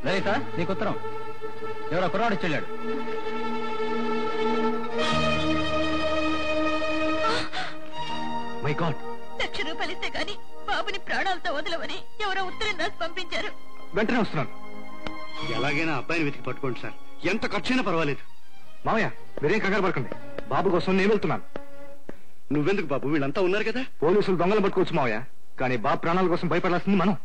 లలిత, నీకు ఉత్తరం. ఎవరో కుర్రాడు చెల్లాడు. My God. ₹1,00,000 ఇస్తే గాని బాబుని ప్రాణాలతో వదలవని ఎవరో ఉత్తరం రాసి పంపించారు. వెంటనే వస్తున్నాను. ఎలాగైనా అబ్బాయిని వెతికి పట్టుకోండి సార్. ఎంత ఖర్చైనా పర్వాలేదు. మామయ్య, మీరేం కంగారు పడకండి. బాబు కోసం నేను వెళ్తున్నాను. నువ్వెందుకు బాబు? వీళ్ళంతా ఉన్నారు కదా. పోలీసులు దొంగలు పట్టుకోవచ్చు మావయ్య. కానీ బాబు ప్రాణాల కోసం భయపడాల్సింది మనం.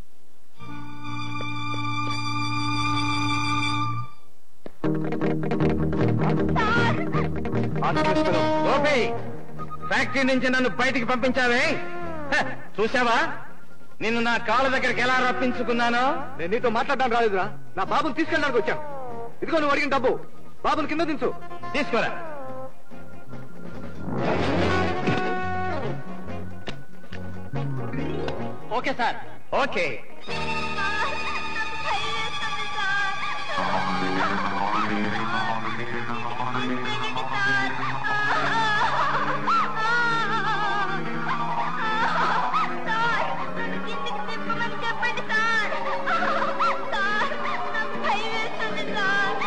గోపి, ఫ్యాక్టరీ నుంచి నన్ను బయటికి పంపించావే, చూసావా నిన్ను నా కాళ్ళ దగ్గరికి ఎలా రప్పించుకున్నానో? నేను నీతో మాట్లాడడానికి రాలేదురా, నా బాబుని తీసుకెళ్ళడానికి వచ్చాను. ఇదిగో నువ్వు అడిగిన డబ్బు, బాబుని కింద దించు. తీసుకోరా. Okay sir. ఓకే. చెప్పండి సార్, నాకు భయం వేస్తుంది సార్.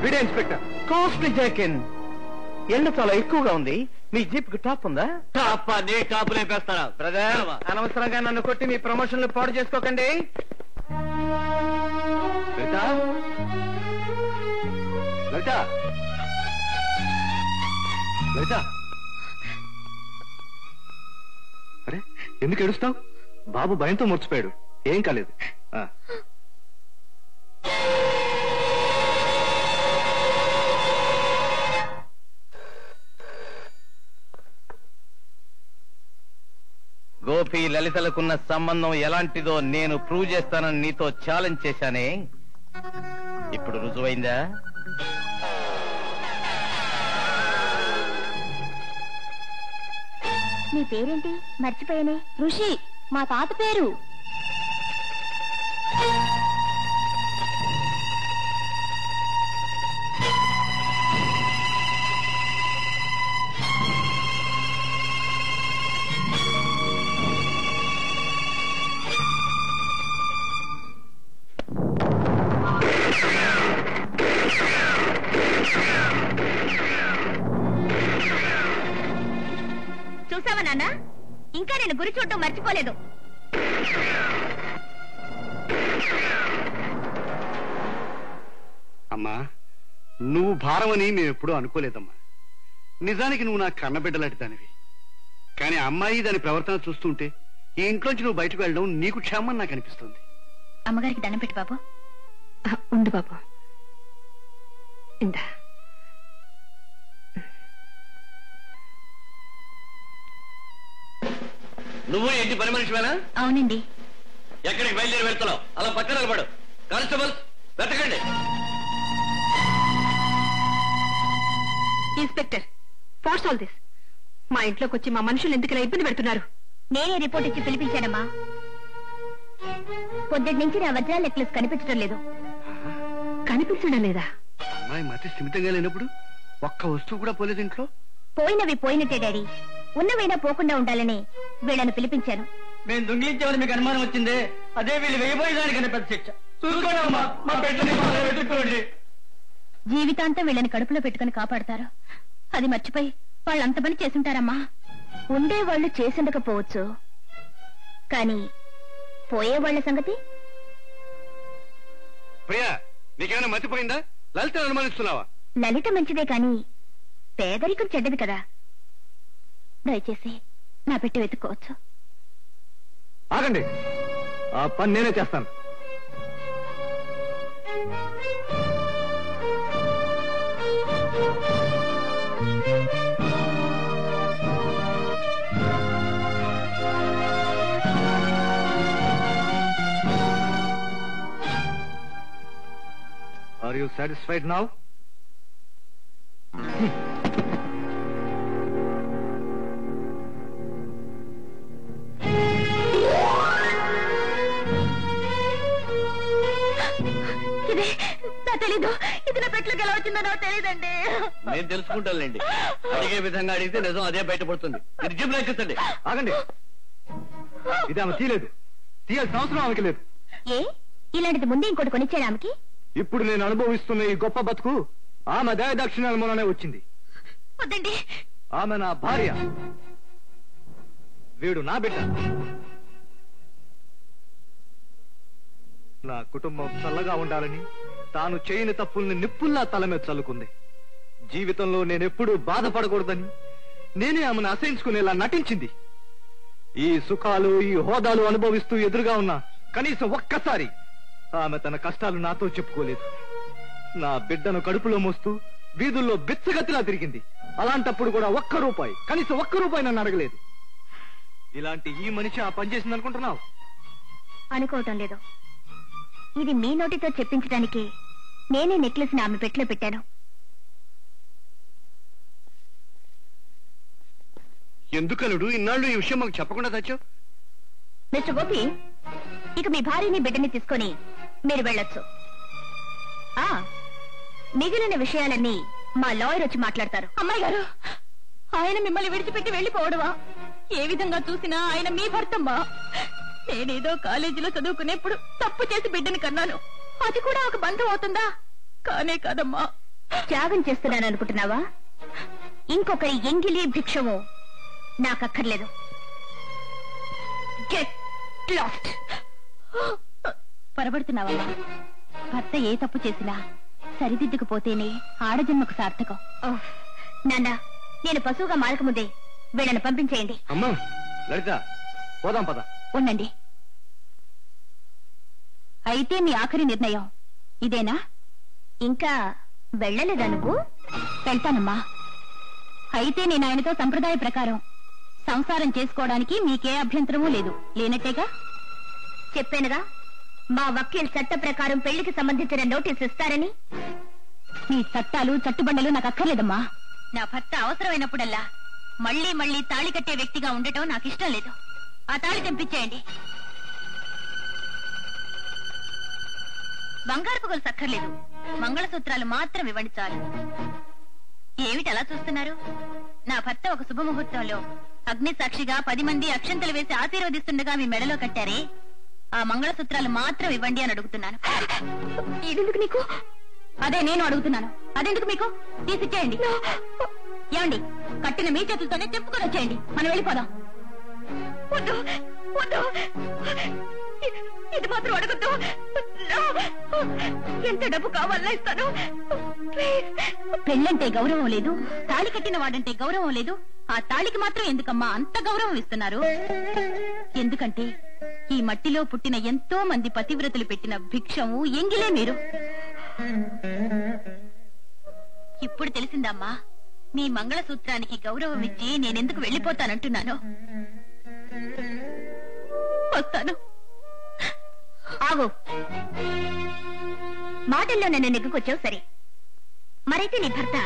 వీడే ఇన్స్పెక్టర్. కాస్ట్లీ జాకిన్, ఎండ చాలా ఎక్కువగా ఉంది. మీ జీప్ కి టాప్ ఉందా? టాప్ నీ టాప్ లేపేస్తారా? బ్రదర్, అనవసరంగా నన్ను కొట్టి మీ ప్రమోషన్లు పాడు చేసుకోకండి. లలిత, లలిత, లలిత. అరే, ఎందుకు ఏడుస్తావు? బాబు భయంతో మూర్చిపోయాడు, ఏం కాలేదు. గోపి లలితలకున్న సంబంధం ఎలాంటిదో నేను ప్రూవ్ చేస్తానని నీతో ఛాలెంజ్ చేశానే, ఇప్పుడు రుజువైందా? నీ పేరేంటి? మర్చిపోయానే. ఋషి, మా తాత పేరు. చూసావా నాన్న, ఇంకా నేను గురి చూడటం మర్చిపోలేదు. అమ్మా, నువ్వు భారమని మేమెప్పుడూ అనుకోలేదమ్మా. నిజానికి నువ్వు నా కన్నబిడ్డలాంటి దానివి. కానీ అమ్మాయి దాని ప్రవర్తన చూస్తుంటే ఈ ఇంట్లోంచి నువ్వు బయటకు వెళ్ళడం నీకు క్షేమం నాకు అనిపిస్తుంది. అమ్మగారికి దండం పెట్టి బాబు. ఉండు బాబు, ఇందా. నువ్వు ఏంటి పని మనిషివేనా? అవునండి. ఎక్కడికి బయలుదేరి వెళ్తున్నావు? అలా పక్కన నిలబడు. కానిస్టేబుల్స్ వెతకండి. Inspector, what's all this? మా ఇంట్లోకి వచ్చి మా మనుషులు ఎందుకు ఇలా ఇబ్బంది పెడుతున్నారు? నేనే రిపోర్ట్ ఇచ్చి పిలిపించానమ్మా. పొద్దుటి నుంచి నా వజ్రాల నెక్లెస్ కనిపించడం లేదు. కనిపించడం లేదా? అమ్మాయి మతి స్థిమితంగా లేనప్పుడు ఒక్క వస్తువు కూడా పోలేదు ఇంట్లో. పోయినవి పోయినట్టే డాడీ, ఉన్నవైనా పోకుండా ఉండాలని వీళ్ళను పిలిపించాను. మేము దొంగిలించామని మీకు అనుమానం వచ్చిందే, అదే వీళ్ళు వేయబోయేదానికన్నా పెద్ద శిక్ష. చూసుకోండి, మా బిడ్డని వెతుక్కోండి. జీవితాంతం వీళ్ళని కడుపులో పెట్టుకుని కాపాడతారు. అది మర్చిపోయి వాళ్ళు అంత పని చేసుంటారమ్మా. ఉండేవాళ్లు చేసుండకపోవచ్చు, కానీ పోయేవాళ్ల సంగతి? ప్రియా, నీకేమైనా మతిపోయిందా? లలిత అనుమానిస్తున్నావా? లలిత మంచిదే కాని పేదరికం చెడ్డది కదా. దయచేసి నా పెట్టి వెతుక్కోవచ్చు. ఆగండి, ఆ పని నేనే చేస్తాను. Are you satisfied now? ఇది నా తెలీదు. ఇది నా పెట్లోకి ఎలా వచ్చిందో నాకు తెలియదండి. నేను తెలుసుకుంటానులేండి. అడిగే విధంగా అడిగితే నిజం అదే బయటపడుతుంది. మీరు జిమ్ ఎక్కించండి. ఆగండి, ఇది ఆమె తీయలేదు. తీయాల్సిన అవసరం ఆమెకి లేదు. ఏ ఇలాంటిది ముందే ఇంకోటి కొనిచ్చాడు ఆమెకి? ఇప్పుడు నేను అనుభవిస్తున్న ఈ గొప్ప బతుకు ఆమె దయదాక్షిణ్యాల మూలనే వచ్చింది. వద్దండి. ఆమె నా భార్య, వీడు నా బిడ్డ. నా కుటుంబం చల్లగా ఉండాలని తాను చేయని తప్పుల్ని నిప్పుల్లా తల మీద చల్లుకుంది. జీవితంలో నేనెప్పుడూ బాధపడకూడదని నేనే ఆమెను అసహించుకునేలా నటించింది. ఈ సుఖాలు ఈ హోదాలు అనుభవిస్తూ ఎదురుగా ఉన్నా కనీసం ఒక్కసారి ఆమె తన కష్టాలు నాతో చెప్పుకోలేదు. నా బిడ్డను కడుపులో మోస్తూ వీధుల్లో బిచ్చగతిలా తిరిగింది. అలాంటప్పుడు కూడా కనీసం ఒక్క రూపాయి నన్ను అడగలేదు. ఇలాంటి ఈ మనిషి ఆ పని చేసింది అనుకుంటున్నావు? అనుకోవటం లేదు. ఇది మీ నోటితో చెప్పించడానికి నేనే నెక్లెస్ ని ఆమె పెట్లో పెట్టాను. ఎందుకలుడు ఇన్నాళ్ళు ఈ విషయం మాకు చెప్పకుండా తెచ్చావు? మిస్టర్ గోపి, ఇక మీ భార్యని బిడ్డని తీసుకొని మీరు వెళ్ళొచ్చు. మిగిలిన విషయాలన్నీ మా లాయర్ వచ్చి మాట్లాడతారు. అమ్మాయి గారు, ఆయన మిమ్మల్ని విడిచిపెట్టి వెళ్ళిపోవడమా? ఏ విధంగా చూసినా ఆయన మీ భర్తమ్మా. నేనేదో కాలేజీలో చదువుకునేప్పుడు తప్పు చేసి బిడ్డని కన్నాను. అది కూడా ఒక బంధం అవుతుందా? కానే కాదమ్మా. త్యాగం చేస్తున్నాను అనుకుంటున్నావా? ఇంకొకరి ఎంగిలి భిక్షము నాకక్కర్లేదు. Get lost. పొరబడుతున్నావమ్మా. భర్త ఏ తప్పు చేసినా సరిదిద్దుకుపోతేనే ఆడజన్మకు సార్థకం. నాన్న, నేను పశువుగా మారకముందే వీళ్ళని పంపించేయండి. అమ్మా లలిత, పోదాం పద. ఉండండి. అయితే మీ ఆఖరి నిర్ణయం ఇదేనా? ఇంకా వెళ్ళలేదా నువ్వు? వెళ్తానమ్మా. అయితే నేను ఆయనతో సంప్రదాయ ప్రకారం సంసారం చేసుకోవడానికి మీకే అభ్యంతరమూ లేదు. లేనట్టేగా? చెప్పానుగా, మా వకీల్ చట్ట ప్రకారం పెళ్లికి సంబంధించిన నోటీస్ ఇస్తారని. మీ చట్టాలు చట్టుబండలు నాకు అక్కర్లేదమ్మా. నా భర్త అవసరమైనప్పుడల్లా మళ్లీ మళ్లీ తాళి కట్టే వ్యక్తిగా ఉండటం నాకు ఇష్టం లేదు. ఆ తాళి తెంపించేయండి. బంగారపు గొలుసు అక్కర్లేదు, మంగళసూత్రాలు మాత్రం ఇవ్వండి చాలు. ఏమిటి అలా చూస్తున్నారు? నా భర్త ఒక శుభముహూర్తంలో అగ్ని సాక్షిగా 10 మంది అక్షంతలు వేసి ఆశీర్వదిస్తుండగా మీ మెడలో కట్టారే, ఆ మంగళసూత్రాలు మాత్రం ఇవ్వండి అని అడుగుతున్నాను. ఇదెందుకు నీకు? అదే నేను అడుగుతున్నాను. అదెందుకు మీకు? తీసిచ్చేయండి. ఏమండి, కట్టిన మీ చేతులతోనే చెప్పుకొని వచ్చేయండి. మనం వెళ్ళిపోదాం. వద్దు వద్దు, ఇది మాత్రం అడగద్దు. ఎంత డబ్బు కావాలా ఇస్తాను. పెళ్ళంటే గౌరవం లేదు, తాళి కట్టిన వాడంటే గౌరవం లేదు. ఆ తాళికి మాత్రం ఎందుకమ్మా అంత గౌరవం ఇస్తున్నారు? ఎందుకంటే ఈ మట్టిలో పుట్టిన ఎంతో మంది పతివ్రతలు పెట్టిన భిక్షము ఎంగిలే మీరు. ఇప్పుడు తెలిసిందమ్మా, మీ మంగళసూత్రానికి గౌరవం ఇచ్చి నేనెందుకు వెళ్ళిపోతానంటున్నాను. వస్తాను. ఆగు. మాటల్లో నన్ను నెగ్గుకొచ్చావు సరే, మరైతే నీ భర్త,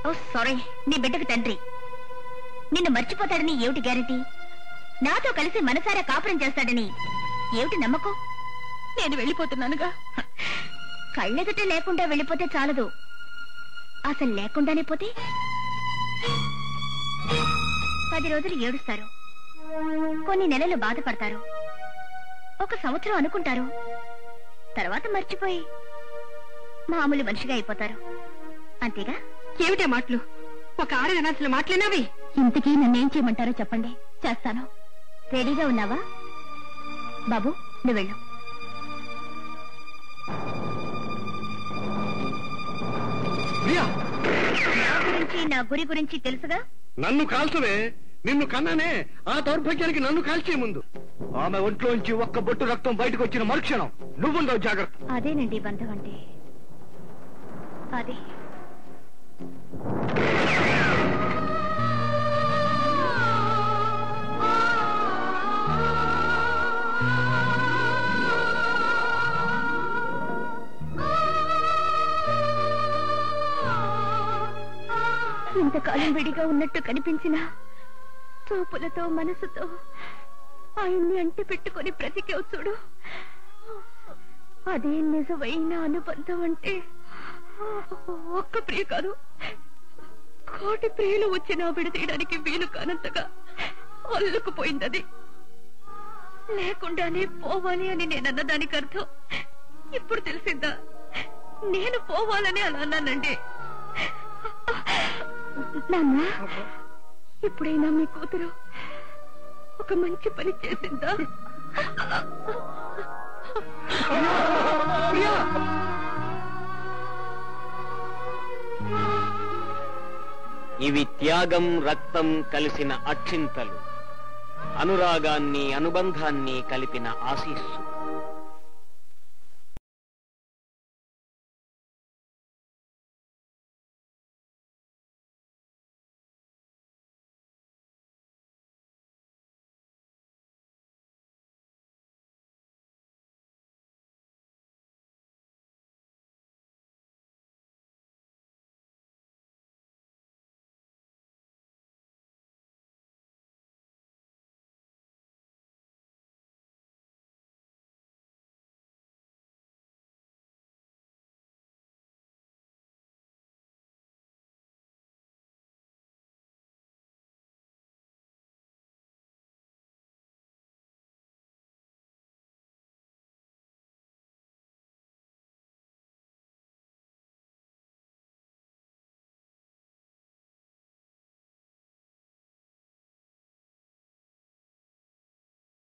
ఓ సారీ, నీ బిడ్డకు తండ్రి నిన్ను మర్చిపోతాడని ఏమిటి గ్యారెంటీ? నాతో కలిసి మనసారా కాపురం చేస్తాడని ఏమిటి నమ్మకం? నేను వెళ్ళిపోతున్నానుగా. కళ్ళెదుట లేకుండా వెళ్ళిపోతే చాలదు, అసలు లేకుండానే పోతే 10 రోజులు ఏడుస్తారు, కొన్ని నెలలు బాధపడతారు, 1 సంవత్సరం అనుకుంటారు, తర్వాత మర్చిపోయి మామూలు మనిషిగా అయిపోతారు. అంతేగా? ఏమిటే మాటలు? ఒక ఆడదనాల్సిన మాటలేనావి? ఇంతకీ నన్నేం చేయమంటారో చెప్పండి, చేస్తాను. రెడీగా ఉన్నావా బాబు? నువ్వు వెళ్ళు. నా గురించి నా గురి గురించి తెలుసుగా. నన్ను కాల్చవే, నిన్ను కన్నానే ఆ దౌర్భాగ్యానికి నన్ను కాల్చే ముందు ఆమె ఒంట్లోంచి ఒక్క బొట్టు రక్తం బయటకు వచ్చిన మరుక్షణం నువ్వుండవు జాగ్రత్త. అదేనండి బంధం అంటే. అదే ఇంతకాలం విడిగా ఉన్నట్టు కనిపించిన చూపులతో మనసుతో ఆయన్ని అంటి పెట్టుకుని బ్రతికేవు చూడు. అదే నిజమైన అనుబంధం అంటే. ఒక్క ప్రియ కాదు, కోటి ప్రియులు వచ్చినా విడదీయడానికి వీలు కానంతగా అల్లుకుపోయిందది. లేకుండానే పోవాలి అని నేనన్న దానికి అర్థం ఇప్పుడు తెలిసిందా? నేను పోవాలని అలా అన్నానండి. నాన్న, ఇప్పుడైనా మీ కూతురు ఒక మంచి పని చేసిందా? ఇవి త్యాగం రక్తం కలిసిన అక్షింతలు, అనురాగాన్ని అనుబంధాన్ని కలిపిన ఆశీస్సు.